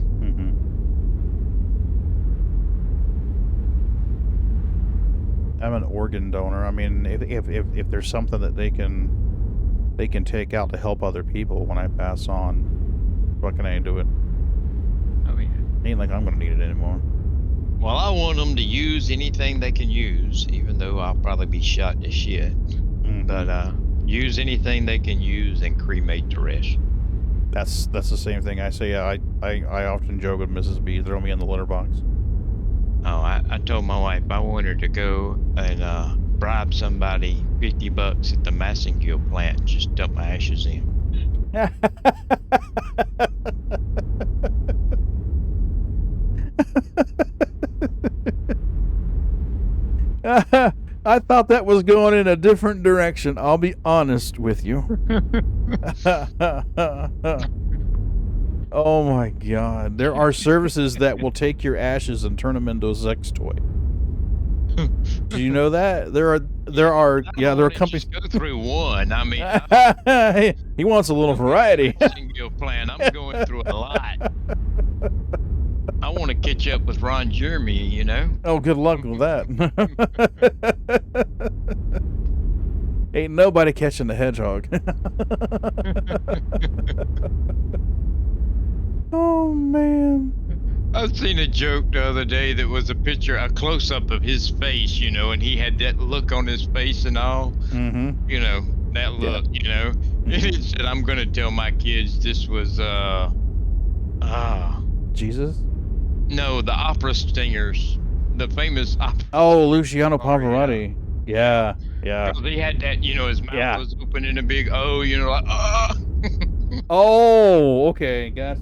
I'm an organ donor. I mean, if there's something that they can take out to help other people when I pass on, what can I do it? Oh yeah. Ain't like I'm gonna need it anymore. Well, I want them to use anything they can use, even though I'll probably be shot to shit. But use anything they can use and cremate the rest. That's the same thing I say. I often joke with Mrs. B. Throw me in the litter box. Oh, I told my wife I want her to go and bribe somebody $50 at the Massengill plant and just dump my ashes in. I thought that was going in a different direction. I'll be honest with you. Oh my God! There are services that will take your ashes and turn them into a sex toy. Do you know that? There are companies. Go through one. I mean, he wants a little variety. Single plan. I'm going through a lot. I want to catch up with Ron Jeremy, you know. Oh, good luck with that. Ain't nobody catching the hedgehog. Oh man. I've seen a joke the other day that was a picture, a close-up of his face, you know, and he had that look on his face and all. Mm-hmm. You know, that look, you know. And he said, I'm going to tell my kids this was, Jesus? No, the opera singers. The famous opera. Oh, Luciano Pavarotti. Yeah. Yeah. Because he had that, you know, his mouth was open in a big O, you know, like, Oh, okay, gotcha.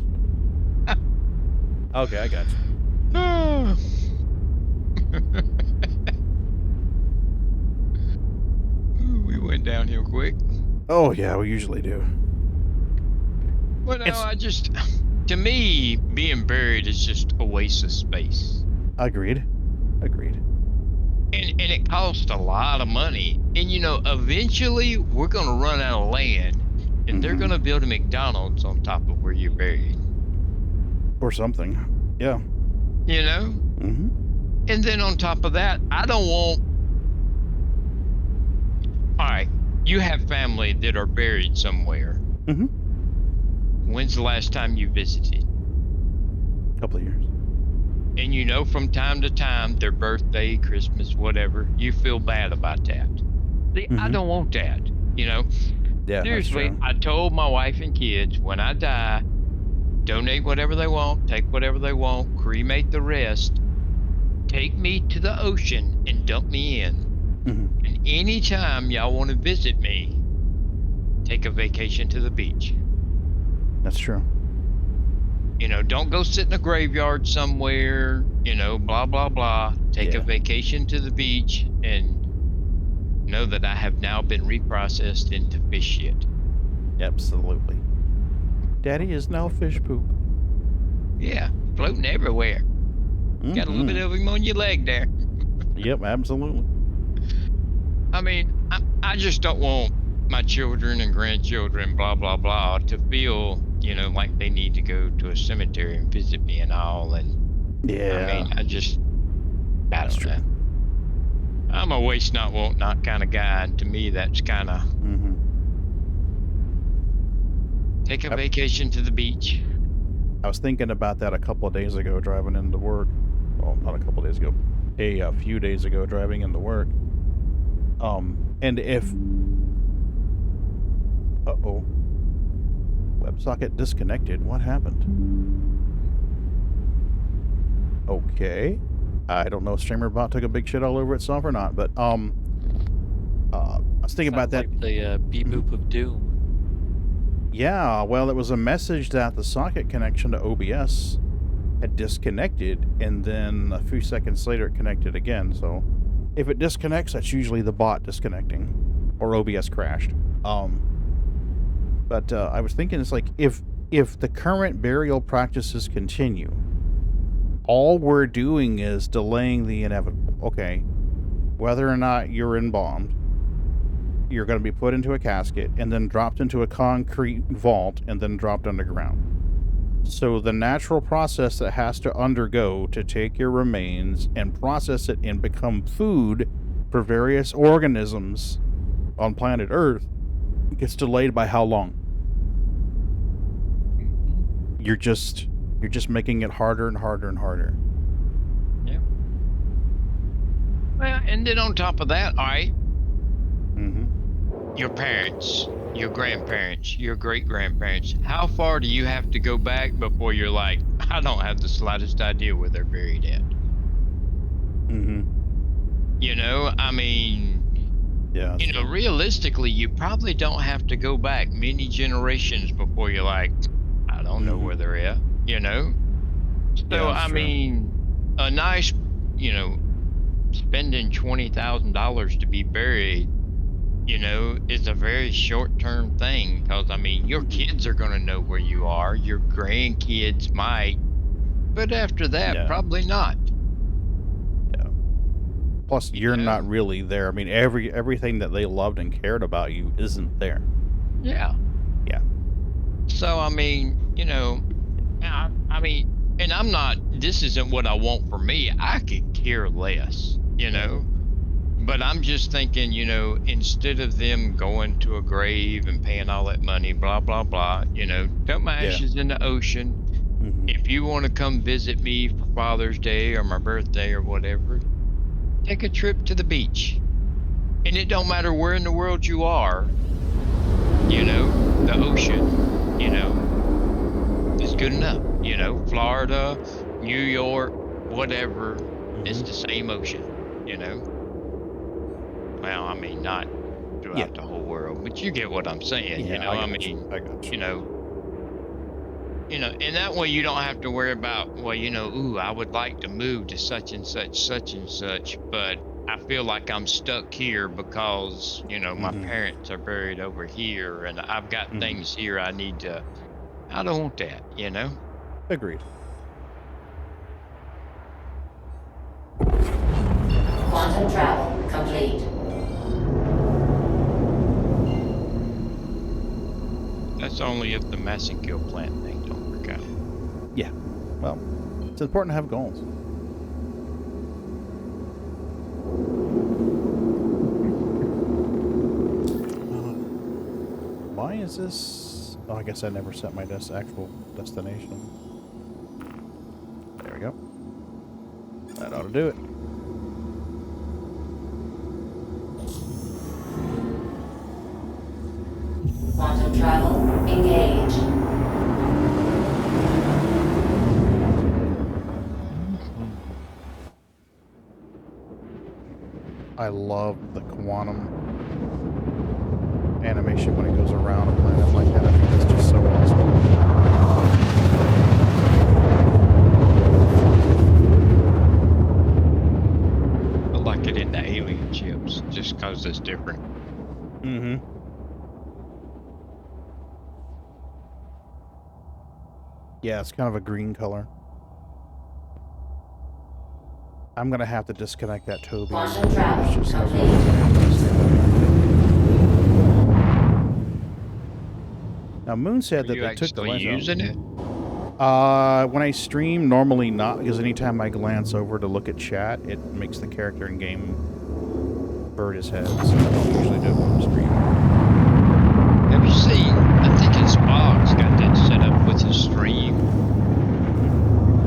Okay, I got you. We went downhill quick. Oh yeah, we usually do. Well, no, to me, being buried is just a waste of space. Agreed. And it costs a lot of money. And you know, eventually we're gonna run out of land, and they're gonna build a McDonald's on top of where you're buried. Or something. Yeah. You know? Mm-hmm. And then on top of that, I don't want... Alright, you have family that are buried somewhere. Mm-hmm. When's the last time you visited? A couple of years. And you know, from time to time, their birthday, Christmas, whatever, you feel bad about that. See, I don't want that, you know? Yeah, seriously, I told my wife and kids, when I die, donate whatever they want, take whatever they want, cremate the rest, take me to the ocean and dump me in. And anytime y'all want to visit me, take a vacation to the beach. That's true. You know, don't go sit in a graveyard somewhere, you know, blah, blah, blah. Take a vacation to the beach and know that I have now been reprocessed into fish shit. Absolutely. Daddy is now fish poop. Yeah, floating everywhere. Got a little bit of him on your leg there. Yep, absolutely. I mean, I just don't want my children and grandchildren, blah, blah, blah, to feel, you know, like they need to go to a cemetery and visit me and all. And yeah, I mean, I don't know. I'm a waste not, want not kind of guy. And to me, that's kind of take a vacation to the beach. I was thinking about that a couple of days ago driving into work. Well, not a couple of days ago. A few days ago driving into work. And if... Uh-oh. WebSocket disconnected. What happened? Okay. I don't know if StreamerBot took a big shit all over itself or not, but, I was thinking about that. Like the beep boop of doom. Yeah, well, it was a message that the socket connection to OBS had disconnected, and then a few seconds later it connected again. So if it disconnects, that's usually the bot disconnecting, or OBS crashed. But I was thinking, it's like, if the current burial practices continue, all we're doing is delaying the inevitable. Okay, whether or not you're embalmed, you're going to be put into a casket and then dropped into a concrete vault and then dropped underground. So the natural process that has to undergo to take your remains and process it and become food for various organisms on planet Earth gets delayed by how long? You're just making it harder and harder and harder. Yeah. Well, and then on top of that, all right. Your parents, your grandparents, your great-grandparents, how far do you have to go back before you're like, I don't have the slightest idea where they're buried at? You know, I mean, yeah, you know, realistically, you probably don't have to go back many generations before you're like, I don't know where they're at, you know? So, Yeah, I mean, a nice, you know, spending $20,000 to be buried, you know, is a very short-term thing, because, I mean, your kids are going to know where you are. Your grandkids might. But after that, Yeah. probably not. Yeah. Plus, you're not really there. I mean, everything that they loved and cared about you isn't there. Yeah. Yeah. So, I mean, you know, I mean, and I'm not, this isn't what I want for me. I could care less, you know, but I'm just thinking, you know, instead of them going to a grave and paying all that money, blah, blah, blah, you know, dump my ashes in the ocean. If you want to come visit me for Father's Day or my birthday or whatever, take a trip to the beach. And it don't matter where in the world you are, you know, the ocean, you know, is good enough. You know, Florida, New York, whatever, it's the same ocean, you know. Well, I mean, not throughout the whole world, but you get what I'm saying, you know. I mean, you know, and that way you don't have to worry about, well, you know, ooh, I would like to move to such and such, but I feel like I'm stuck here because, you know, my parents are buried over here and I've got things here I need to, I don't want that, you know? Agreed. Quantum travel complete. That's only if the massive kill plant thing don't work out. Yeah. Well, it's important to have goals. Why is this? Oh, I guess I never set my actual destination. There we go. That ought to do it. Quantum travel engage. I love the quantum animation when it goes around a planet like that. I think it's just so awesome. I like it in the alien ships just because it's different. Yeah, it's kind of a green color. I'm gonna have to disconnect that Toby. Quantum travel complete. Now, Moon said that you they took the actually lens using it? When I stream, normally not, because anytime I glance over to look at chat, it makes the character in game bird his head. So I don't usually do it when I'm streaming. Have you seen? I think his Bog's got that set up with his stream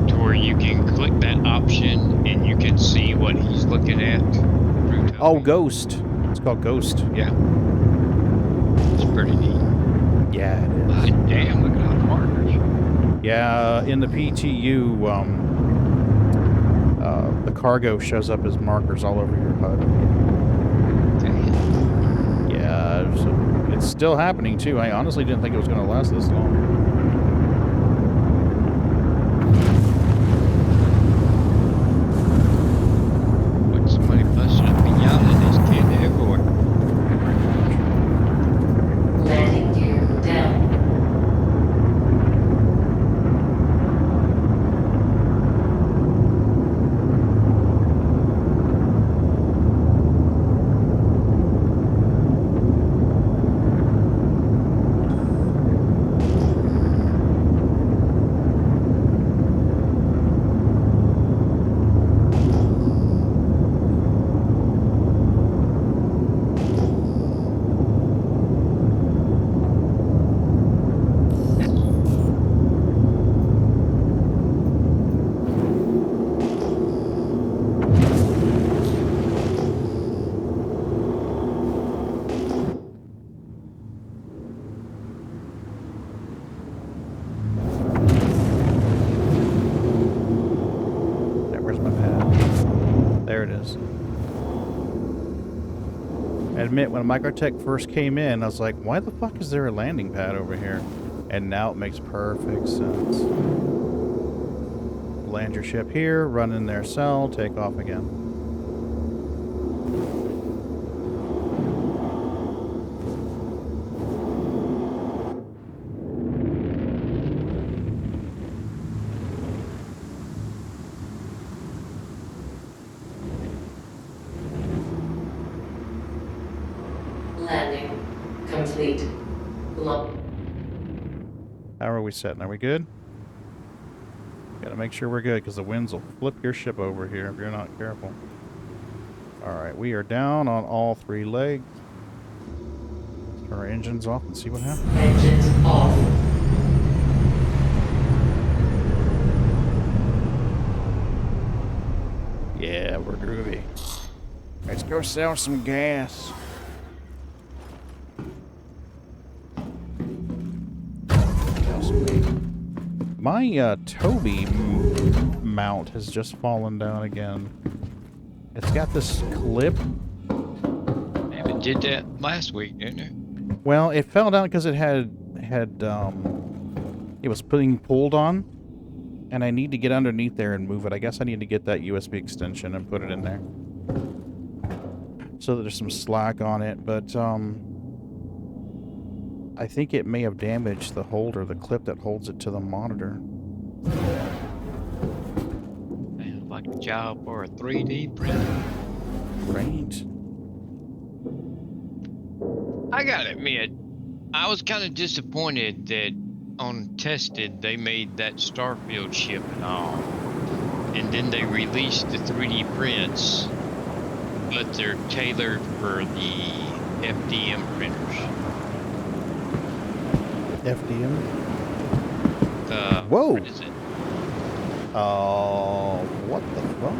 to where you can click that option and you can see what he's looking at. Oh, Ghost. It's called Ghost. Yeah. It's pretty neat. Yeah, it is. God damn, look at all the markers. Yeah, in the PTU, the cargo shows up as markers all over your HUD. Damn. Yeah, it's still happening, too. I honestly didn't think it was going to last this long. Somebody busting up and yelling at this kid everywhere. Landing gear down. Admit, when Microtech first came in, I was like, why the fuck is there a landing pad over here? And now it makes perfect sense. Land your ship here, run in their cell, take off again. How are we setting? Are we good? Gotta make sure we're good, because the winds will flip your ship over here if you're not careful. Alright, we are down on all 3 legs. Turn our engines off and see what happens. Engines off. Yeah, we're groovy. Let's go sell some gas. My Toby mount has just fallen down again. It's got this clip. And it did that last week, didn't it? Well, it fell down because it it was being pulled on, and I need to get underneath there and move it. I guess I need to get that USB extension and put it in there, so that there's some slack on it. But I think it may have damaged the holder, the clip that holds it to the monitor. Man, like a job or a 3D printer. Right. I gotta admit, I was kind of disappointed that on Tested they made that Starfield ship and all, and then they released the 3D prints, but they're tailored for the FDM printers. FDM? Whoa! What is it? What the fuck?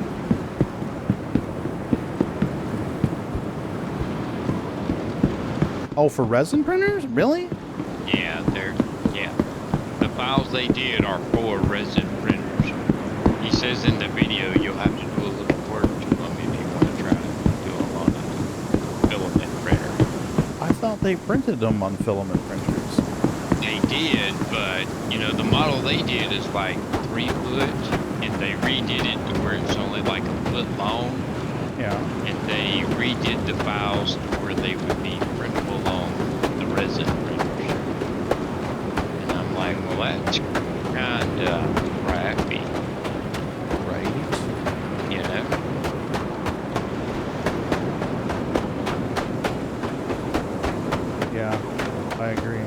Oh, for resin printers? Really? Yeah, the files they did are for resin printers. He says in the video you'll have to do a little work to them if you want to try to do them on a filament printer. I thought they printed them on filament printers. They did, but you know the model they did is like 3 foot, and they redid it to where it's only like a foot long. Yeah. And they redid the files to where they would be printable on the resin printers. And I'm like, well, that's kind of crappy. Right. You know? Yeah, I agree.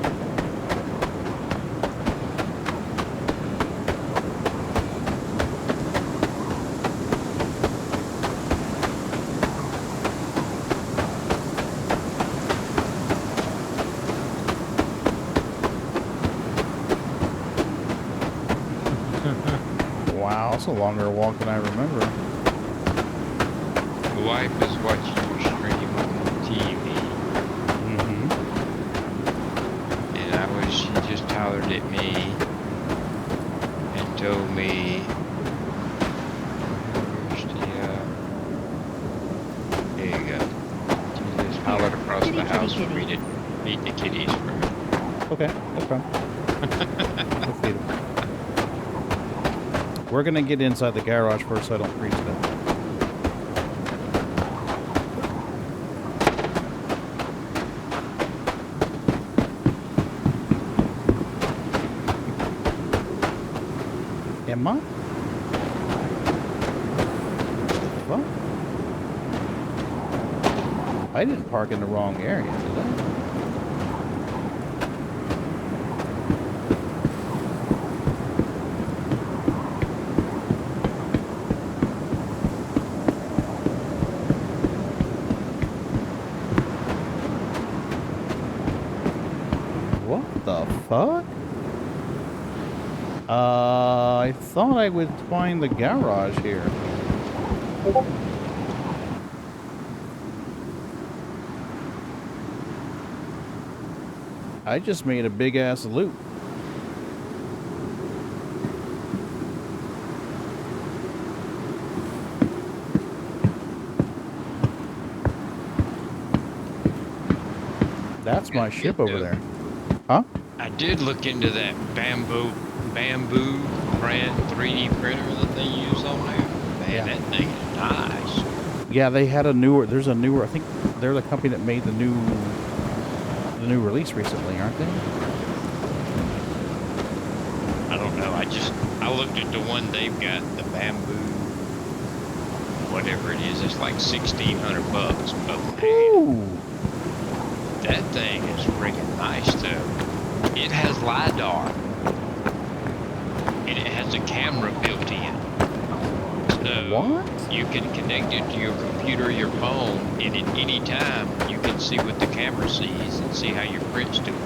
Wow, it's a longer walk than I remember. The wife is watching your stream on TV. Mm-hmm. And she just hollered at me and told me, there you go. She just hollered across the house for me to feed the kitties for me. Okay, okay. We'll feed them. We're gonna get inside the garage first so I don't freeze to death. Am I? What? I didn't park in the wrong area, did I? The fuck? I thought I would find the garage here. I just made a big ass loop. That's my ship over there. Huh? I did look into that bamboo brand 3D printer that they use on there. Man, that thing is nice. Yeah, they had a newer. There's a newer. I think they're the company that made the new release recently, aren't they? I don't know. I looked at the one they've got, the bamboo, whatever it is. It's like $1,600 bucks. But man, that thing is freaking nice too. It has LiDAR. And it has a camera built in. So What? you can connect it to your computer or your phone, and at any time you can see what the camera sees and see how your print's doing.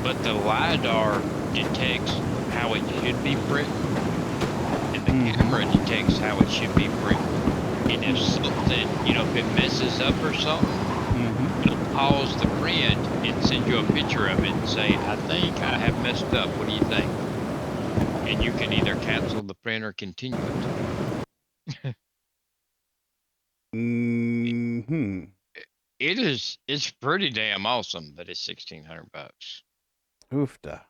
But the LiDAR detects how it should be printed, and the camera detects how it should be printed. And if something, if it messes up or something, it'll pause the print and send you a picture of it and say, I think I have messed up. What do you think? And you can either cancel the print or continue it. It's pretty damn awesome, but it's $1,600. Oofda.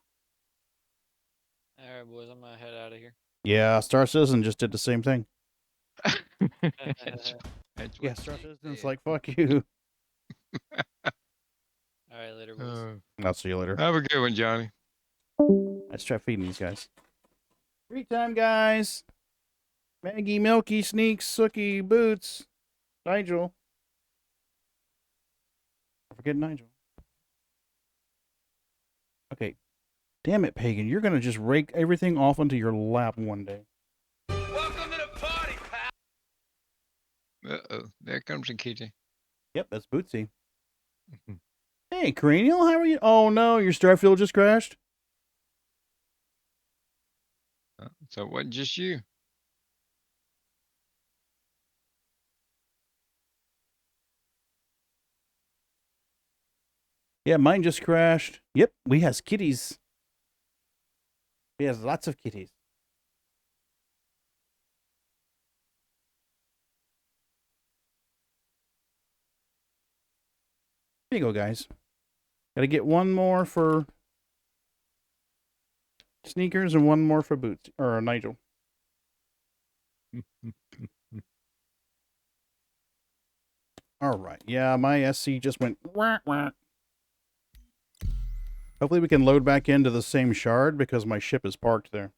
All right, boys, I'm gonna head out of here. Yeah, Star Citizen just did the same thing. That's yeah, Star Citizen's like, fuck you. All right, later, boys. I'll see you later. Have a good one, Johnny. Let's try feeding these guys. Free time, guys. Maggie, Milky, Sneaks, Sookie, Boots, Nigel. Forget Nigel. Okay. Damn it, Pagan. You're going to just rake everything off onto your lap one day. Welcome to the party, pal. Uh-oh. There comes a kitty. Yep, that's Bootsy. Hey, Cranial, how are you? Oh, no, your Starfield just crashed? So it wasn't just you. Yeah, mine just crashed. Yep, we has kitties. We has lots of kitties. There you go, guys. Gotta get one more for Sneakers and one more for Boots, or Nigel. All right. Yeah, my SC just went wah, wah. Hopefully we can load back into the same shard because my ship is parked there.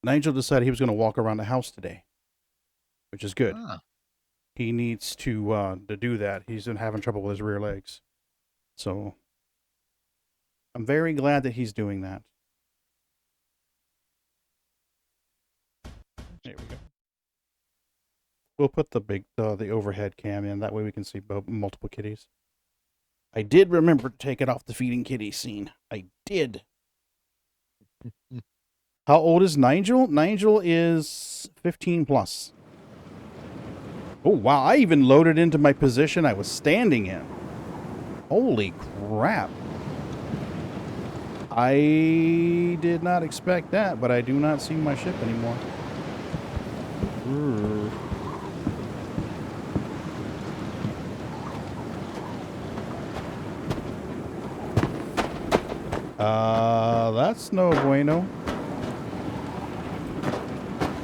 Nigel decided he was going to walk around the house today, which is good. He needs to do that. He's been having trouble with his rear legs. So I'm very glad that he's doing that. There we go. We'll put the overhead cam in. That way we can see multiple kitties. I did remember to take it off the feeding kitty scene. I did. How old is Nigel? Nigel is 15 plus. Oh, wow. I even loaded into my position I was standing in. Holy crap. I did not expect that, but I do not see my ship anymore. That's no bueno.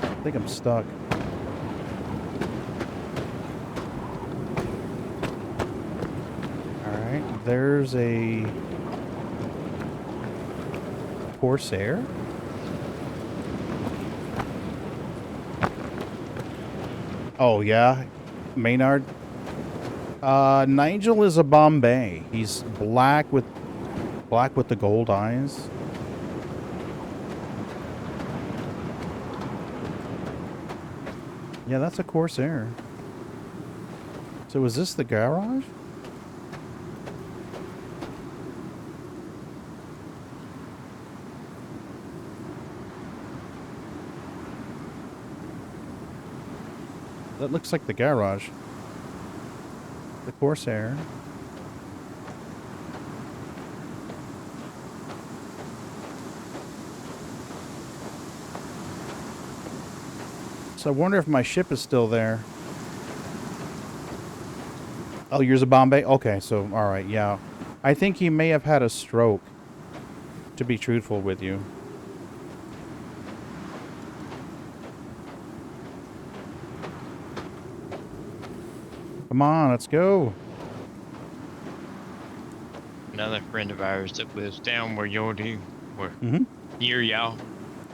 I think I'm stuck. Alright, there's a Corsair. Oh, yeah. Maynard. Nigel is a Bombay. He's black with the gold eyes. Yeah, that's a Corsair. So is this the garage? That looks like the garage. The Corsair. So I wonder if my ship is still there. Oh, yours a Bombay? Okay, so, alright, yeah. I think he may have had a stroke, to be truthful with you. Come on, let's go. Another friend of ours that lives down where you're near y'all.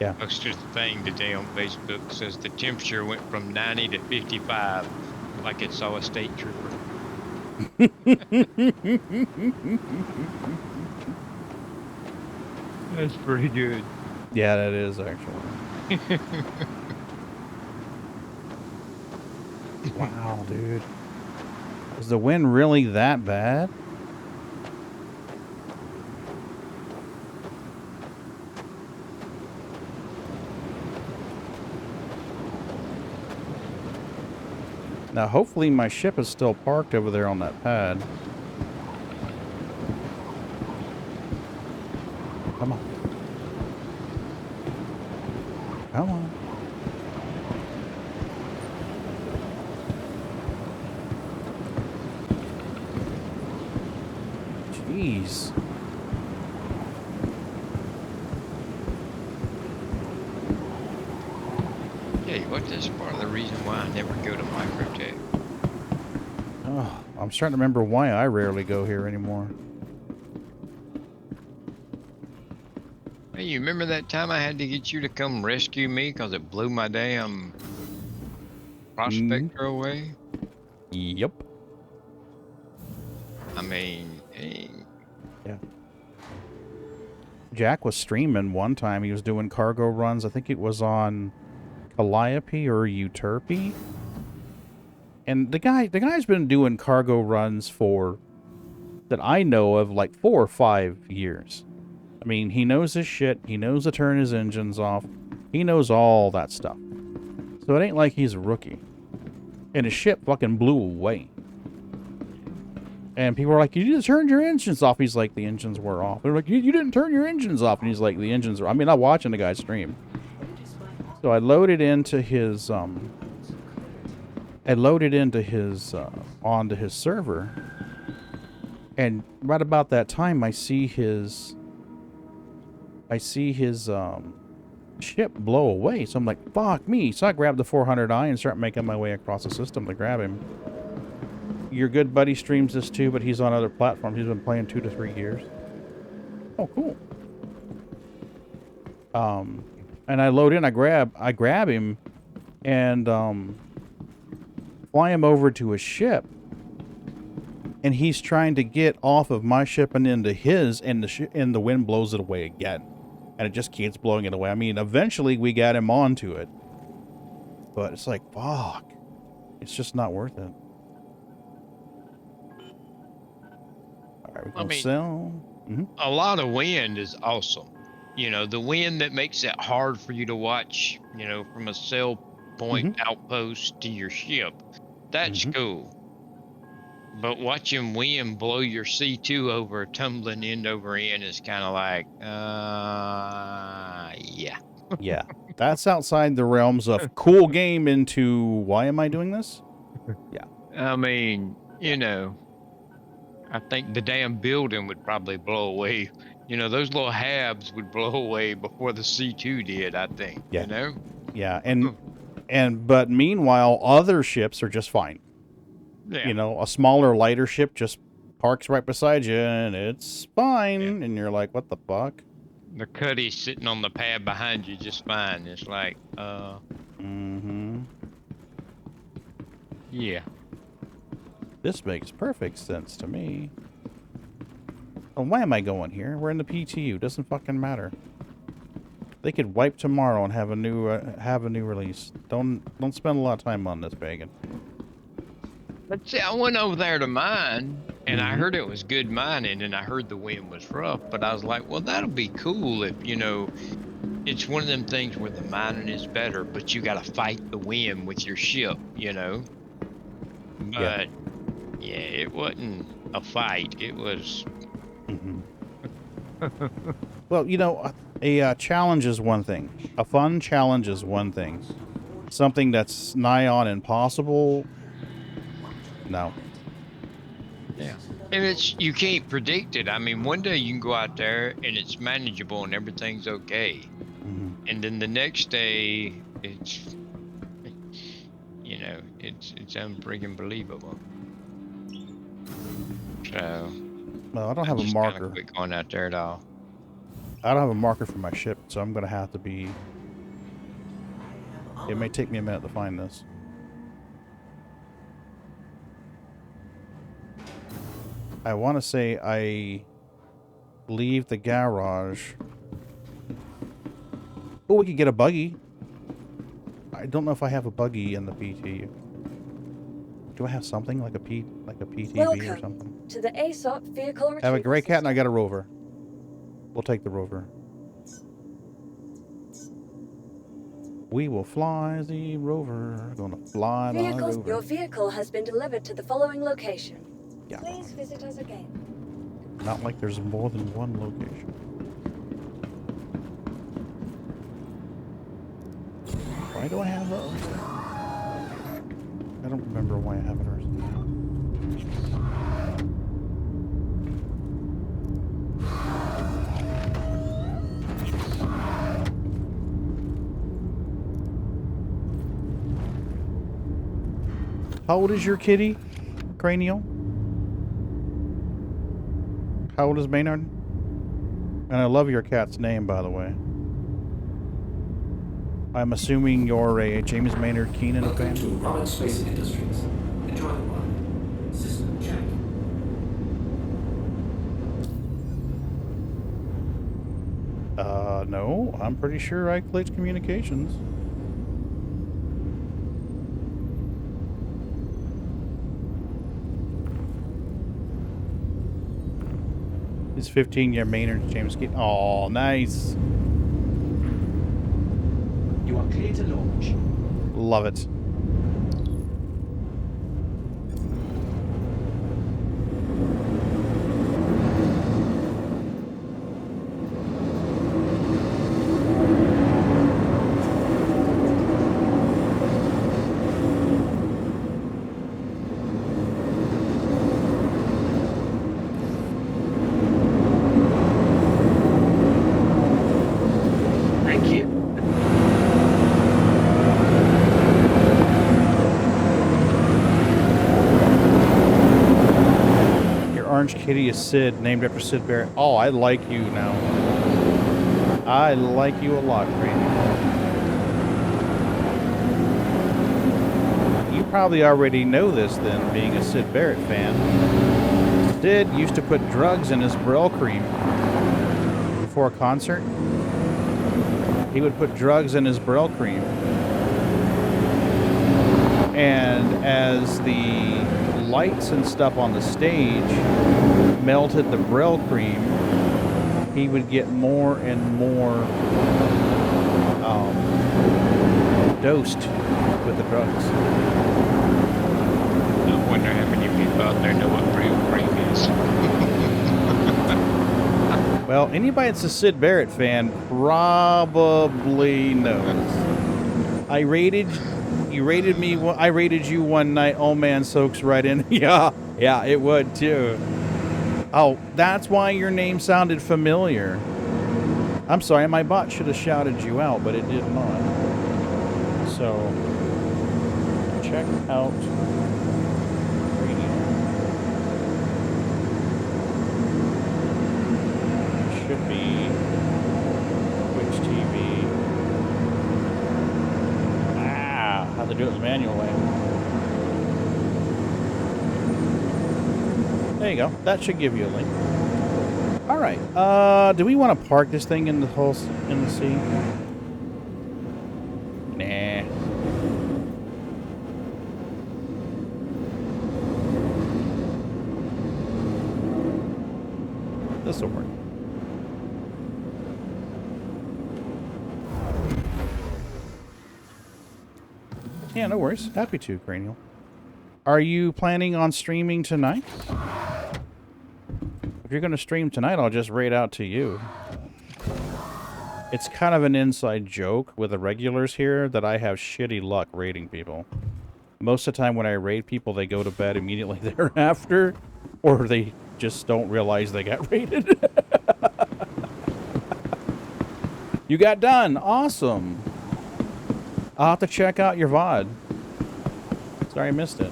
Yeah. Posted a thing today on Facebook, says the temperature went from 90 to 55, like it saw a state trooper. That's pretty good. Yeah, that is actually. Wow, dude. Is the wind really that bad? Now, hopefully my ship is still parked over there on that pad. Come on. Come on. Jeez. Hey, what is part of the reason why I never go to Microtech? Oh, I'm starting to remember why I rarely go here anymore. Hey, you remember that time I had to get you to come rescue me because it blew my damn prospector away? Yep. I mean, hey. Yeah. Jack was streaming one time. He was doing cargo runs. I think it was on Calliope or Euterpe. And the guy's been doing cargo runs for, that I know of, like 4 or 5 years. I mean, he knows his shit. He knows to turn his engines off. He knows all that stuff. So it ain't like he's a rookie. And his ship fucking blew away. And people are like, you just turned your engines off. He's like, the engines were off. They're like, you didn't turn your engines off. And he's like, the engines are... I mean, I'm watching the guy stream. So I loaded into his, onto his server. And right about that time, I see his ship blow away. So I'm like, fuck me. So I grabbed the 400i and start making my way across the system to grab him. Your good buddy streams this too, but he's on other platforms. He's been playing 2 to 3 years. Oh, cool. And I load in, I grab him, and fly him over to his ship. And he's trying to get off of my ship and into his, and the wind blows it away again. And it just keeps blowing it away. I mean, eventually we got him onto it. But it's like, fuck. It's just not worth it. I mean, sell. A lot of wind is awesome. You know, the wind that makes it hard for you to watch, you know, from a sail point outpost to your ship. That's cool. But watching wind blow your C2 over, tumbling end over end is kind of like, yeah. Yeah. That's outside the realms of cool game into why am I doing this? Yeah. I mean, you know, I think the damn building would probably blow away. You know, those little habs would blow away before the C2 did, I think. Yeah. You know? Yeah, but meanwhile, other ships are just fine. Yeah. You know, a smaller, lighter ship just parks right beside you, and it's fine. Yeah. And you're like, what the fuck? The Cuddy's sitting on the pad behind you just fine. It's like, yeah. This makes perfect sense to me. Oh, why am I going here? We're in the PTU. Doesn't fucking matter. They could wipe tomorrow and have a new release. Don't spend a lot of time on this, Pagan. But see, I went over there to mine, and I heard it was good mining, and I heard the wind was rough. But I was like, well, that'll be cool if, you know, it's one of them things where the mining is better, but you got to fight the wind with your ship, you know. But yeah, it wasn't a fight. It was. Well, you know, a challenge is one thing. A fun challenge is one thing. Something that's nigh on impossible. No. Yeah. And you can't predict it. I mean, one day you can go out there and it's manageable and everything's okay. And then the next day it's, you know, it's unfreaking believable. So. Well, I don't have a marker. Quit going out there at all. I don't have a marker for my ship, so I'm going to have to be... It may take me a minute to find this. I want to say I leave the garage. Oh, we could get a buggy. I don't know if I have a buggy in the PTU. Do I have something like a PTV Welcome or something? to the ASOP vehicle retrieval I have a gray cat and system. I got a rover. We'll take the rover. We will fly the rover. Gonna fly the rover. Your vehicle has been delivered to the following location. Yeah. Please visit us again. Not like there's more than one location. Why do I have a... I don't remember why I have it. How old is your kitty, Cranial? How old is Maynard? And I love your cat's name, by the way. I'm assuming you're a James Maynard Keenan fan? Welcome to Roberts Space Industries. Enjoy the ride. System check. No. I'm pretty sure I clicked communications. It's 15-year Maynard James Keenan. Oh, nice. You are clear to launch. Love it. Thank you. Orange kitty is Sid, named after Sid Barrett. Oh, I like you now. I like you a lot, Brady. You probably already know this then, being a Sid Barrett fan. Sid used to put drugs in his Brill cream before a concert. He would put drugs in his Brill cream. And as the lights and stuff on the stage melted the Brill cream, he would get more and more dosed with the drugs. I wonder how many people out there know what Brill cream is. Well, anybody that's a Sid Barrett fan probably knows. I rated you one night. Oh man, soaks right in. Yeah, it would too. Oh, that's why your name sounded familiar. I'm sorry, my bot should have shouted you out, but it did not. So, check out radio. It should be Twitch TV. How to do it the manual way. There you go. That should give you a link. All right. Do we want to park this thing in the sea? Nah. This will work. Yeah, no worries. Happy to, Cranial. Are you planning on streaming tonight? If you're going to stream tonight, I'll just raid out to you. It's kind of an inside joke with the regulars here that I have shitty luck raiding people. Most of the time when I raid people, they go to bed immediately thereafter, or they just don't realize they got raided. You got done. Awesome. I'll have to check out your VOD. Sorry I missed it.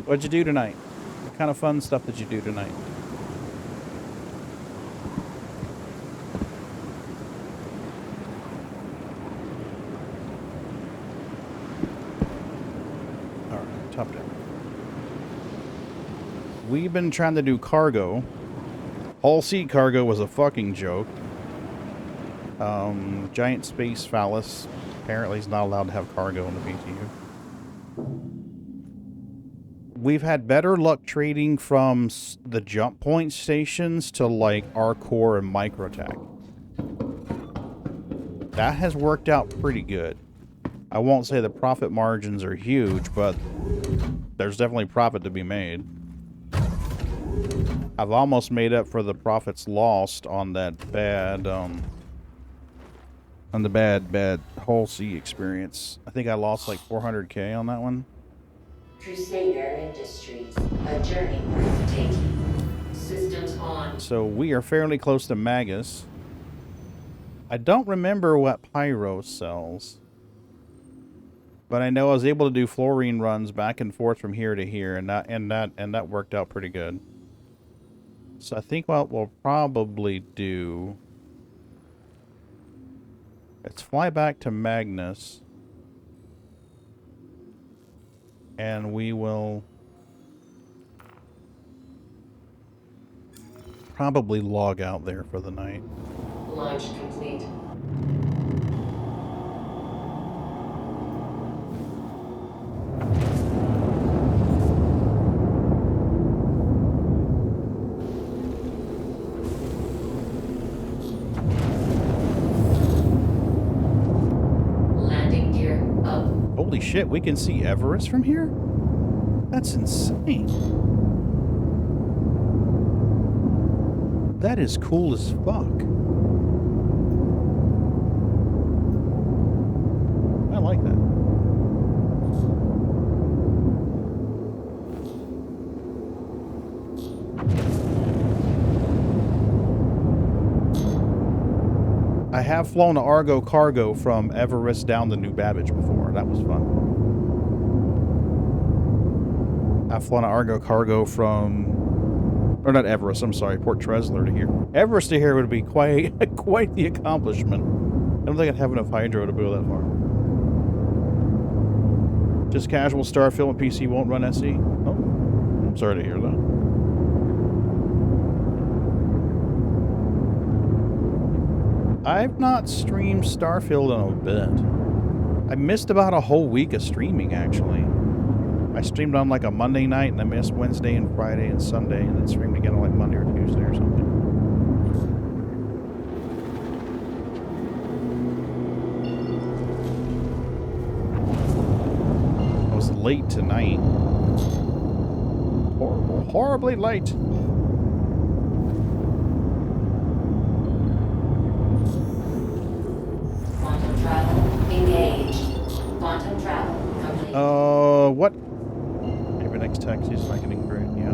What'd you do tonight? What kind of fun stuff did you do tonight? Alright, top down. we've been trying to do cargo. Hull seat cargo was a fucking joke. Giant space phallus apparently is not allowed to have cargo in the PTU. We've had better luck trading from the jump point stations to like R-Core and Microtech. That has worked out pretty good. I won't say the profit margins are huge, but there's definitely profit to be made. I've almost made up for the profits lost on that bad, bad Hull C experience. I think I lost like 400K on that one. Crusader Industries, a journey breathtaking. Systems on. So we are fairly close to Magnus. I don't remember what Pyro sells, but I know I was able to do fluorine runs back and forth from here to here, and that worked out pretty good. So I think what we'll probably do is fly back to Magnus, and we will probably log out there for the night. Launch complete. Landing gear up. Holy shit, we can see Everest from here? That's insane. That is cool as fuck. I like that. I have flown an Argo cargo from Everest down to New Babbage before. That was fun. I've flown an Argo cargo from, or not Everest, I'm sorry, Port Tresler to here. Everest to here would be quite the accomplishment. I don't think I'd have enough hydro to go that far. Just casual Starfield and PC won't run SE? Oh, I'm sorry to hear that. I've not streamed Starfield in a bit. I missed about a whole week of streaming, actually. I streamed on like a Monday night, and I missed Wednesday and Friday and Sunday, and then streamed again on like Monday or Tuesday or something. I was late tonight. Horribly late. Quantum travel engaged. Quantum travel complete. What? Maybe next text is like an great, yeah.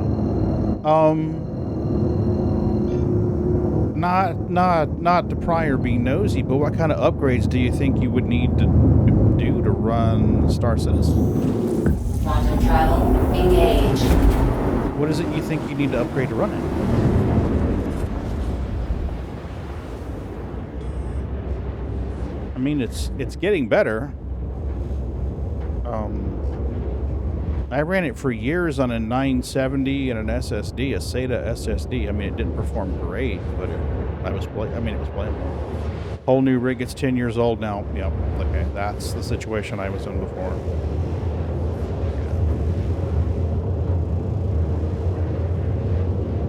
Not to pry or be nosy, but what kind of upgrades do you think you would need to do to run Star Citizen? Quantum travel engaged. What is it you think you need to upgrade to run it? I mean, it's getting better. I ran it for years on a 970 and an SSD, a SATA SSD. I mean, it didn't perform great, but it was playable. Whole new rig, it's 10 years old now. Yep, okay, that's the situation I was in before.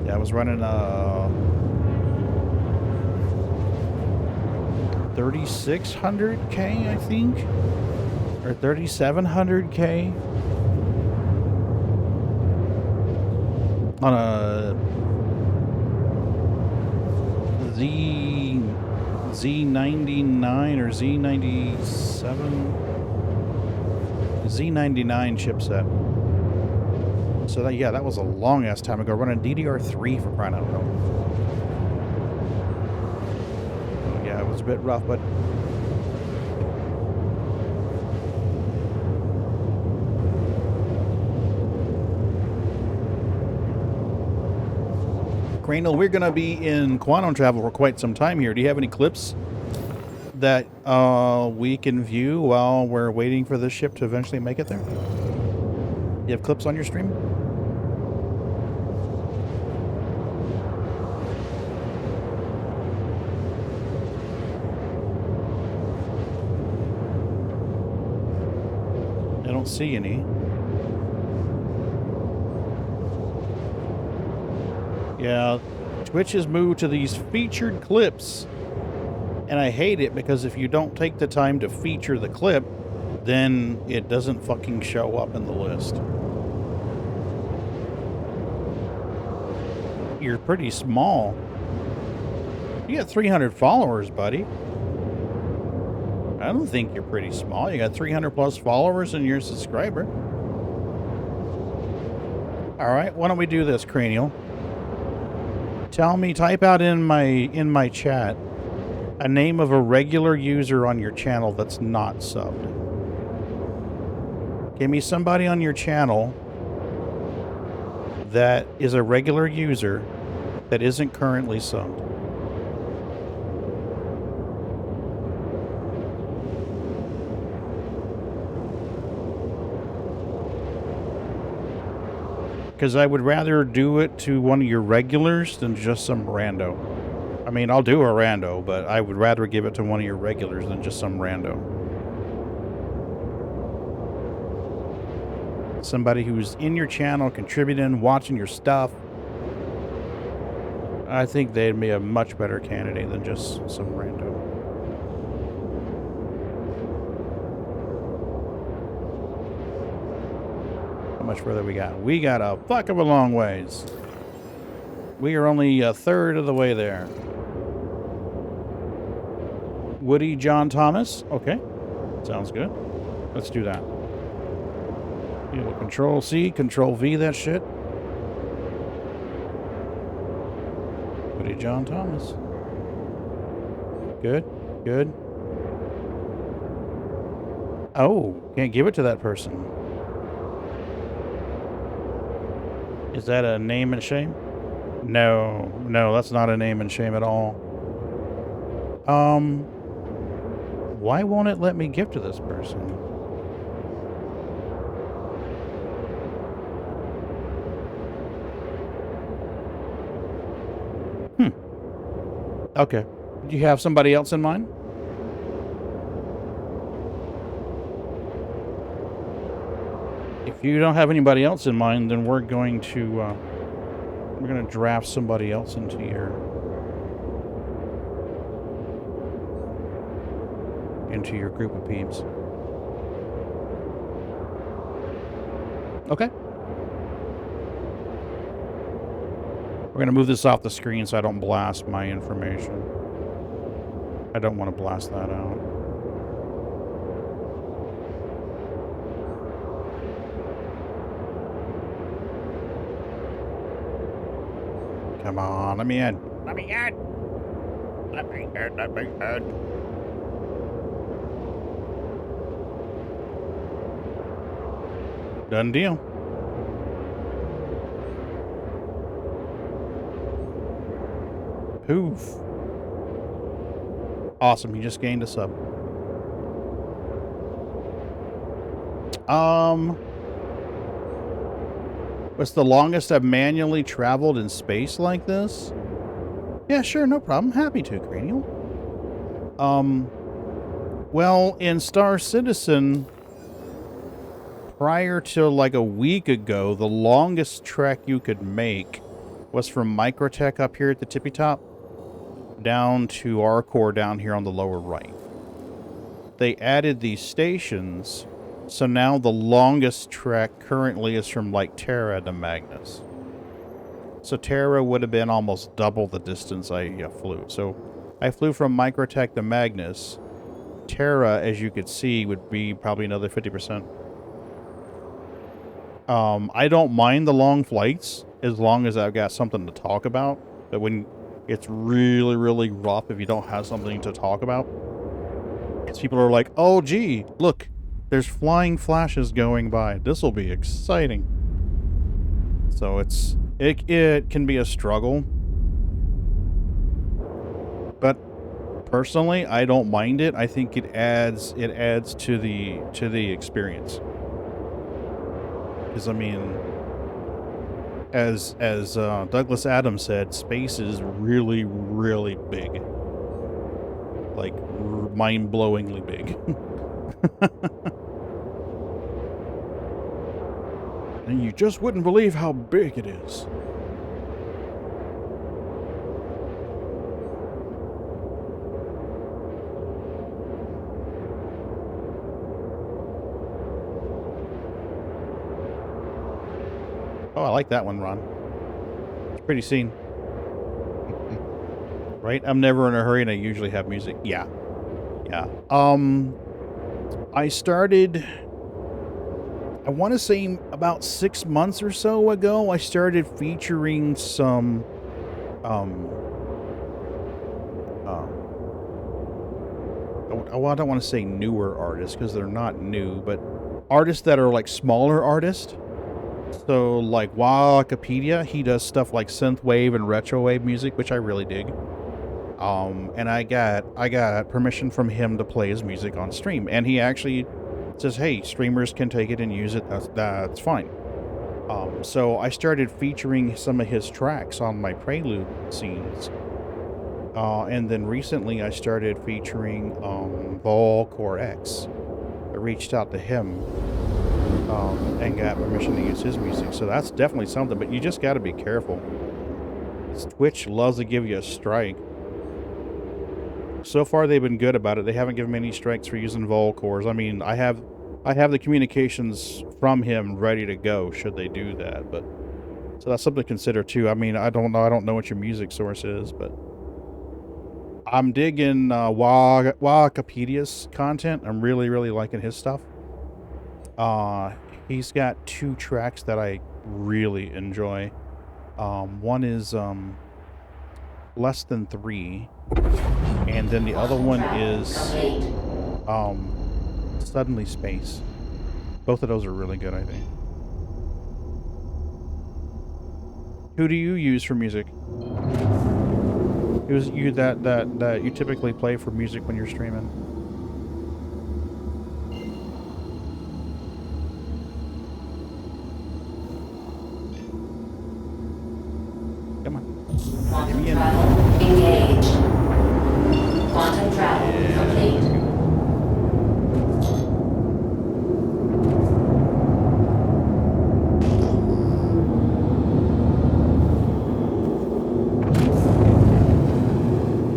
Yeah, I was running 3600K, I think, or 3700K on a Z99 or Z99 chipset. So that, yeah, that was a long ass time ago. Running DDR3 for crying out loud. Yeah, it was a bit rough, but Cranial, we're going to be in quantum travel for quite some time here. Do you have any clips that we can view while we're waiting for this ship to eventually make it there? Do you have clips on your stream? see any. Yeah, Twitch has moved to these featured clips. And I hate it because if you don't take the time to feature the clip, then it doesn't fucking show up in the list. You're pretty small. You got 300 followers, buddy. I don't think you're pretty small. You got 300 plus followers and you're a subscriber. All right, why don't we do this, Cranial? Tell me, type out in my chat a name of a regular user on your channel that's not subbed. Give me somebody on your channel that is a regular user that isn't currently subbed. Because I would rather do it to one of your regulars than just some rando. I mean, I'll do a rando, but I would rather give it to one of your regulars than just some rando. Somebody who's in your channel, contributing, watching your stuff. I think they'd be a much better candidate than just some rando. How much further we got? We got a fuck of a long ways. We are only a third of the way there. Woody John Thomas. Okay. Sounds good. Let's do that. You know, Control C, Control V that shit. Woody John Thomas. Good. Good. Oh, can't give it to that person. Is that a name and shame? No, no, that's not a name and shame at all. Why won't it let me give to this person? Okay. Do you have somebody else in mind? If you don't have anybody else in mind, then we're going to draft somebody else into your group of peeps. Okay. We're going to move this off the screen so I don't blast my information. I don't want to blast that out. Come on, let me in. Let me in. Let me in. Let me in. Done deal. Poof. Awesome, you just gained a sub. What's the longest I've manually traveled in space like this? Yeah, sure, no problem. Happy to, Cranial. Well, in Star Citizen, prior to like a week ago, the longest trek you could make was from Microtech up here at the tippy top down to our core down here on the lower right. They added these stations, so now the longest trek currently is from like Terra to Magnus. So Terra would have been almost double the distance I flew. So I flew from Microtech to Magnus. Terra, as you could see, would be probably another 50%. I don't mind the long flights as long as I've got something to talk about. But when it's really, really rough if you don't have something to talk about, people are like, oh, gee, look, there's flying flashes going by. This will be exciting. So it can be a struggle. But personally, I don't mind it. I think it adds to the experience. Because I mean, as Douglas Adams said, space is really, really big. Like mind-blowingly big. And you just wouldn't believe how big it is. Oh, I like that one, Ron. It's a pretty scene. Right? I'm never in a hurry and I usually have music. Yeah. Yeah. I started, I want to say about 6 months or so ago, I started featuring some, I don't want to say newer artists because they're not new, but artists that are like smaller artists. So like Wikipedia, he does stuff like synthwave and retrowave music, which I really dig. And I got permission from him to play his music on stream, and he actually says, "Hey, streamers can take it and use it. That's fine." So I started featuring some of his tracks on my Prelude scenes, and then recently I started featuring Volcore X. I reached out to him and got permission to use his music. So that's definitely something, but you just got to be careful. Twitch loves to give you a strike. So far, they've been good about it. They haven't given me any strikes for using Volcores. I mean, I have the communications from him ready to go should they do that. But so that's something to consider too. I mean, I don't know what your music source is, but I'm digging Wikipedia's content. I'm really liking his stuff. He's got 2 tracks that I really enjoy. One is Less Than 3. And then the other one is Suddenly Space. Both of those are really good, I think. Who do you use for music? Who's you that you typically play for music when you're streaming? Come on. Give me Travel engaged. Quantum travel complete.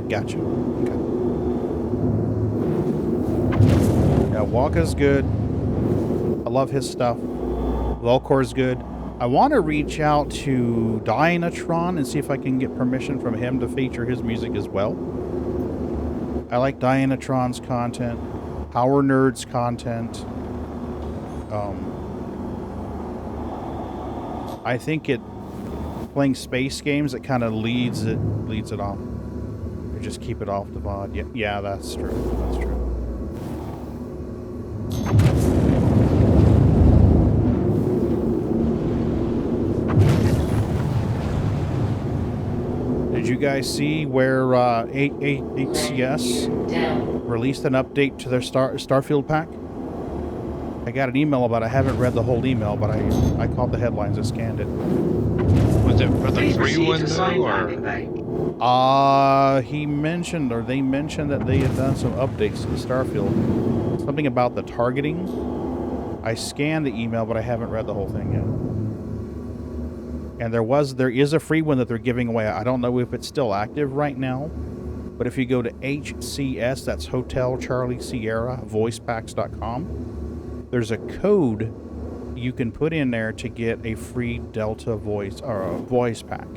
Gotcha. Okay. Yeah, Waka's good. I love his stuff. Volcore's good. I want to reach out to Dynatron and see if I can get permission from him to feature his music as well. I like Dynatron's content, Power Nerd's content. I think playing space games, it kind of leads it off. You just keep it off the VOD. Yeah, that's true. That's true. Did you guys see where HCS released an update to their Starfield pack? I got an email about it. I haven't read the whole email, but I caught the headlines and scanned it. Was it for the free one though, or? He mentioned, or they mentioned that they had done some updates to the Starfield. Something about the targeting. I scanned the email, but I haven't read the whole thing yet. And there is a free one that they're giving away. I don't know if it's still active right now, but if you go to HCS, that's Hotel Charlie Sierra, voicepacks.com, there's a code you can put in there to get a free Delta voice or a voice pack.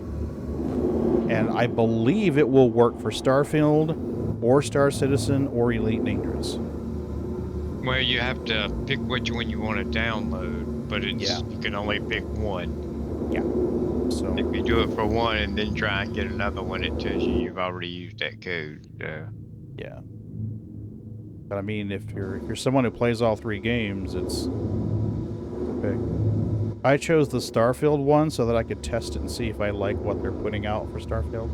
And I believe it will work for Starfield or Star Citizen or Elite Dangerous. Well, you have to pick which one you want to download, but you can only pick one. Yeah. So if you do it for one and then try and get another one, it tells you you've already used that code. Yeah. But I mean, if you're someone who plays all 3 games, it's okay. I chose the Starfield one so that I could test it and see if I like what they're putting out for Starfield.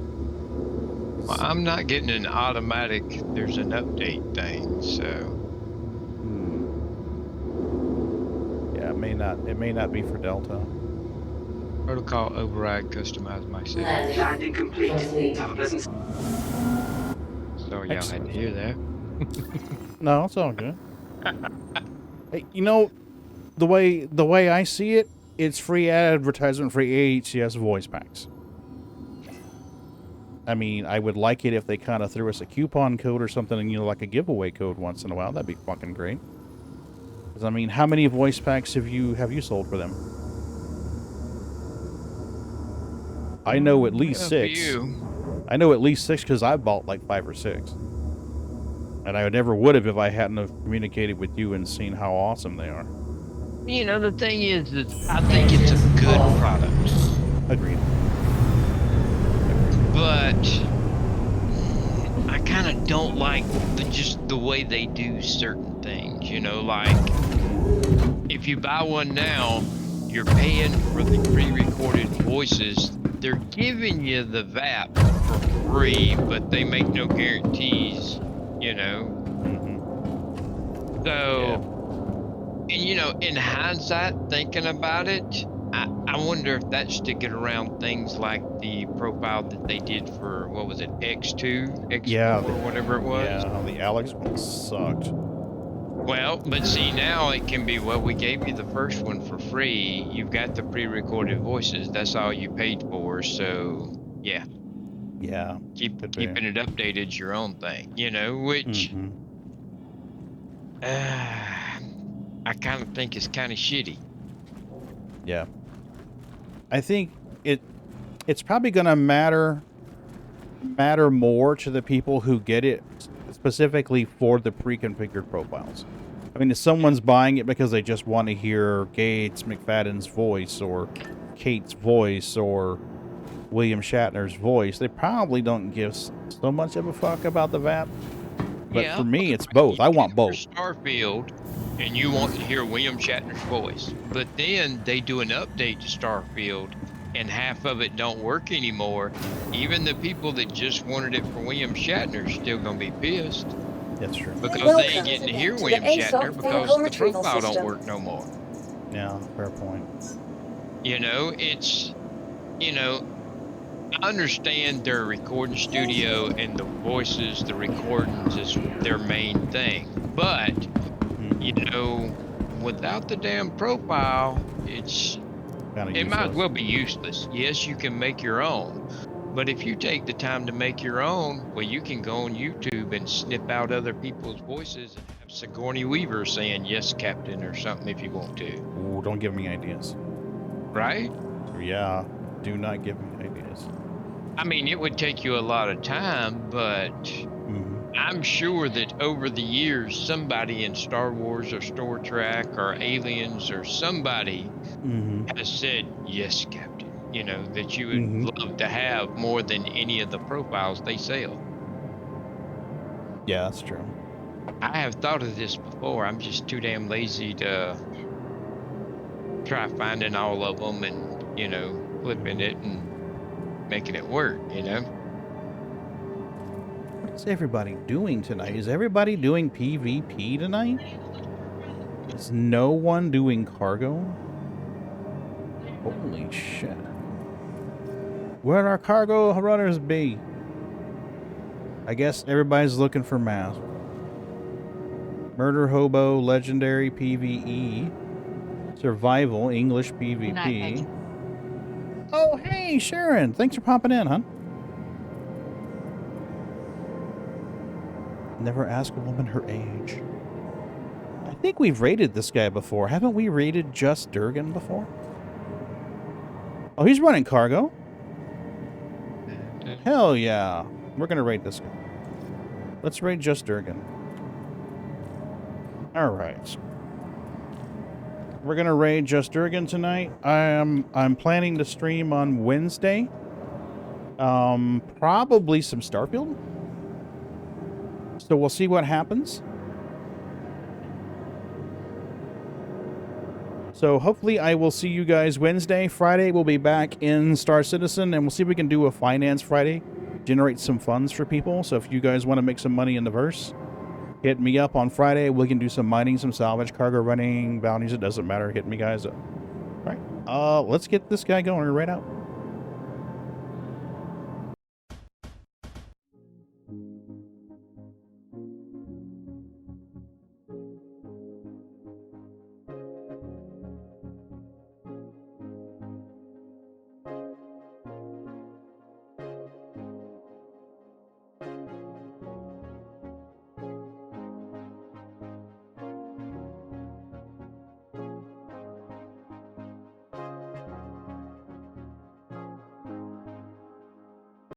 Well, I'm not getting an automatic. There's an update thing, so. Yeah, it may not be for Delta. Protocol override, customize my settings. Landing complete. Have a pleasant. Sorry y'all had to hear that. No, it's all good. Hey, you know, the way I see it, it's free advertisement for AHCS voice packs. I mean, I would like it if they kind of threw us a coupon code or something, and, you know, like a giveaway code once in a while. That'd be fucking great. Because, I mean, how many voice packs have you sold for them? I know at least 6. I know at least 6 because I bought like 5 or 6. And I never would have if I hadn't have communicated with you and seen how awesome they are. You know, the thing is that I think it's a good product. Agreed. But I kind of don't like just the way they do certain things. You know, like if you buy one now, you're paying for the pre-recorded voices. They're giving you the VAP for free, but they make no guarantees, you know. So, and you know, in hindsight, thinking about it, I wonder if that's sticking around things like the profile that they did for, what was it, X2, X4, or whatever it was? Yeah, the Alex one sucked. Well, but see, now it can be, well, we gave you the first one for free. You've got the pre-recorded voices. That's all you paid for. So, yeah. Yeah. Keeping it updated is your own thing, you know, which I kind of think is kind of shitty. Yeah. I think it's probably going to matter more to the people who get it specifically for the pre-configured profiles. I mean, if someone's buying it because they just want to hear Gates McFadden's voice or Kate's voice or William Shatner's voice, they probably don't give so much of a fuck about the VAP. But for me, it's both. I want both. Starfield, and you want to hear William Shatner's voice, but then they do an update to Starfield, and half of it don't work anymore. Even the people that just wanted it for William Shatner are still gonna be pissed. That's true. Because they ain't getting to hear William Shatner because the profile don't work no more. Yeah, fair point. You know, it's, you know, I understand their recording studio and the voices, the recordings is their main thing. But, you know, without the damn profile, it might as well be useless. Yes, you can make your own. But if you take the time to make your own, well, you can go on YouTube and snip out other people's voices and have Sigourney Weaver saying, "Yes, Captain," or something if you want to. Ooh, don't give me ideas. Right? Yeah, do not give me ideas. I mean, it would take you a lot of time, but I'm sure that over the years, somebody in Star Wars or Star Trek or Aliens or somebody has said, "Yes, Captain," you know, that you would love to have more than any of the profiles they sell. Yeah, that's true. I have thought of this before. I'm just too damn lazy to try finding all of them and, you know, flipping it and making it work, you know? What's everybody doing tonight? Is everybody doing PvP tonight? Is no one doing cargo? Holy shit. Where'd our cargo runners be? I guess everybody's looking for math. Murder Hobo, Legendary PvE. Survival, English PvP. Oh, hey, Sharon. Thanks for popping in, hon. Never ask a woman her age. I think we've raided this guy before. Haven't we raided Just Durgan before? Oh, he's running cargo. Hell yeah. We're going to raid this guy. Let's raid Just Durgan. Alright. We're going to raid Just Durgan tonight. I'm planning to stream on Wednesday. Probably some Starfield. So we'll see what happens. So hopefully I will see you guys Wednesday. Friday we'll be back in Star Citizen, and we'll see if we can do a Finance Friday. Generate some funds for people. So if you guys want to make some money in the verse, hit me up on Friday. We can do some mining, some salvage, cargo running, bounties. It doesn't matter. Hit me guys up. All right. Let's get this guy going right out.